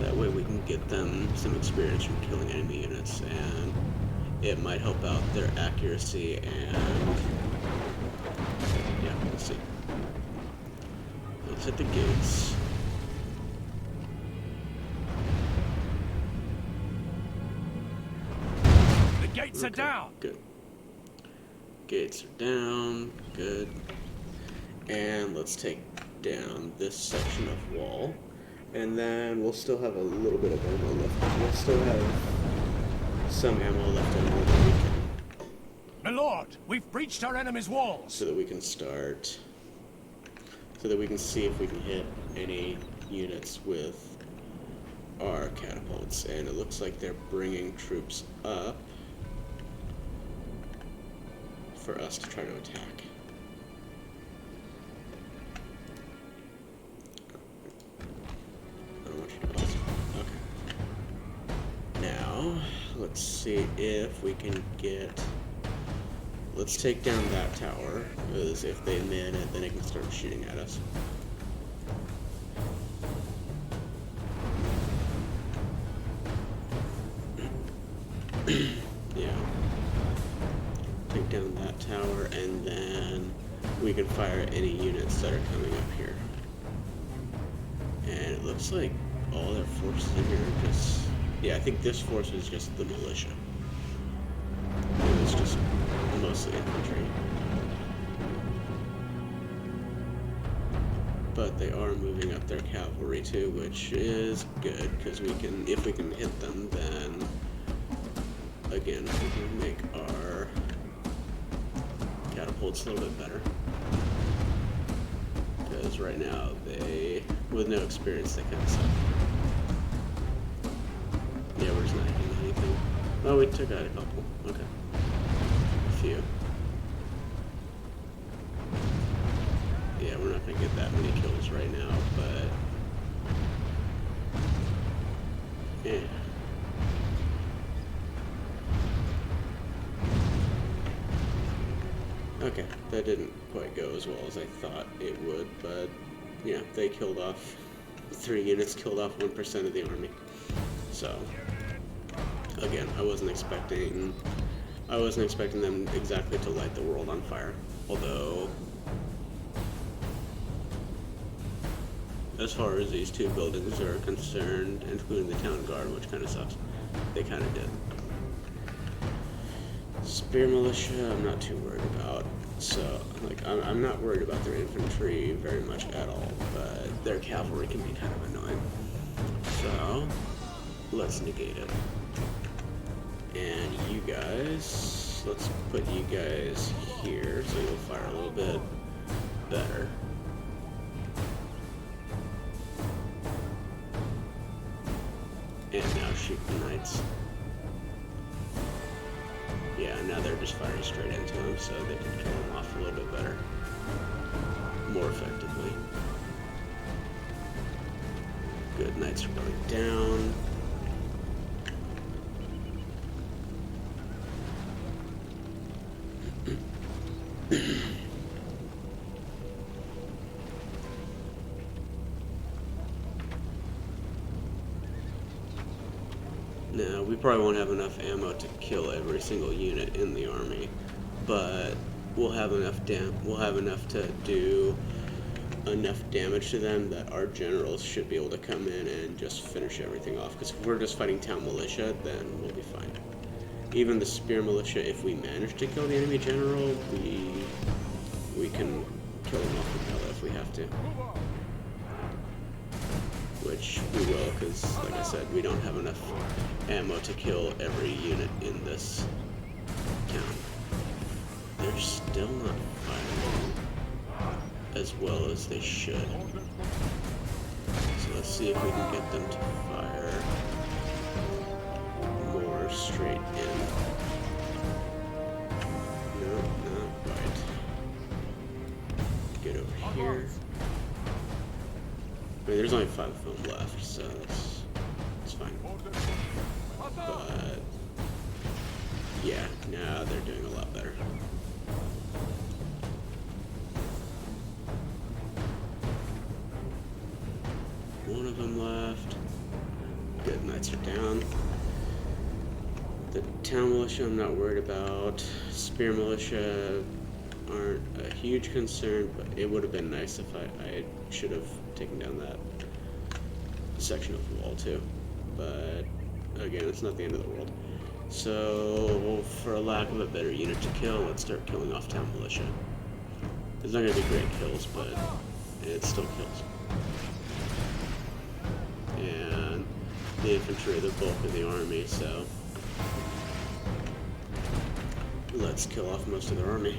That way we can get them some experience from killing enemy units, and it might help out their accuracy, and yeah, we'll see. Let's hit the gates. The gates are down! Good. Gates are down, good. And let's take down this section of wall. And then we'll still have a little bit of ammo left. We'll still have some ammo left over that we can. My lord, we've breached our enemy's walls! So that we can start, so that we can see if we can hit any units with our catapults. And it looks like they're bringing troops up for us to try to attack. I don't want you to pause. Okay. Now, let's see if we can get... Let's take down that tower, because if they man it, then it can start shooting at us. Yeah. Take down that tower, and then we can fire any units that are coming up here. And it looks like all their forces in here are just... Yeah, I think this force was just the militia. It was just mostly infantry. But they are moving up their cavalry too, which is good, because we can, if we can hit them, then again, we can make our catapults a little bit better. Because right now, they, with no experience, they kind of suck. Yeah, we're just not hitting anything. Oh, we took out a couple. Okay. A few. Yeah, we're not going to get that many kills right now, but... Yeah. Okay, that didn't quite go as well as I thought it would, but yeah, they killed off 3 units, killed off 1% of the army. So, again, I wasn't expecting them exactly to light the world on fire. Although, as far as these 2 buildings are concerned, including the town guard, which kind of sucks, they kind of did. Spear militia, I'm not too worried about. So, like, I'm not worried about their infantry very much at all, but their cavalry can be kind of annoying. So, let's negate it. And you guys, let's put you guys here, so you'll fire a little bit better. And now shoot the knights. Yeah, now they're just firing straight into him, so they can kill him off a little bit better. More effectively. Good, knights are going down. Now, we probably won't have enough ammo to kill every single unit in the army, but we'll have enough to do enough damage to them that our generals should be able to come in and just finish everything off. Because if we're just fighting town militia, then we'll be fine. Even the spear militia, if we manage to kill the enemy general, we can kill them off with Pella if we have to. Which we will, because, like I said, we don't have enough ammo to kill every unit in this town. They're still not firing as well as they should. So let's see if we can get them to fire more straight in. No, not quite. Get over here. I mean, there's only 5 of them left, so it's fine. But yeah, now they're doing a lot better. One of them left. Good, knights are down. The town militia I'm not worried about. Spear militia aren't a huge concern, but it would have been nice if I should have taken down that section of the wall too. But again, it's not the end of the world. So, for a lack of a better unit to kill, let's start killing off town militia. It's not going to be great kills, but it still kills. And the infantry are the bulk of the army, so let's kill off most of their army.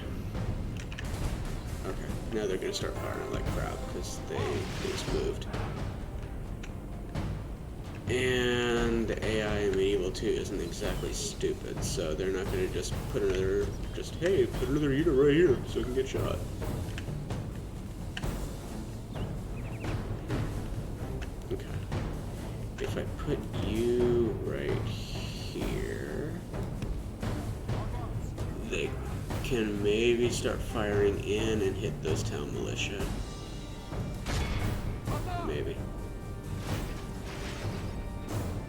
Okay, now they're going to start firing like crap because they just moved. And the AI in Medieval 2 isn't exactly stupid, so they're not going to just put another, hey, put another unit right here so it can get shot. Okay. If I put you right here, they can maybe start firing in and hit those town militia. Maybe.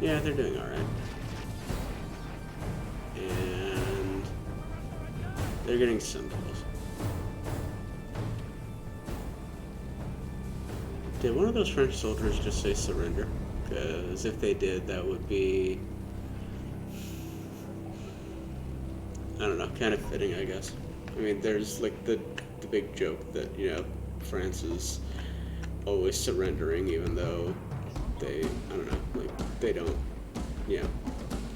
Yeah, they're doing alright. And They're getting some kills. Did one of those French soldiers just say surrender? Because if they did, that would be, I don't know, kind of fitting, I guess. I mean, there's like the big joke that, you know, France is always surrendering, even though they, I don't know, like, they don't, you know,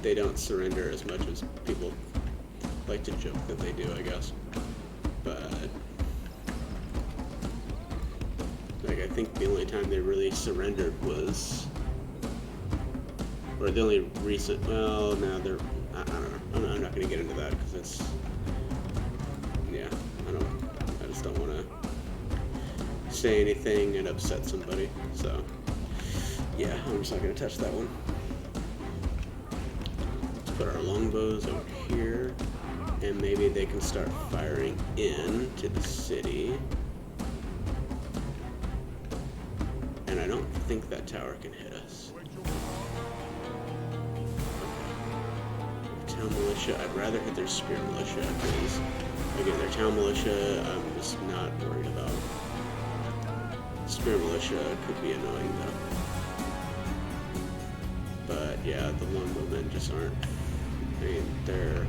they don't surrender as much as people like to joke that they do, I guess. But, like, I think the only time they really surrendered was, or the only recent, well, now they're, I don't know, I'm not going to get into that, because it's, yeah, I just don't want to say anything and upset somebody, so, yeah, I'm just not going to touch that one. Let's put our longbows over here, and maybe they can start firing into the city. And I don't think that tower can hit us. Town militia, I'd rather hit their spear militia, because, again, their town militia, I'm just not worried about. Spear militia could be annoying, though. But, yeah, the longbowmen just aren't, I mean, they're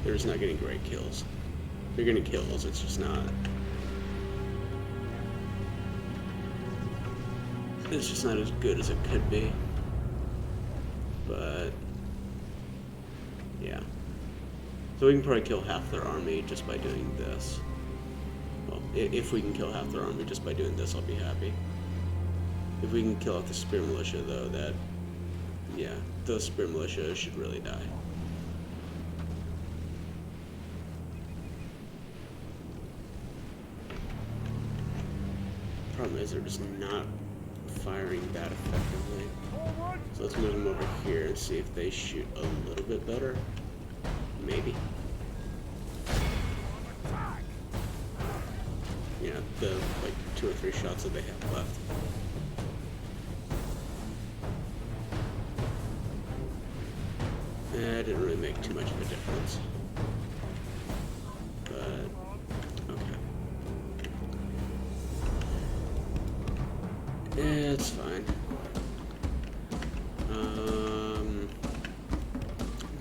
just not getting great kills. They're getting kills, it's just not, it's just not as good as it could be. But, yeah. So we can probably kill half their army just by doing this. Well, if we can kill half their army just by doing this, I'll be happy. If we can kill off the spear militia, though, that, yeah, those spear militia should really die. Problem is, they're just not firing that effectively. So let's move them over here and see if they shoot a little bit better. Maybe. Yeah, the like 2 or 3 shots that they have left. It didn't really make too much of a difference. But, okay. It's fine.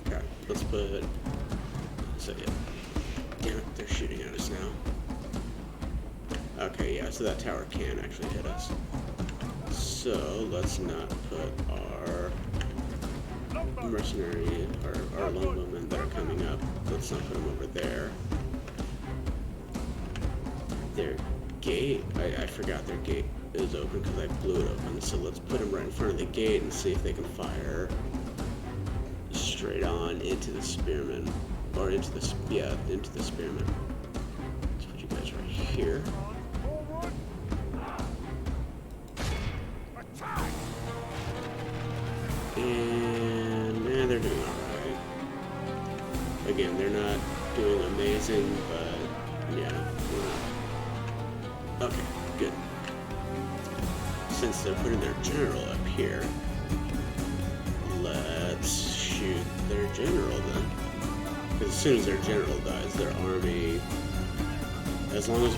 Okay, let's put, so yeah, damn it, they're shooting at us now. Okay, yeah, so that tower can actually hit us. So, let's not put our mercenary, our longbowmen that are coming up, let's not put them over there. Their gate, I forgot their gate is open because I blew it open, so let's put them right in front of the gate and see if they can fire straight on into the spearmen, or into the, yeah, into the spearmen. Let's put you guys right here. And they're doing alright. Again, they're not doing amazing, but yeah, we're not. Okay, good. Since they're putting their general up here, let's shoot their general then. Because as soon as their general dies, their army, as long as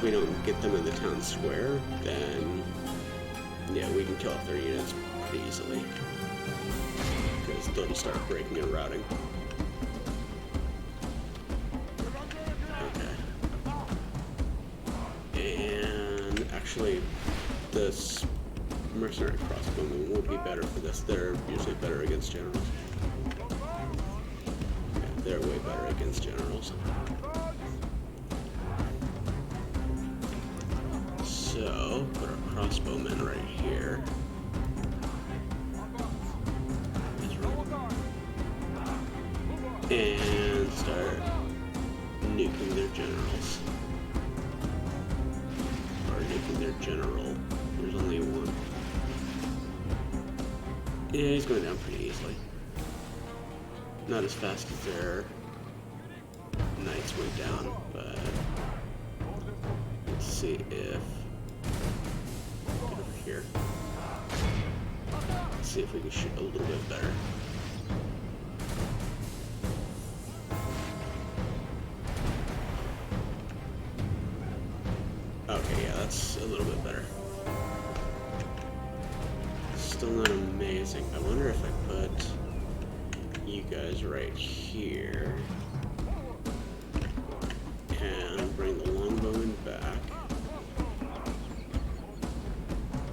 we don't get them in the town square, then yeah, we can kill off their units pretty easily. Because they'll just start breaking and routing. Okay. And actually, this mercenary crossbowmen would be better for this. They're usually better against generals. Yeah, they're way better against generals. So, put our crossbowmen right here. And start nuking their generals. Or nuking their general. There's only one. Yeah, he's going down pretty easily. Not as fast as their knights went down, but let's see if, get over here. Let's see if we can shoot a little bit better. Okay, yeah, that's a little bit better. Still not amazing. I wonder if I put you guys right here and bring the longbowmen back.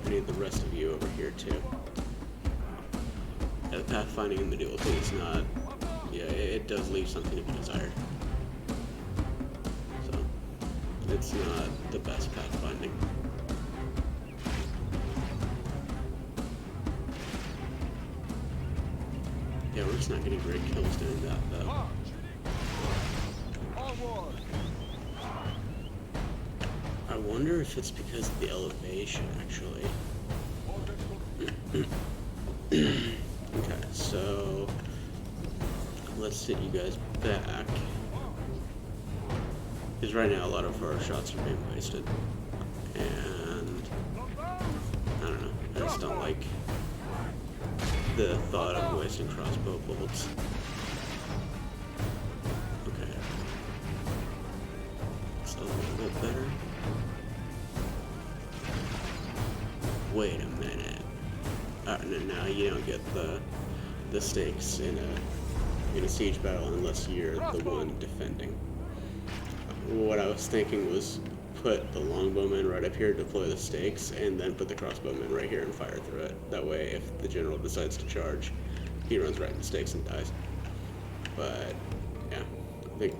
I need the rest of you over here too. Yeah, the pathfinding in medieval thing is not. Yeah, it does leave something to be desired. So it's not the best pathfinding. Yeah, we're just not getting great kills doing that, though. I wonder if it's because of the elevation, actually. Okay, so let's sit you guys back. Because right now a lot of our shots are being wasted. And I don't know, I just don't like the thought of wasting crossbow bolts. Okay. It's a little bit better. Wait a minute. Now you don't get the stakes in a siege battle unless you're the one defending. What I was thinking was put the longbowmen right up here, deploy the stakes, and then put the crossbowmen right here and fire through it. That way, if the general decides to charge, he runs right in the stakes and dies. But, yeah, I think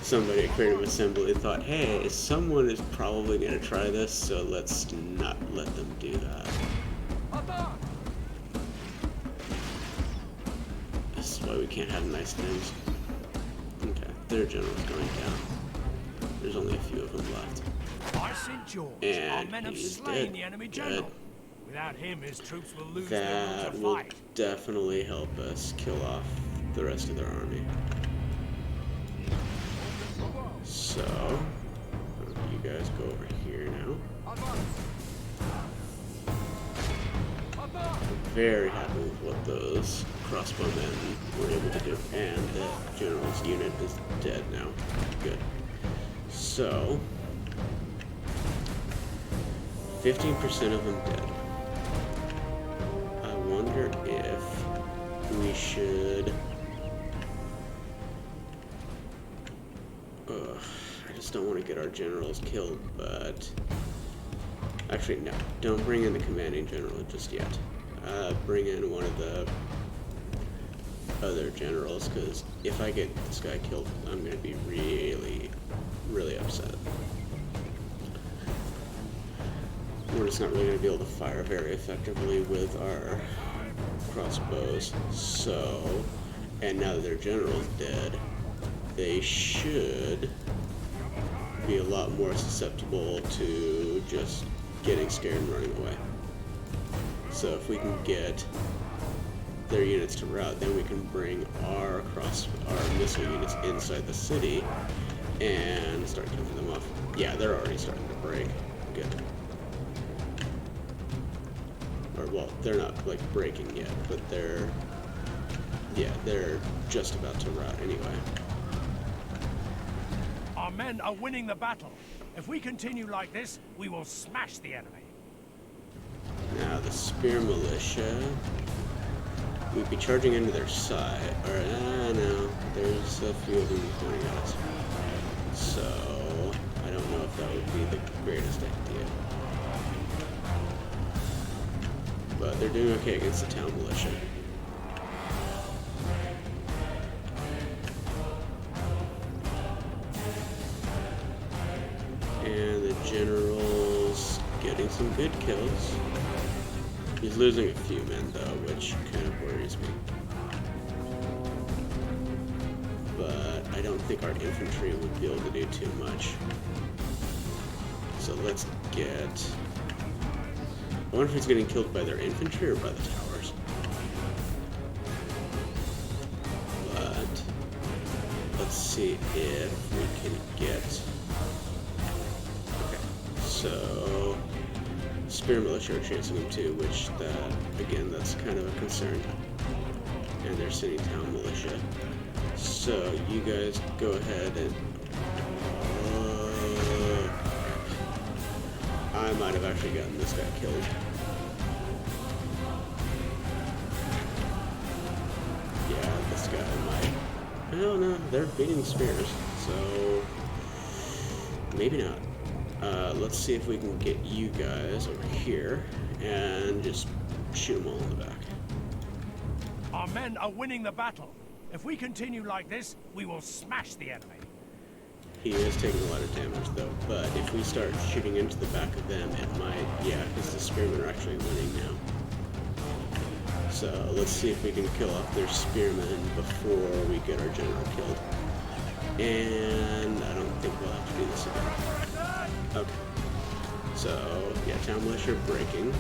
somebody at Creative Assembly thought, hey, someone is probably going to try this, so let's not let them do that. This is why we can't have nice things. Okay, their general's going down. There's only a few of them left. By St. George, our men have slain the enemy general. Without him, his troops will lose their will to That will fight. definitely help us kill off the rest of their army. So, you guys go over here now. Very happy with what those crossbowmen were able to do. And the general's unit is dead now. Good. So, 15% of them dead. I wonder if we should... I just don't want to get our generals killed, but... Actually, no. Don't bring in the commanding general just yet. Bring in one of the other generals, because if I get this guy killed, I'm going to be really upset. We're just not really going to be able to fire very effectively with our crossbows. So, and now that their general's dead, they should be a lot more susceptible to just getting scared and running away. So if we can get their units to rout, then we can bring our missile units inside the city and start killing them off. Yeah, they're already starting to break. Good. Or, well, they're not, like, breaking yet, but they're just about to rout anyway. Our men are winning the battle. If we continue like this, we will smash the enemy. Now, the spear militia, we'd be charging into their side. Or, no, there's a few of them pointing at us. So, I don't know if that would be the greatest idea. But they're doing okay against the town militia. And the general's getting some good kills. He's losing a few men though, which kind of worries me. But I don't think our infantry would be able to do too much. So let's get... I wonder if he's getting killed by their infantry or by the towers. But let's see if we can get... Okay, so spear militia are chasing them too, which again, that's kind of a concern. And they're sending town militia. So you guys go ahead and I might have actually gotten this guy killed. Yeah, this guy might. I don't know. They're beating spears, so maybe not. Let's see if we can get you guys over here and just shoot them all in the back. Our men are winning the battle. If we continue like this, we will smash the enemy. He is taking a lot of damage though, but if we start shooting into the back of them, it might, yeah, because the spearmen are actually winning now. So let's see if we can kill off their spearmen before we get our general killed. And I don't think we'll have to do this again. Okay. So, yeah, town militia are breaking.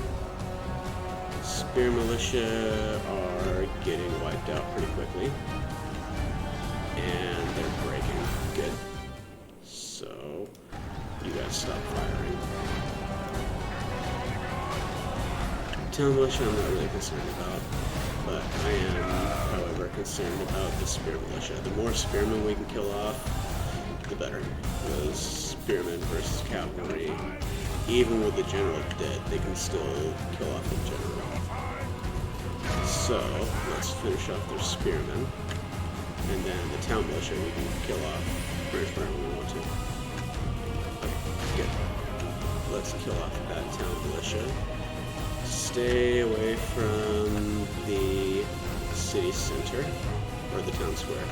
Spear militia are getting wiped out pretty quickly. And they're breaking. Good. So, you guys stop firing. Town militia I'm not really concerned about, but I am, however, concerned about the spear militia. The more spearmen we can kill off, the better. Because spearmen versus cavalry, even with the general dead, they can still kill off the general. So, let's finish off their spearmen. And then the town militia we can kill off wherever we want to. Okay, good. Let's kill off that town militia. Stay away from the city center, or the town square.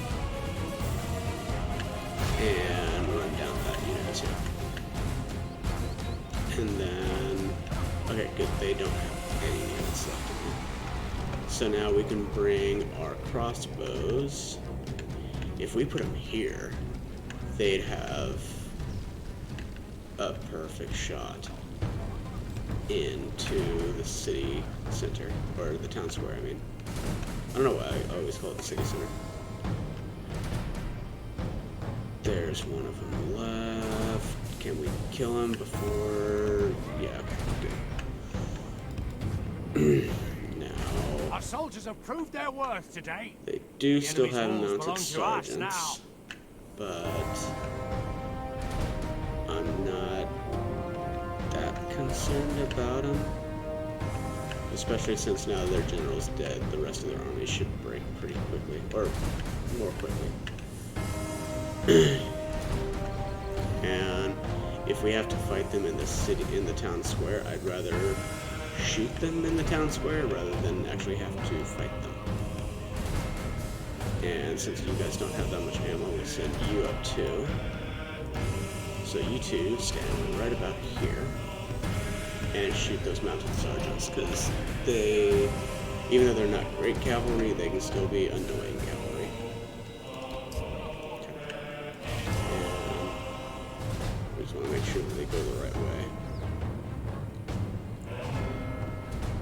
And run down that unit too. And then, okay, good, they don't have any units left in here. So now we can bring our crossbows. If we put them here, they'd have a perfect shot into the city center, or the town square, I mean. I don't know why I always call it the city center. There's one of them left. Can we kill him before? Yeah, okay, good. Now, our soldiers have proved their worth today. They do still have mounted sergeants, but I'm not that concerned about them. Especially since now their general's dead, the rest of their army should break pretty quickly, or more quickly. And if we have to fight them in the city, in the town square, I'd rather shoot them in the town square rather than actually have to fight them. And since you guys don't have that much ammo, we'll send you up too. So you two stand right about here and shoot those mounted sergeants, because they, even though they're not great cavalry, they can still be annoying cavalry. And we just want to make sure that they go the right way.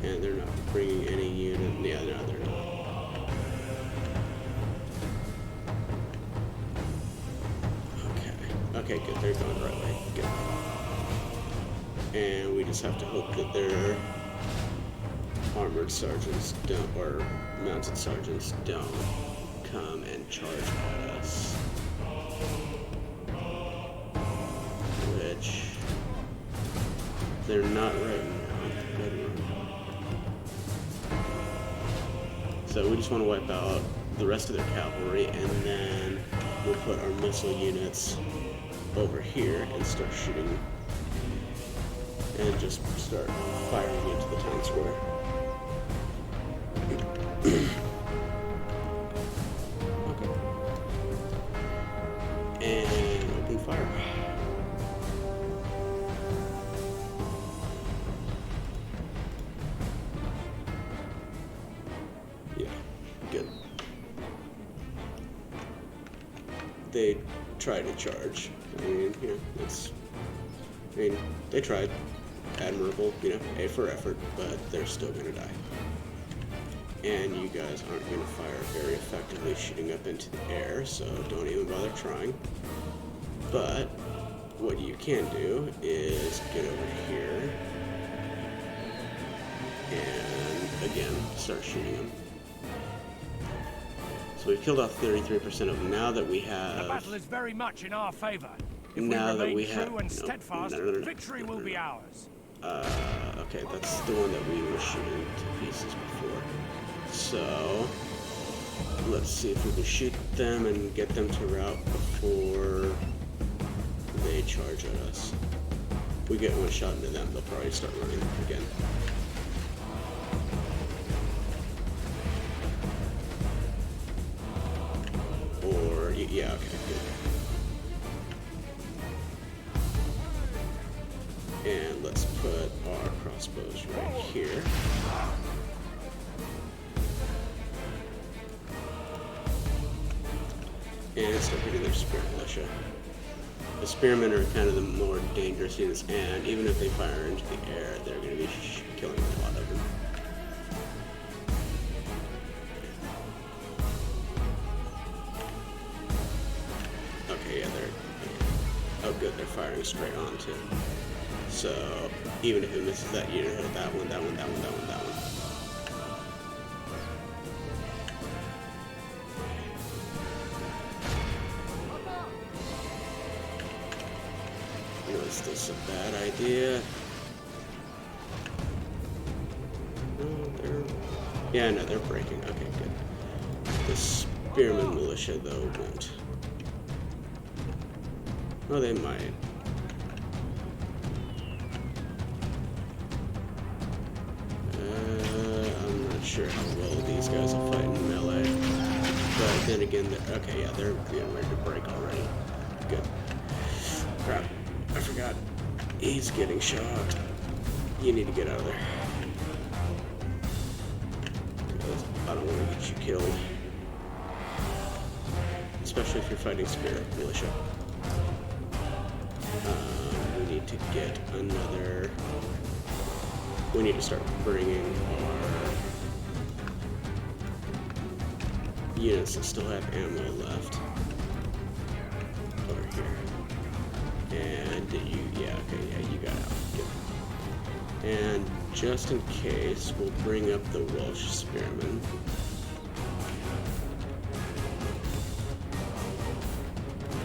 And they're not bringing any unit. Yeah, no, they're not. Okay, good. They're going the right way. Good. And we just have to hope that their armored sergeants don't, or mounted sergeants don't come and charge at us. Which they're not right now. So we just want to wipe out the rest of their cavalry, and then we'll put our missile units over here and start shooting and just start firing into the town square. Okay. And open fire. Yeah, good. They tried to charge. I mean, you know, they tried. Admirable, you know, A for effort, but they're still gonna die. And you guys aren't gonna fire very effectively shooting up into the air, so don't even bother trying. But what you can do is get over here and again start shooting them. So we've killed off 33% of them. Now that we have, the battle is very much in our favor. If now we that remain we have, true and steadfast, victory will be ours. Okay, that's the one that we were shooting to pieces before. So, let's see if we can shoot them and get them to rout before they charge at us. If we get one shot into them, they'll probably start running again. Or, yeah, okay, good. And let's put our crossbows right here. And start hitting their spear militia. The spearmen are kind of the more dangerous units, and even if they fire into the air, they're going to be killing a lot of them. Okay, yeah, oh good, they're firing straight on too. So, even if it misses that unit, hit that one, that one, that one, that one, that one. Was this a bad idea? No, yeah, no, they're breaking. Okay, good. The spearman militia, though, won't. Oh, they might. I'm not sure how well these guys will fight in melee. But then again, okay, yeah, they're getting ready to break already. Good. Crap. I forgot. He's getting shot. You need to get out of there. Because I don't want to get you killed. Especially if you're fighting spirit militia. We need to get another... We need to start bringing our units that still have ammo left over here. And did you, yeah, okay, yeah, you got out. Good. And just in case, we'll bring up the Welsh spearmen.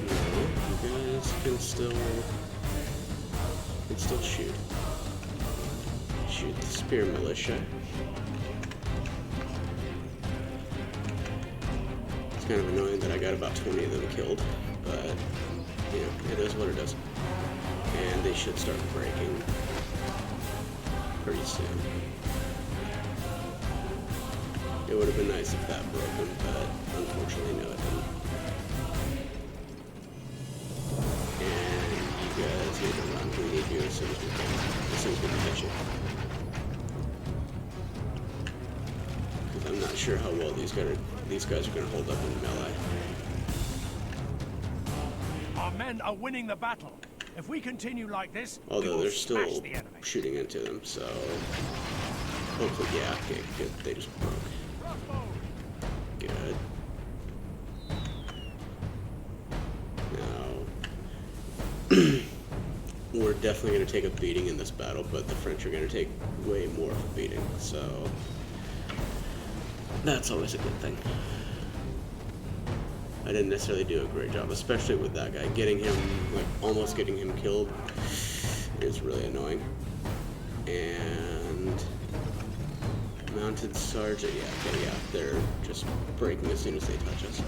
No, you guys can still shoot. Shoot the spear militia. It's kind of annoying that I got about 20 of them killed, but you know, it is what it is. And they should start breaking pretty soon. It would have been nice if that broke them, but unfortunately, no, it didn't. And you guys need to run. We need you as soon as we can. As soon as we can catch you. Because I'm not sure how well these guys are going to hold up in melee. Our men are winning the battle. If we continue like this, although they're still shooting into them, so hopefully, yeah, okay, good. They just broke. Good. Now, we're definitely going to take a beating in this battle, but the French are going to take way more of a beating, so that's always a good thing. I didn't necessarily do a great job, especially with that guy. Getting him, like, almost getting him killed is really annoying. And mounted sergeant, yeah, okay, yeah, they're just breaking as soon as they touch us.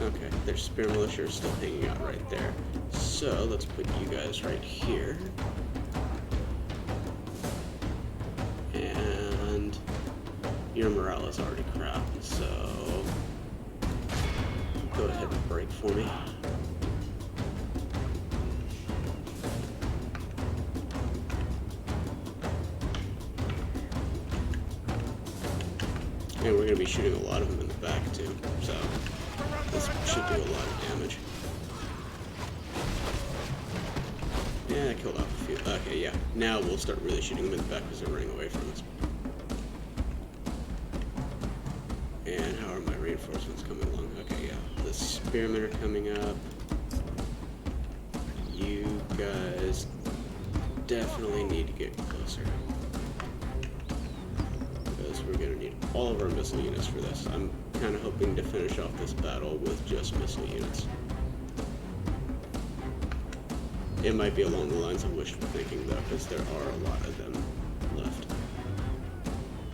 Okay, their spear militia are still hanging out right there. So let's put you guys right here. Your morale is already crap, so go ahead and break for me. And we're going to be shooting a lot of them in the back too, so this should do a lot of damage. Yeah, I killed off a few. Okay, yeah. Now we'll start really shooting them in the back because they're running away from us. And how are my reinforcements coming along? Okay, yeah. The spearmen are coming up. You guys definitely need to get closer. Because we're going to need all of our missile units for this. I'm kind of hoping to finish off this battle with just missile units. It might be along the lines of wishful thinking, though, because there are a lot of them left.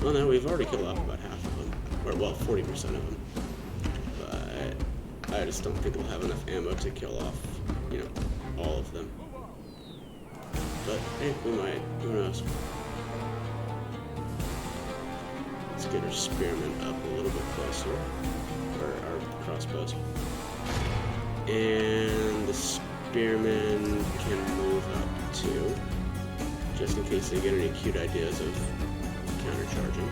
Well, no, we've already killed off about half of them. Or, well, 40% of them. But I just don't think we'll have enough ammo to kill off, you know, all of them. But, hey, we might. Who knows? Let's get our spearmen up a little bit closer. Or our crossbows. And the spearmen can move up too. Just in case they get any cute ideas of countercharging.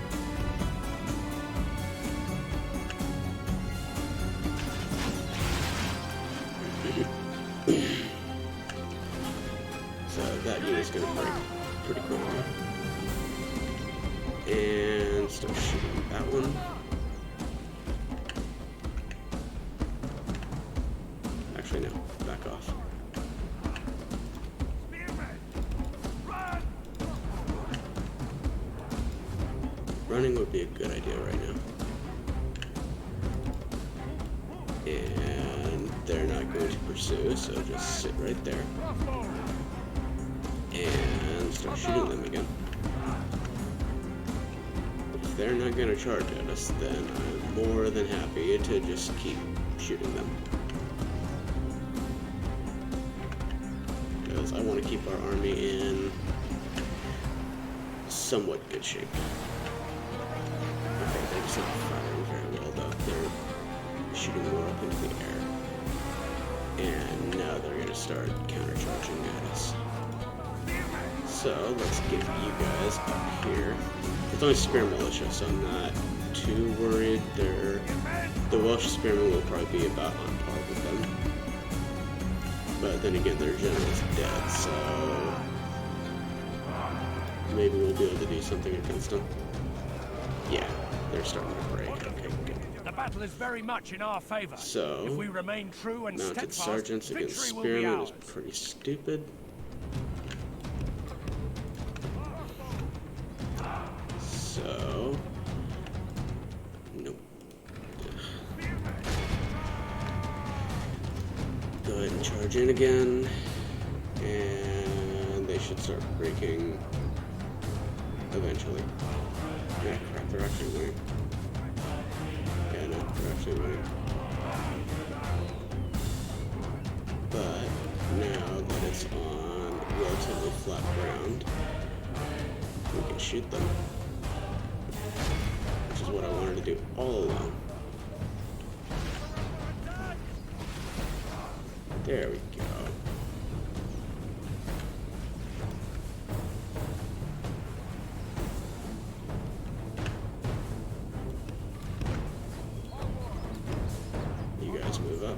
So that unit's gonna break pretty quickly. And start shooting that one. Actually, no. Back off. Running would be a good idea right now. And they're not going to pursue, so just sit right there. And start shooting them again. If they're not going to charge at us, then I'm more than happy to just keep shooting them. Because I want to keep our army in somewhat good shape. Okay, they're just not firing very well, though. They're shooting more up into the air. And now they're going to start countercharging at us. So, let's get you guys up here. It's only spear militia, so I'm not too worried. The Welsh spearmen will probably be about on par with them. But then again, their general's dead, so maybe we'll be able to do something against them. Yeah, they're starting to break. Okay, good. The battle is very much in our favor. So, if we remain true and mounted steadfast, sergeants against victory will be spearmen ours. is pretty stupid. So, nope. Go ahead and charge in again, and they should start breaking eventually. Yeah, crap, they're actually winning. Yeah, no, they're actually winning. But now that it's on relatively flat ground, we can shoot them. Which is what I wanted to do all along. There we go. You guys move up.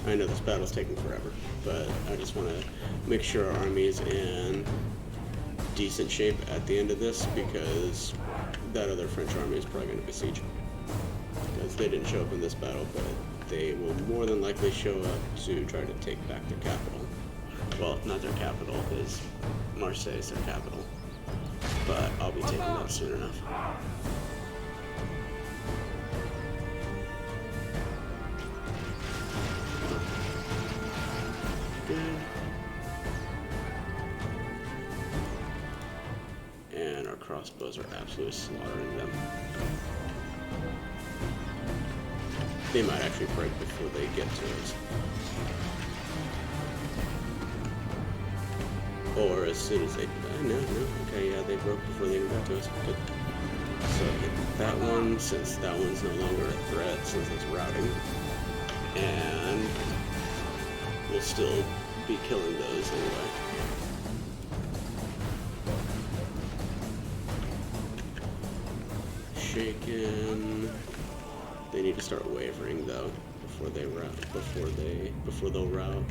I know this battle's taking forever, but I just want to make sure our army is in decent shape at the end of this, because that other French army is probably going to besiege. Because they didn't show up in this battle, but they will more than likely show up to try to take back their capital. Well, not their capital, because Marseille is their capital. But I'll be taking that soon enough. Good. And our crossbows are absolutely slaughtering them. They might actually break before they get to us. Or as soon as they... no. Okay, yeah, they broke before they even got to us. Good. So hit that one, since that one's no longer a threat, since it's routing. And we'll still be killing those anyway. Shaken. They need to start wavering though before they rout. Before they'll rout.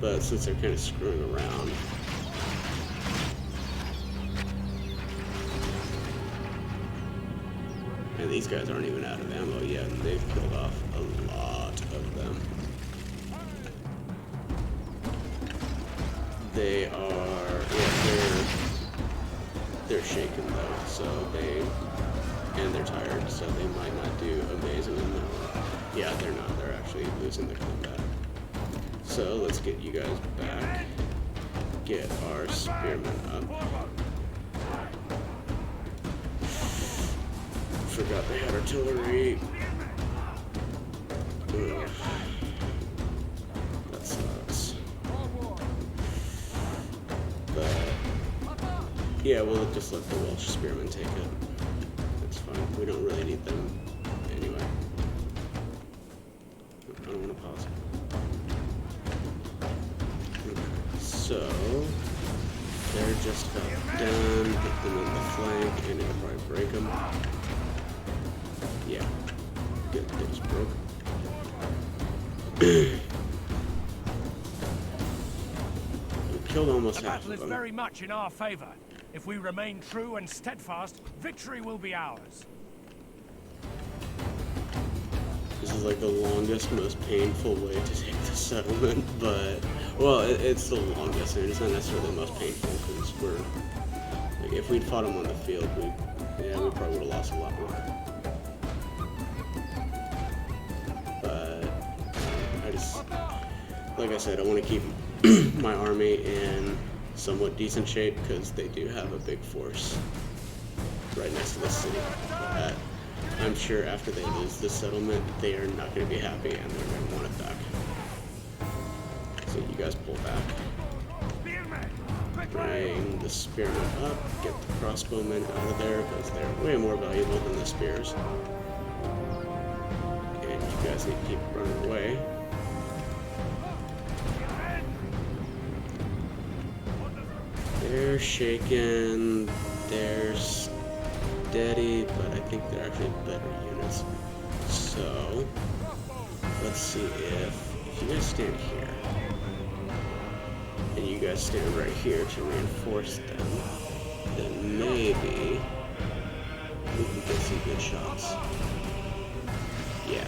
But since they're kind of screwing around, and these guys aren't even out of ammo yet, and they've killed off a lot of them. They are, yeah, they're shaken though, so they and they're tired, so they might not do amazingly well. Yeah, they're not. They're actually losing the combat. So let's get you guys back. Get our spearmen up. Forgot they had artillery. Ugh. That sucks. But yeah, we'll just let the Welsh spearmen take it. That's fine. We don't really need them anyway. I don't want to pause. Okay. So they're just about done. Hit them in the flank, and it'll probably break them. Yeah. Good. They just broke. We killed almost half The battle of is them. very much in our favor. If we remain true and steadfast, victory will be ours. This is like the longest, most painful way to take the settlement, but well, it's the longest, and it's not necessarily the most painful because we're like, if we'd fought them on the field, we probably would have lost a lot more. But I just, like I said, I want to keep my army in somewhat decent shape because they do have a big force right next to the city. I'm sure after they lose this settlement, they are not going to be happy and they're going to want it back. So you guys pull back. Bring the spearmen up. Get the crossbowmen out of there because they're way more valuable than the spears. And you guys need to keep running away. They're shaking. They're steady, but I think they're actually better units. So let's see if you guys stand here and you guys stand right here to reinforce them, then maybe we can get some good shots. Yeah.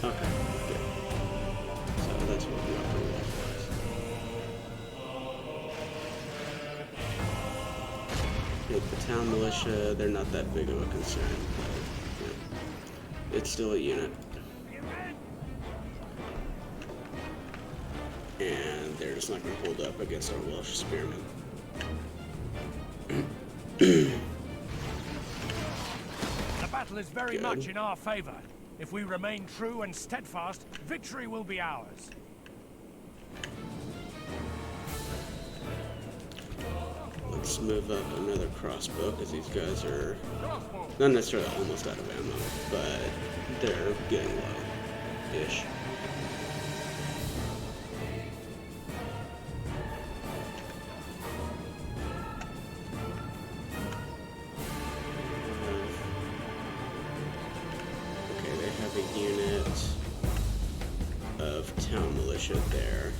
Okay, good. So that's working out pretty well for us. Hit the town militia, they're not that big of a concern, but yeah, it's still a unit. And they're just not going to hold up against our Welsh spearmen. The battle is very Good. much in our favor. If we remain true and steadfast, victory will be ours. Let's move up another crossbow because these guys are not necessarily almost out of ammo, but they're getting low-ish. Okay, they have a unit of town militia there.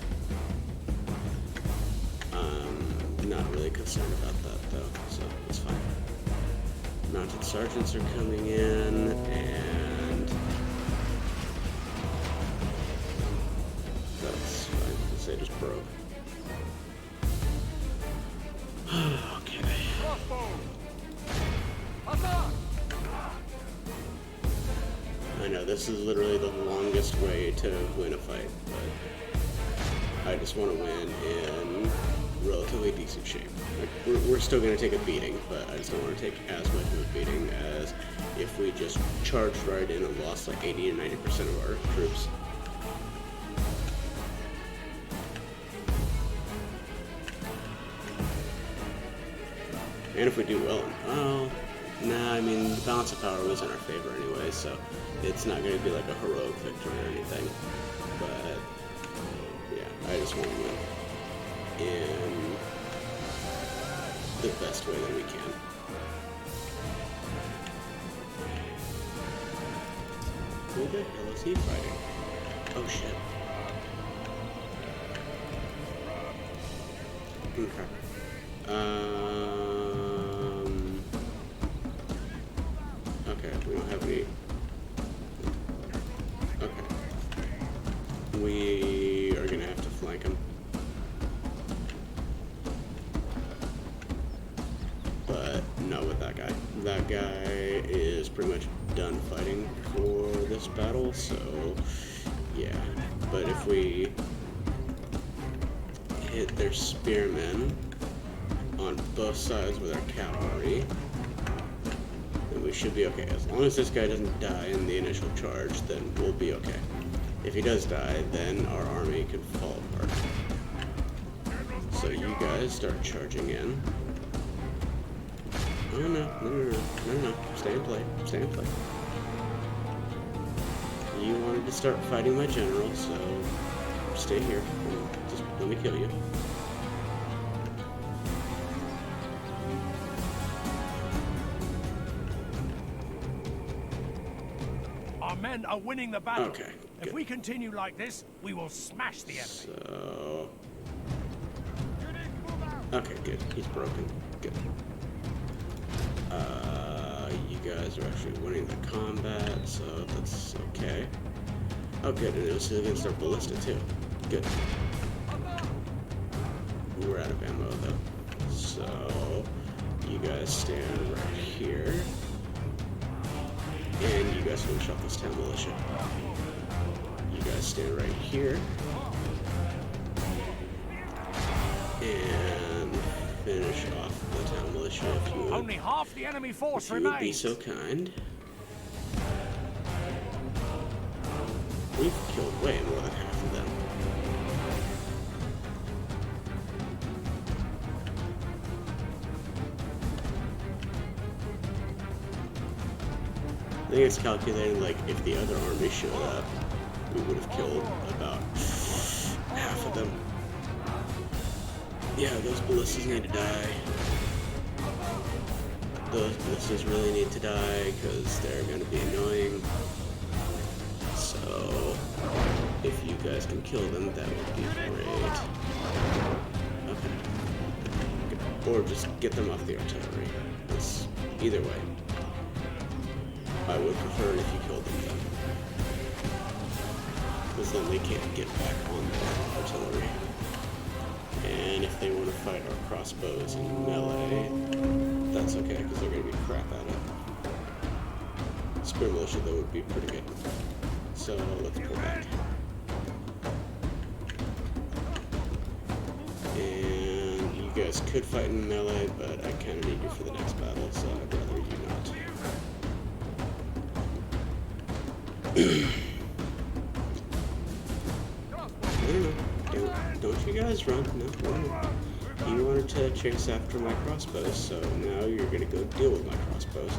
Not really concerned about that though, so it's fine. Mounted sergeants are coming in, and that's fine, because they just broke. Okay. I know, this is literally the longest way to win a fight, but I just want to win in relatively decent shape. Like, we're still going to take a beating, but I just don't want to take as much of a beating as if we just charged right in and lost like 80 or 90% of our troops. And if we do well, nah, I mean, the balance of power was in our favor anyway, so it's not going to be like a heroic victory or anything. But yeah, I just want to win in the best way that we can. Who the hell is he fighting? Oh shit. Okay. Okay, we don't have any. Okay. We are gonna have to flank him. But that guy. That guy is pretty much done fighting for this battle, so yeah. But if we hit their spearmen on both sides with our cavalry, then we should be okay. As long as this guy doesn't die in the initial charge, then we'll be okay. If he does die, then our army can fall apart. So you guys start charging in. Oh no. Stay in play. Stay in play. You wanted to start fighting my general, so stay here. Just let me kill you. Our men are winning the battle. Okay. If Good. we continue like this, we will smash the enemy. So. Okay, good. He's broken. Good. You guys are actually winning the combat, so that's okay. Oh, good. And it was against our ballista, too. Good. We're out of ammo, though. So, you guys stand right here. And you guys finish off this town militia. You guys stand right here. And finish off the town militia if you would. Only half the enemy force If you would be remains. so kind. We've killed way more than half of them. I think it's calculated like if the other army showed up, we would have killed about half of them. Yeah, those ballistas need to die. Those ballistas really need to die because they're going to be annoying. So, if you guys can kill them, that would be great. Okay. Or just get them off the artillery. It's either way. I would prefer it if you killed them then. Because then they can't get back on the artillery. And if they want to fight our crossbows in melee, that's okay, because they're going to be crap at it. Spear militia, though, would be pretty good. So, let's pull back. And you guys could fight in melee, but I kind of need you for the next battle, so I'd rather you not. Don't you guys run. No. You wanted to chase after my crossbows, so now you're gonna go deal with my crossbows.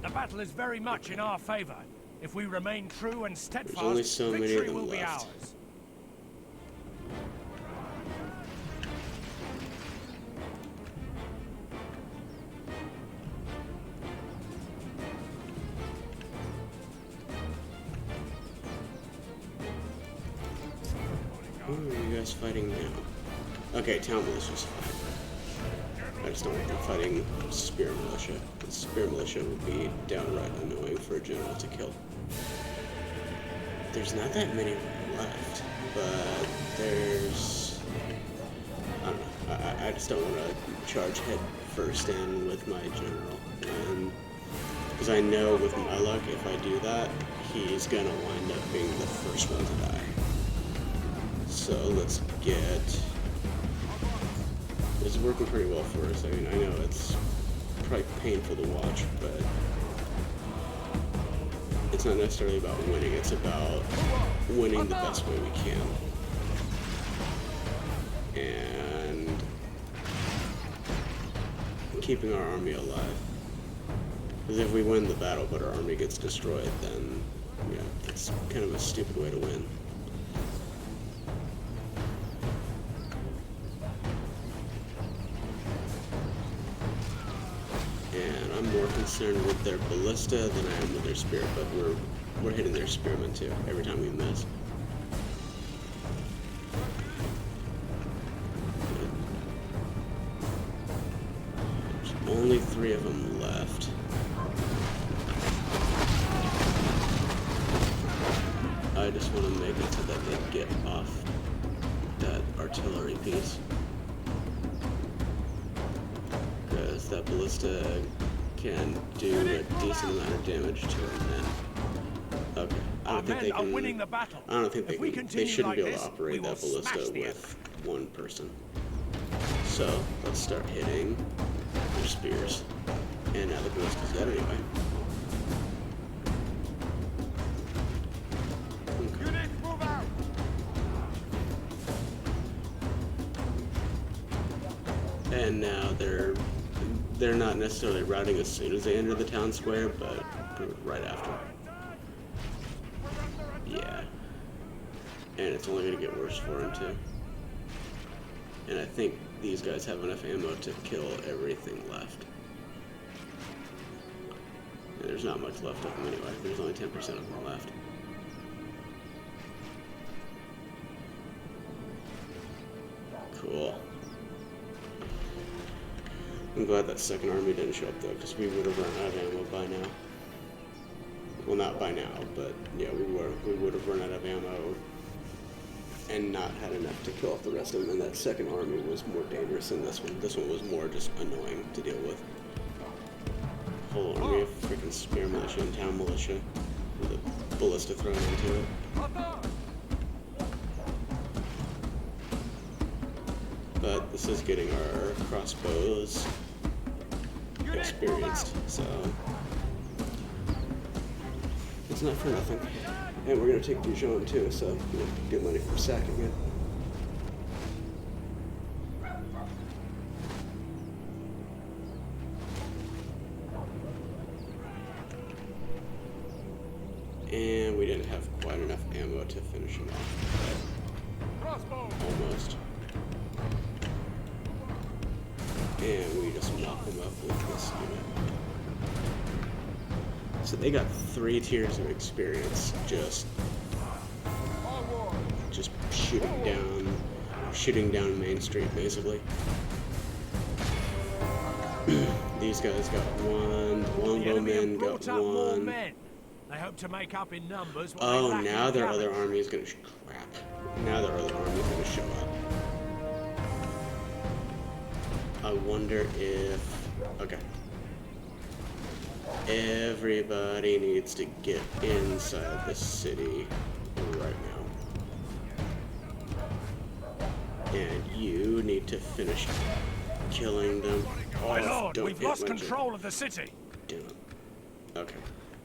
The battle is very much in our favor. If we remain true and steadfast, There's only so many of victory them will be left. ours. Who are you guys fighting now? Okay, town militia's fine. I just don't want them fighting spear militia. The spear militia would be downright annoying for a general to kill. There's not that many left, but there's... I don't know. I just don't want to charge head first in with my general. And because I know with my luck, if I do that, he's gonna wind up being the first one to die. So let's get... This is working pretty well for us. I mean, I know it's probably painful to watch, but it's not necessarily about winning. It's about winning the best way we can. And keeping our army alive. Because if we win the battle but our army gets destroyed, then, yeah, that's kind of a stupid way to win. And I'm more concerned with their ballista than I am with their spear, but we're hitting their spearmen too, every time we miss. There's only 3 of them left. I just want to make it so that they get off artillery piece. Because that ballista can do a decent amount of damage to him then. Okay. I don't think they can. Winning the battle. I don't think they If we can. They continue shouldn't like be able this, to operate we will that ballista smash the with one person. So let's start hitting their spears. And now the ballista's dead anyway. Units, move out! And now they're not necessarily routing as soon as they enter the town square, but right after. Yeah. And it's only going to get worse for him too. And I think these guys have enough ammo to kill everything left. And there's not much left of them anyway. There's only 10% of them left. Cool. I'm glad that second army didn't show up though, because we would have run out of ammo by now. Well, not by now, but yeah, we would have run out of ammo and not had enough to kill off the rest of them. And that second army was more dangerous than this one. This one was more just annoying to deal with. Whole army of freaking spear militia and town militia with a ballista thrown into it. But this is getting our crossbows experienced, so it's not for nothing. And we're gonna take Dijon too, so we'll get money from sacking it. And we didn't have quite enough ammo to finish him off, but almost. And we just mop them up with this unit. So they got 3 tiers of experience just shooting down Main Street, basically. These guys got 1, the longbowmen got 1. They hope to make up in numbers. Oh, now their other army is gonna crap. Now their other army is gonna show up. I wonder if... Okay. Everybody needs to get inside the city right now. And you need to finish killing them. My lord, we've lost control of the city. Damn it. Okay.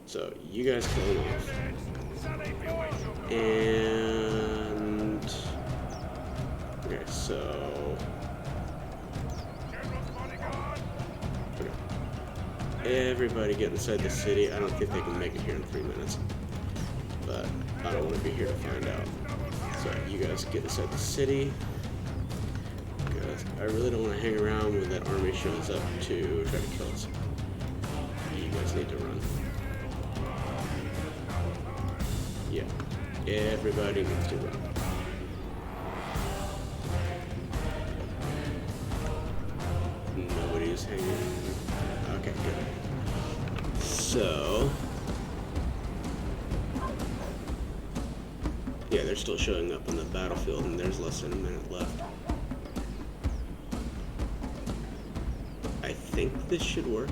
So, you guys kill them off. And... Okay, so... Everybody get inside the city. I don't think they can make it here in 3 minutes. But I don't want to be here to find out. So you guys get inside the city. Because I really don't want to hang around when that army shows up to try to kill us. You guys need to run. Yeah. Everybody needs to run. Nobody's hanging. Okay, good. So, yeah, they're still showing up on the battlefield, and there's less than a minute left. I think this should work.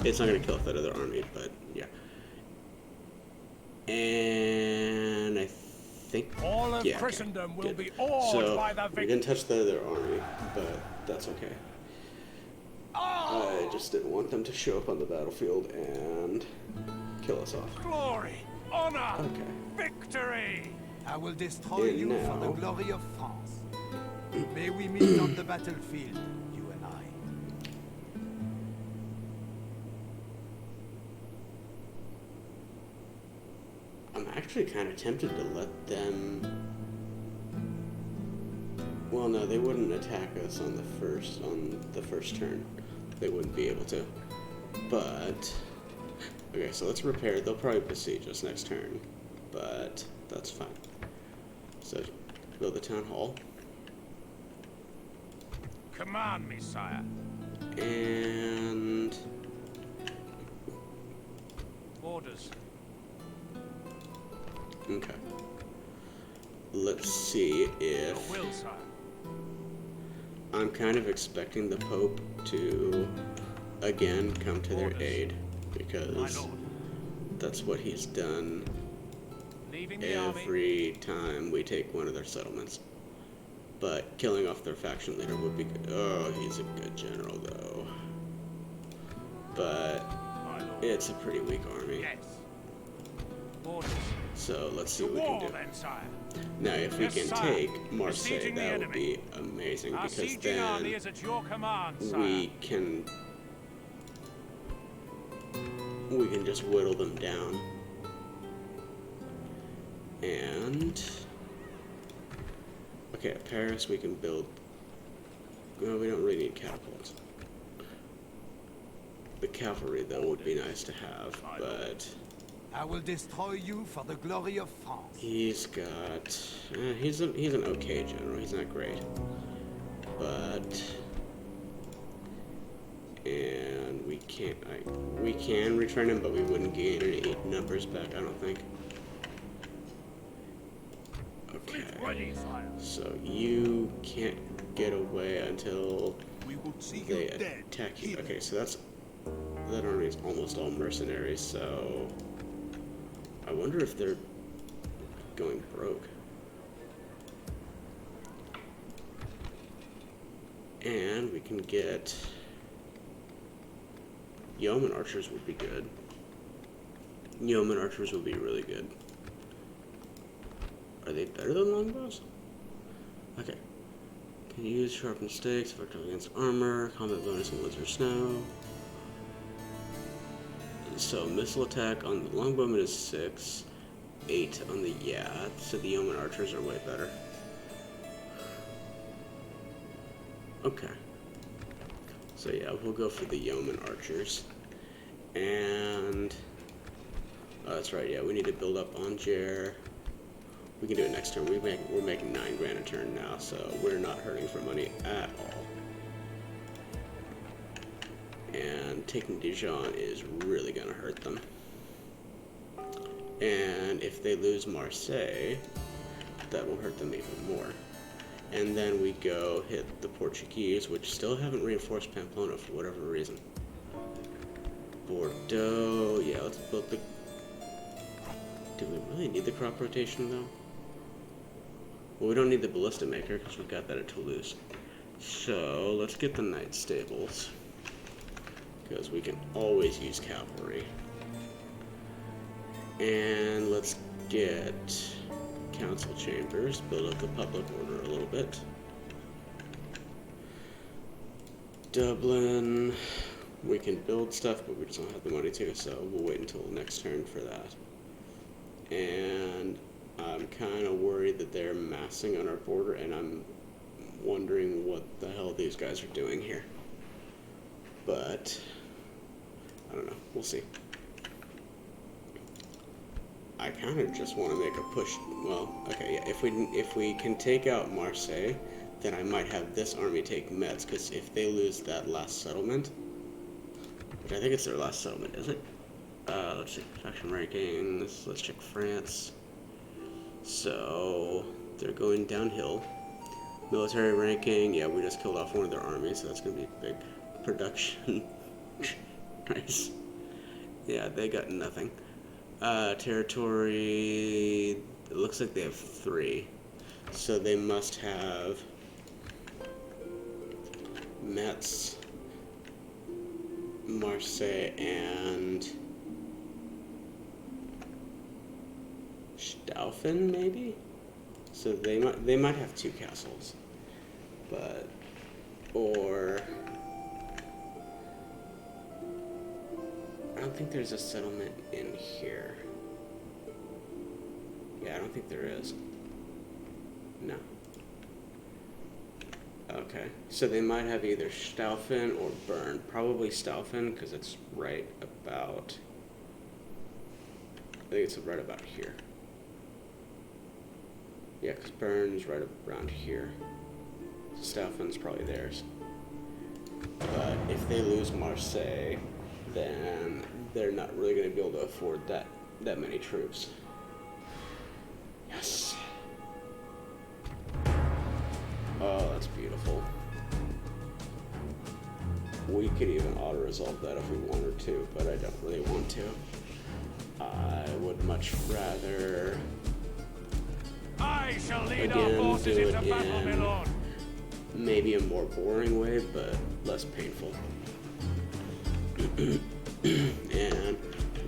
It's not going to kill off that other army, but yeah. And I think... All of Christendom will be awed by the victory. We didn't touch the other army, but that's okay. I just didn't want them to show up on the battlefield and kill us off. Glory, honor, victory! I will destroy And you for the now- glory of France. May we meet on the battlefield, you and I. I'm actually kind of tempted to let them... Well, no, they wouldn't attack us on the first turn. They wouldn't be able to. But... Okay, so let's repair. They'll probably besiege us next turn. But that's fine. So, build the town hall. Command me, sire. And... Orders. Okay. let's see if... Your will, sire. I'm kind of expecting the Pope to, again, come to their aid, because that's what he's done every time we take one of their settlements. But killing off their faction leader would be good. Oh, he's a good general, though. But it's a pretty weak army. So let's see what we can do. Now, if we can take Marseille, that would be amazing, because then we can just whittle them down. And okay, at Paris we can build. Well, we don't really need catapults. The cavalry, though, would be nice to have, but I will destroy you for the glory of France. he's got. He's an okay general. He's not great, but and we can't. We can retrain him, but we wouldn't gain any numbers back. I don't think. Okay. So you can't get away until they attack you. Okay, so that army is almost all mercenaries. So I wonder if they're going broke. And we can get yeoman archers would be good. Yeoman archers would be really good. Are they better than longbows? Okay. Can use sharpened stakes, effective against armor, combat bonus in woods or snow. So missile attack on the longbowman is 6, 8 on the so the yeoman archers are way better. Okay. So yeah, we'll go for the yeoman archers. And oh, that's right, yeah, we need to build up on Jer. We can do it next turn. We're making 9 grand a turn now, so we're not hurting for money at all. And taking Dijon is really gonna hurt them. And if they lose Marseille, that will hurt them even more. And then we go hit the Portuguese, which still haven't reinforced Pamplona for whatever reason. Bordeaux, yeah, let's build the... Do we really need the crop rotation, though? Well, we don't need the ballista maker, because we've got that at Toulouse. So, let's get the Knight Stables, because we can always use cavalry. And let's get council chambers, build up the public order a little bit. Dublin, we can build stuff, but we just don't have the money to, so we'll wait until the next turn for that. And I'm kind of worried that they're massing on our border, and I'm wondering what the hell these guys are doing here. But I don't know. We'll see. I kind of just want to make a push. Well, okay, yeah. If we can take out Marseille, then I might have this army take Metz, because if they lose that last settlement, which I think it's their last settlement, is it? Let's see, faction rankings. Let's check France. So they're going downhill. Military ranking, yeah, we just killed off one of their armies, so that's gonna be a big production. Nice. Yeah, they got nothing. Territory, it looks like they have 3. So they must have Metz, Marseille, and Staufen, maybe? So they might have 2 castles. But, or I don't think there's a settlement in here. Yeah, I don't think there is. No. Okay, so they might have either Staufen or Bern. Probably Staufen, because it's right about... I think it's right about here. Yeah, because Bern's right around here. Staufen's probably theirs. But if they lose Marseille, then they're not really going to be able to afford that many troops. Yes. looks beautiful. We could even auto-resolve that if we wanted to, but I don't really want to. I would much rather, I shall lead again, our forces do into it battle, my in lord. maybe a more boring way, but less painful. And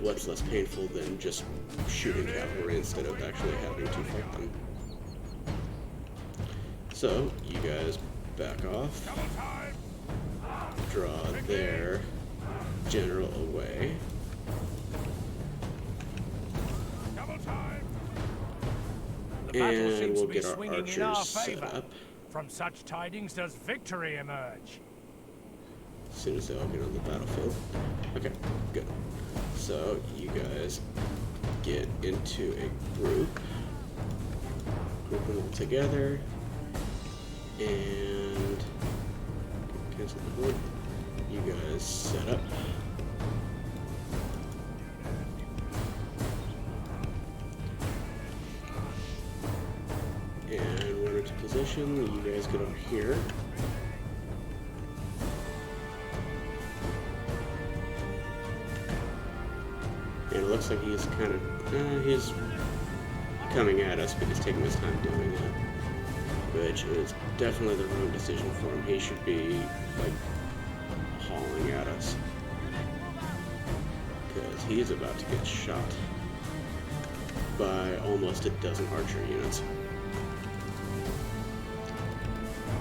what's less painful than just shooting cavalry instead of actually having to fight them? So, you guys back off, Double time. draw their general away, Double time. The battle and seems we'll to be get our swinging in our archers set favor. up From such tidings does victory emerge. as soon as they all get on the battlefield. Okay, good. So, you guys get into a group them all together, and cancel the board. You guys set up. And run into position. You guys get over here. And it looks like he's kind of, he's coming at us, but he's taking his time doing it. Which is definitely the wrong decision for him. He should be, like, hauling at us. Because he's about to get shot by almost a dozen archer units.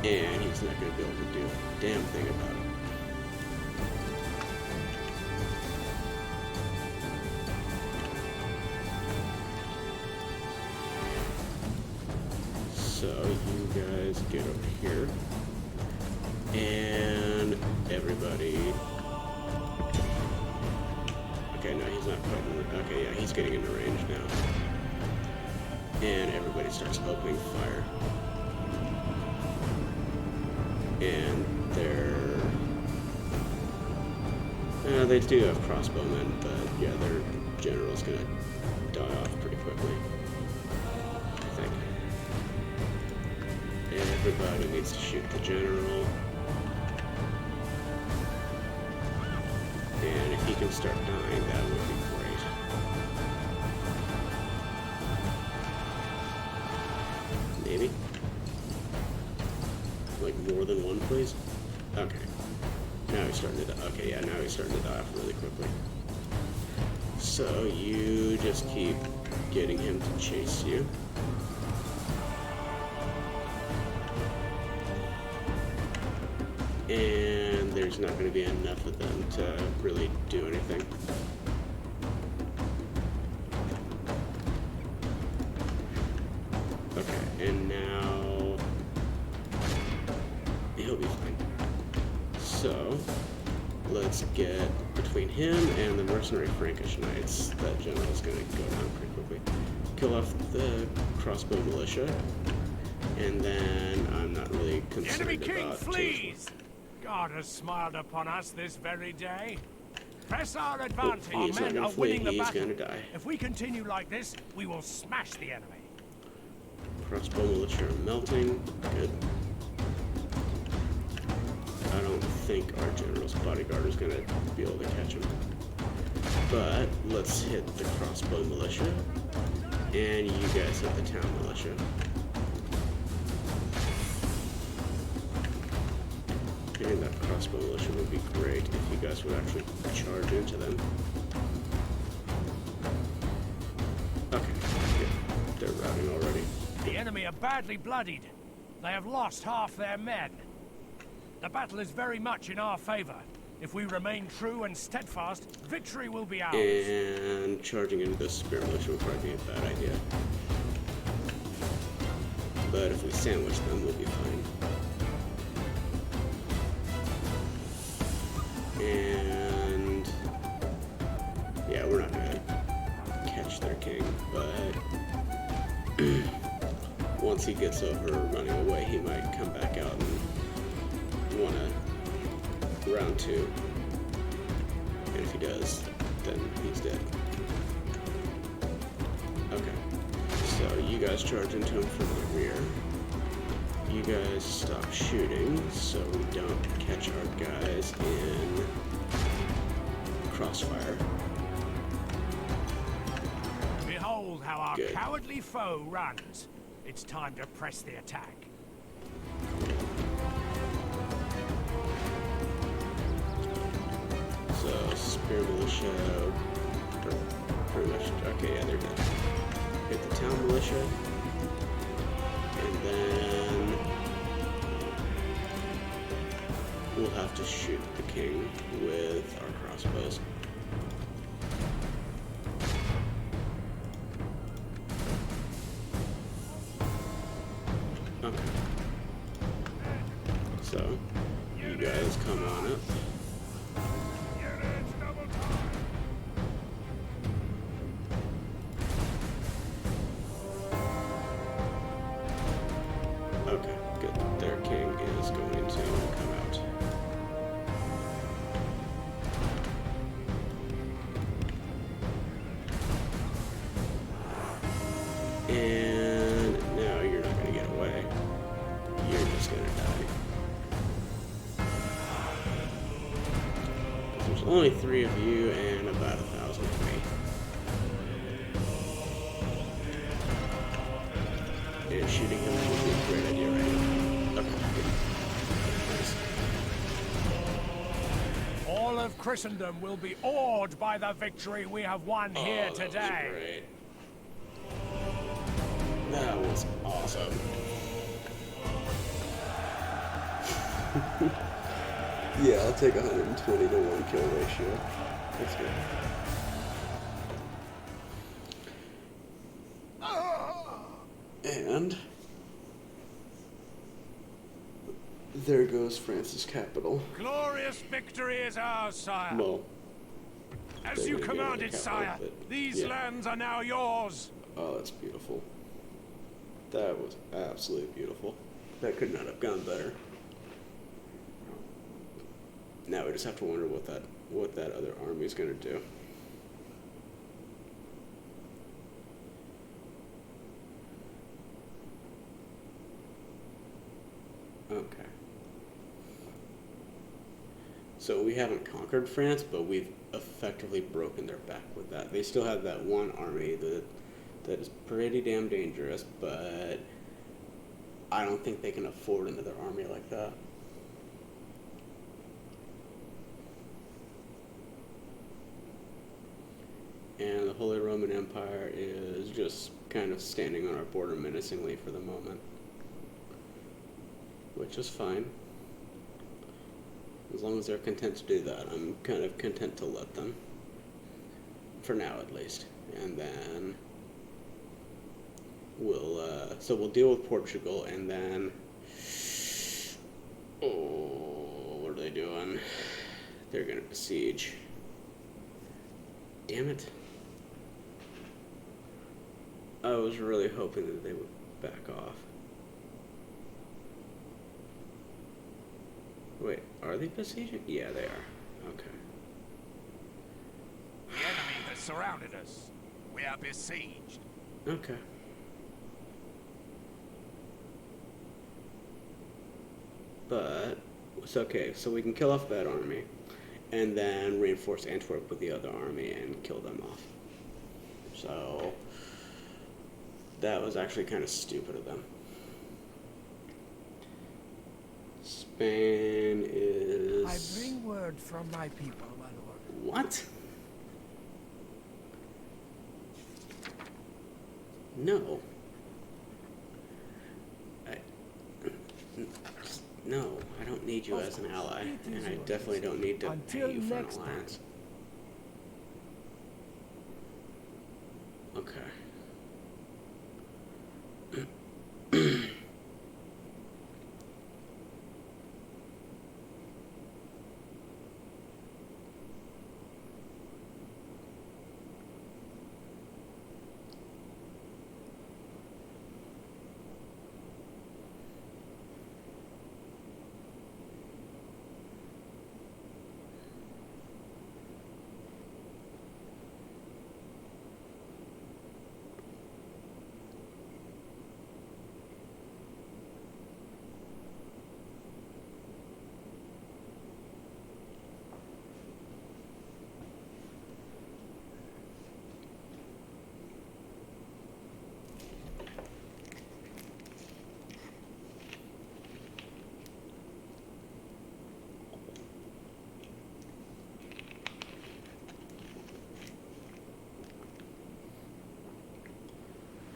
And he's not going to be able to do a damn thing about it. So you guys get over here, and everybody. Okay, no, he's not quite. Okay, yeah, he's getting into range now, and everybody starts opening fire, and they do have crossbowmen, but yeah, their general's gonna die off pretty quickly, I think. Everybody needs to shoot the general. And if he can start dying, that would be great. Maybe? Like more than one, please? Okay. Now he's starting to die. Okay, yeah, now he's starting to die off really quickly. So you just keep getting him to chase you. And there's not going to be enough of them to really do anything. Okay, and now he'll be fine. So let's get between him and the mercenary Frankish knights. That general's going to go down pretty quickly. Kill off the crossbow militia, and then I'm not really concerned Enemy king about flees! God has smiled upon us this very day. Press our advantage. Oh, he's Our men not are gonna flee, winning the he's battle. gonna die. If we continue like this, we will smash the enemy. Crossbow militia are melting. Good. I don't think our general's bodyguard is gonna be able to catch him. But let's hit the crossbow militia, and you guys hit the town militia. Hitting that crossbow militia would be great if you guys would actually charge into them. Okay, good. They're routing already. The enemy are badly bloodied. They have lost half their men. The battle is very much in our favor. If we remain true and steadfast, victory will be ours. And charging into the spear militia would probably be a bad idea. But if we sandwich them, we'll be fine. And yeah, we're not gonna catch their king, but once he gets over running away, he might come back out and wanna round two. And if he does, then he's dead. Okay, so you guys charge into him from the rear. you guys stop shooting so we don't catch our guys in crossfire. Behold how our Good. cowardly foe runs. It's time to press the attack. So, Spear Militia, pretty much, okay, yeah, they're dead. Hit the Town Militia, and then we'll have to shoot the king with our crossbows. Okay. So, you guys come on up. Okay, good. Their king is going to come out. And now you're not going to get away. You're just going to die. There's only 3 of you and about 1,000 of me. And shooting him would be a great idea right now. Okay, good. Nice. All of Christendom will be awed by the victory we have won here That was today. great. That was awesome. Yeah, I'll take 120 to 1 kill ratio. That's good. And there goes France's capital. Glorious victory is ours, sire. Well, As they're you gonna get commanded, another sire, capital, but these yeah. lands are now yours. Oh, that's beautiful. That was absolutely beautiful. That could not have gone better. Now we just have to wonder what that other army is going to do. Okay. So we haven't conquered France, but we've effectively broken their back with that. They still have that one army that is pretty damn dangerous, but I don't think they can afford another army like that. And the Holy Roman Empire is just kind of standing on our border menacingly for the moment. Which is fine. As long as they're content to do that, I'm kind of content to let them. For now, at least. And then we'll deal with Portugal, and then what are they doing? They're gonna besiege. Damn it. I was really hoping that they would back off. Wait, are they besieging? Yeah, they are. Okay. The enemy has surrounded us. We are besieged. Okay. But it's okay, so we can kill off that army and then reinforce Antwerp with the other army and kill them off. So that was actually kind of stupid of them. Spain is... I bring word from my people, my lord. What? No. No, I don't need you as an ally, and I definitely don't need to pay you for an alliance. Okay.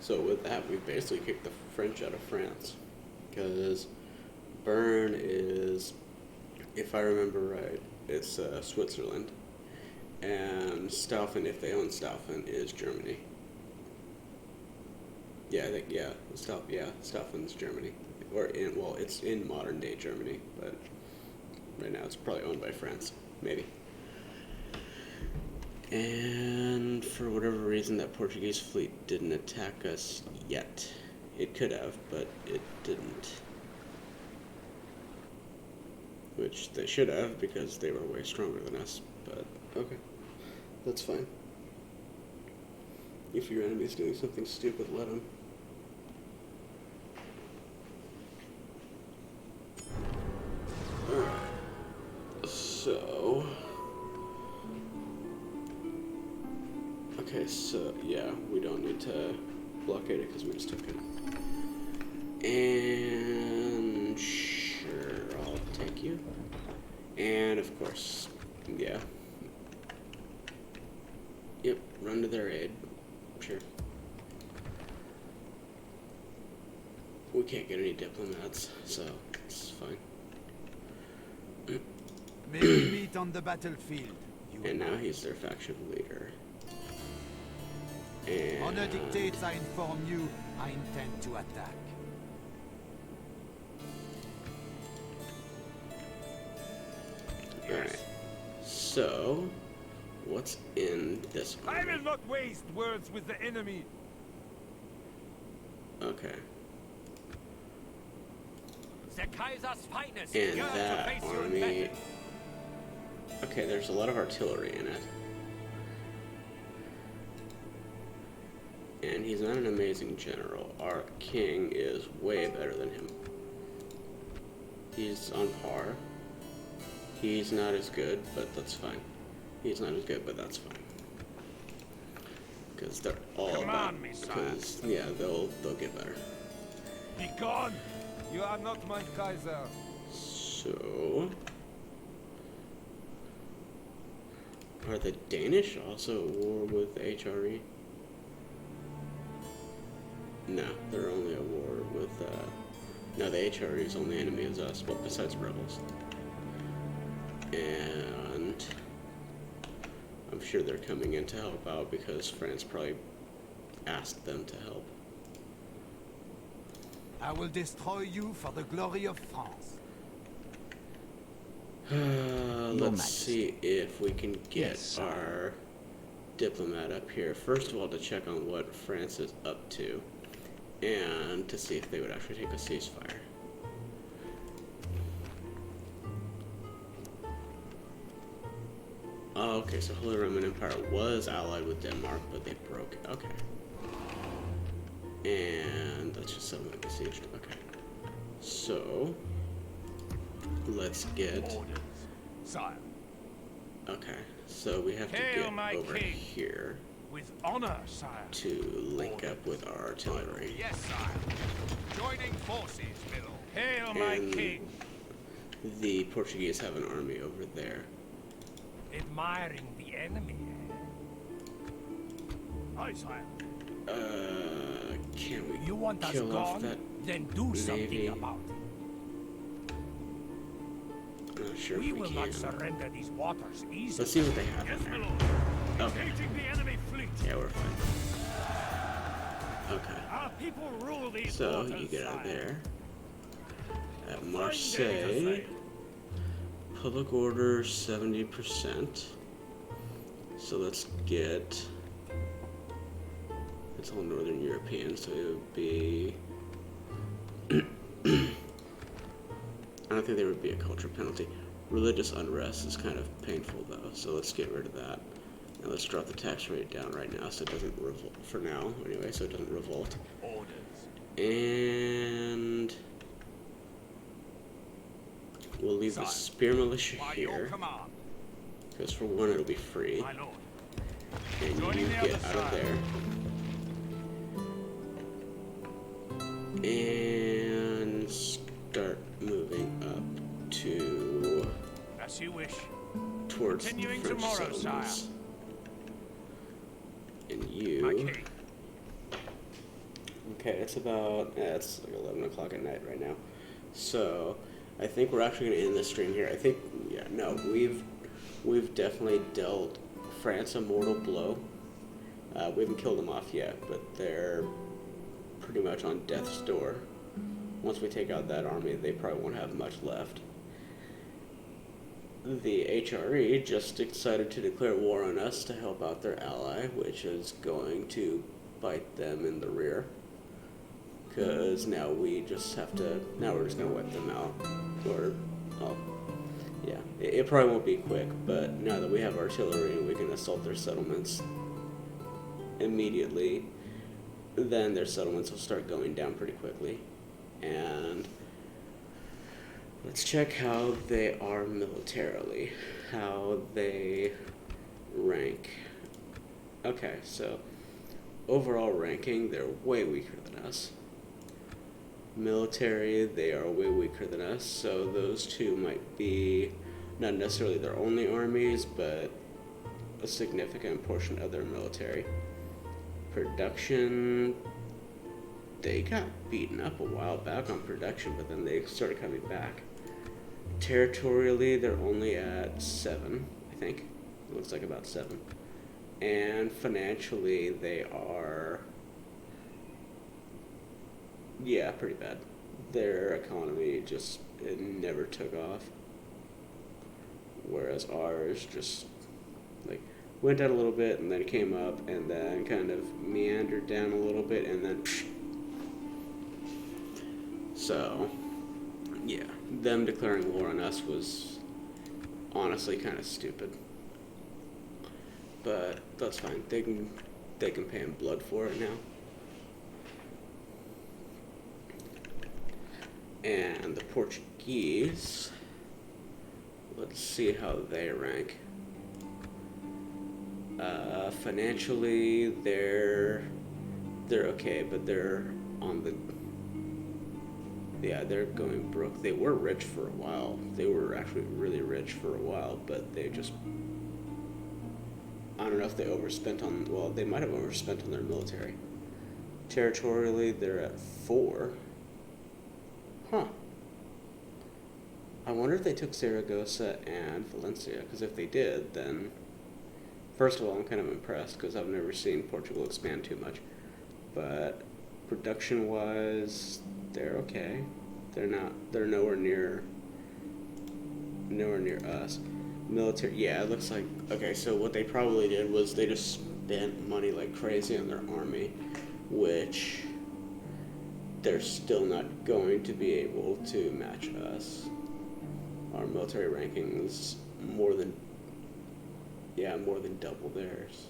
So with that, we basically kicked the French out of France, because Bern is, if I remember right, it's Switzerland, and Staufen, if they own Staufen, is Germany. Yeah, I think, yeah, Staufen's Germany, well, it's in modern day Germany, but right now it's probably owned by France, maybe. And for whatever reason, that Portuguese fleet didn't attack us yet. It could have, but it didn't. Which they should have, because they were way stronger than us, but okay. That's fine. If your enemy's doing something stupid, let him. Alright. So... Okay, so, yeah, we don't need to blockade it because we just took it. And... sure, I'll take you. And, of course, yeah. Yep, run to their aid. Sure. We can't get any diplomats, so it's fine. May we meet on the battlefield. And now he's their faction leader. And... Honor dictates I inform you, I intend to attack. Alright. So, what's in this I army? will not waste words with the enemy. Okay. The Kaiser's finest. And Yearn to that face you in army... battle. Okay, there's a lot of artillery in it. And he's not an amazing general. Our king is way better than him. He's on par. He's not as good, but that's fine. He's not as good, but that's fine. Because they're all Command about... me, sire. Because, yeah, they'll get better. Be gone. You are not my Kaiser. So... Are the Danish also at war with HRE? No, they're only at war with, no, the HRE's only enemy is us, well, besides rebels. And I'm sure they're coming in to help out because France probably asked them to help. I will destroy you for the glory of France. Let's see if we can get Yes, our diplomat up here. First of all, to check on what France is up to, and to see if they would actually take a ceasefire. Oh, okay, so Holy Roman Empire was allied with Denmark, but they broke it. Okay. And that's just something besieged. Okay. So, let's get... Orders, sire. Okay, so we have to Hail get my over king. here With honor, sire. to link up with our artillery. Yes, sire. Joining forces, Biddle. Hail my And king. the Portuguese have an army over there. Admiring the enemy. Aye, sire. Can we You want us kill off gone? that? Then do something navy? about it. I'm not sure We if we will can. not surrender these waters easily. Let's see what they have Yes, in my there. lord. Okay. Engaging the enemy fleet. Yeah, we're fine. Okay. Our people rule these So waters, you get out sire. there. At Fine day to Marseille, sail. public order 70%. So let's get. It's all Northern European, so it would be. I don't think there would be a culture penalty. Religious unrest is kind of painful though, so let's get rid of that. And let's drop the tax rate down right now so it doesn't revolt, for now anyway, so it doesn't revolt. Orders. And we'll leave the spear militia By your here, command. because for one it'll be free, My lord. and Joining you the get other out of side. there. And start moving up to As you wish. towards the Continuing French tomorrow, settlements. And My you king. okay, it's about, it's like 11 o'clock at night right now. So, I think we're actually going to end the stream here. I think, yeah, no, we've definitely dealt France a mortal blow. We haven't killed them off yet, but they're pretty much on death's door. Once we take out that army, they probably won't have much left. The HRE just decided to declare war on us to help out their ally, which is going to bite them in the rear. Because now we just have to, now we're just going to wipe them out. Or, oh, yeah, it probably won't be quick, but now that we have artillery, we can assault their settlements immediately. Then their settlements will start going down pretty quickly. And let's check how they are militarily, how they rank. Okay, so overall ranking, they're way weaker than us. Military, they are way weaker than us, so those two might be not necessarily their only armies, but a significant portion of their military. Production, they got beaten up a while back on production, but then they started coming back. Territorially, they're only at 7, I think. It looks like about 7. And financially, they are, yeah, pretty bad. Their economy just, it never took off. Whereas ours just, like, went down a little bit and then came up and then kind of meandered down a little bit and then psh. So, yeah, them declaring war on us was honestly kind of stupid. But that's fine. They can pay in blood for it now. And the Portuguese, let's see how they rank. Financially, they're okay, but they're on the, yeah, they're going broke. They were rich for a while. They were actually really rich for a while, but they just, I don't know if they overspent on, well, they might have overspent on their military. Territorially, they're at 4. Huh. I wonder if they took Zaragoza and Valencia, because if they did, then, first of all, I'm kind of impressed, because I've never seen Portugal expand too much. But production-wise, they're okay. They're nowhere near us. Military, yeah, it looks like, okay, so what they probably did was they just spent money like crazy on their army, which they're still not going to be able to match us. Our military rankings more than double theirs.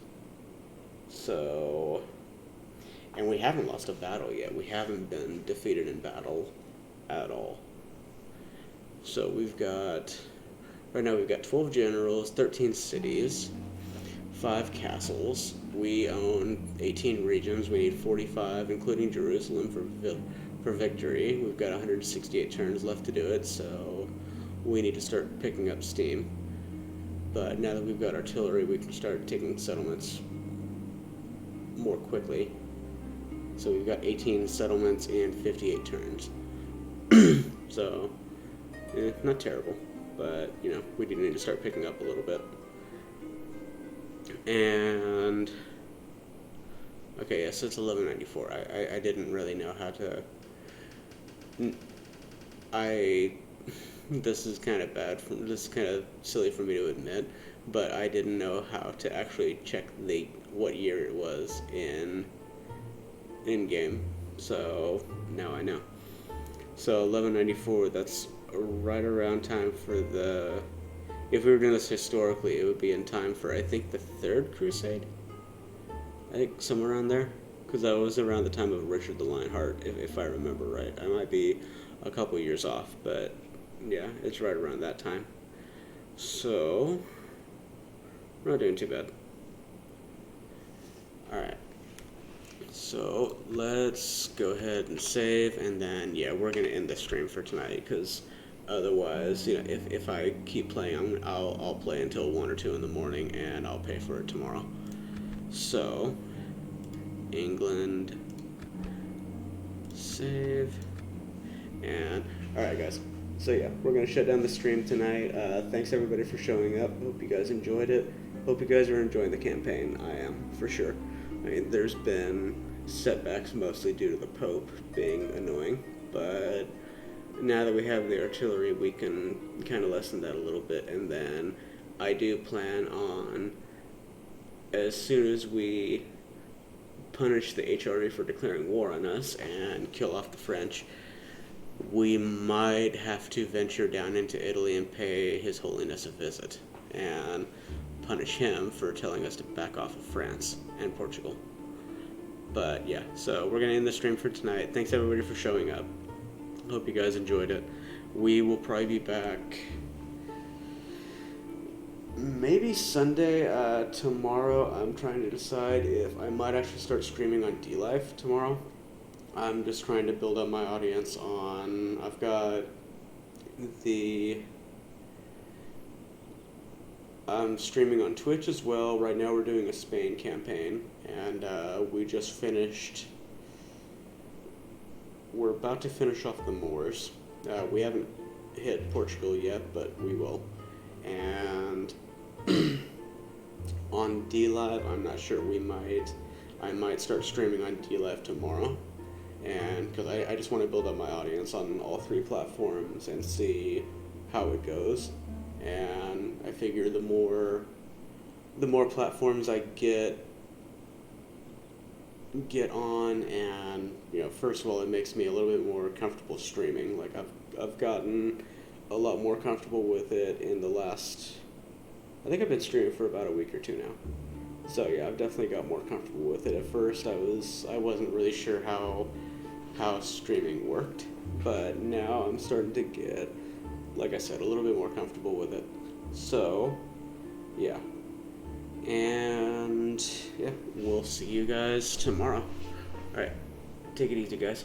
So, and we haven't lost a battle yet. We haven't been defeated in battle at all. So right now we've got 12 generals, 13 cities, 5 castles. We own 18 regions. We need 45, including Jerusalem, for victory. We've got 168 turns left to do it, so we need to start picking up steam. But now that we've got artillery, we can start taking settlements more quickly. So we've got 18 settlements and 58 turns. So, not terrible, but, you know, we do need to start picking up a little bit. And, okay, yes, it's 1194. I didn't really know how to, this is kind of bad, this is kind of silly for me to admit, but I didn't know how to actually check what year it was in game, so now I know. So 1194, that's right around time for the, if we were doing this historically, it would be in time for, I think, the Third Crusade? I think somewhere around there, because that was around the time of Richard the Lionheart, if I remember right. I might be a couple years off, but yeah, it's right around that time. So, we're not doing too bad. Alright. So, let's go ahead and save, and then, yeah, we're going to end the stream for tonight, because otherwise, you know, if I keep playing, I'll play until 1 or 2 in the morning, and I'll pay for it tomorrow. So, England, save. And alright guys, so yeah, we're gonna shut down the stream tonight. Thanks everybody for showing up. Hope you guys enjoyed it. Hope you guys are enjoying the campaign. I am, for sure. I mean, there's been setbacks mostly due to the Pope being annoying, but now that we have the artillery, we can kind of lessen that a little bit. And then I do plan on, as soon as we punish the HRE for declaring war on us and kill off the French, we might have to venture down into Italy and pay His Holiness a visit and punish him for telling us to back off of France and Portugal. But yeah, so we're going to end the stream for tonight. Thanks everybody for showing up. Hope you guys enjoyed it. We will probably be back maybe Sunday. Tomorrow I'm trying to decide if I might actually start streaming on DLive tomorrow. I'm just trying to build up my audience on, I've got I'm streaming on Twitch as well. Right now we're doing a Spain campaign, and we just finished, we're about to finish off the Moors. We haven't hit Portugal yet, but we will. And on DLive, I'm not sure, I might start streaming on DLive tomorrow. And because I just want to build up my audience on all 3 platforms and see how it goes. And I figure the more platforms I get on, and first of all, it makes me a little bit more comfortable streaming. Like I've gotten a lot more comfortable with it in the last, I think I've been streaming for about a week or 2 now. So yeah, I've definitely got more comfortable with it. At first I wasn't really sure how streaming worked, but now I'm starting to get, like I said, a little bit more comfortable with it. So yeah, and yeah, we'll see you guys tomorrow. Alright, take it easy guys.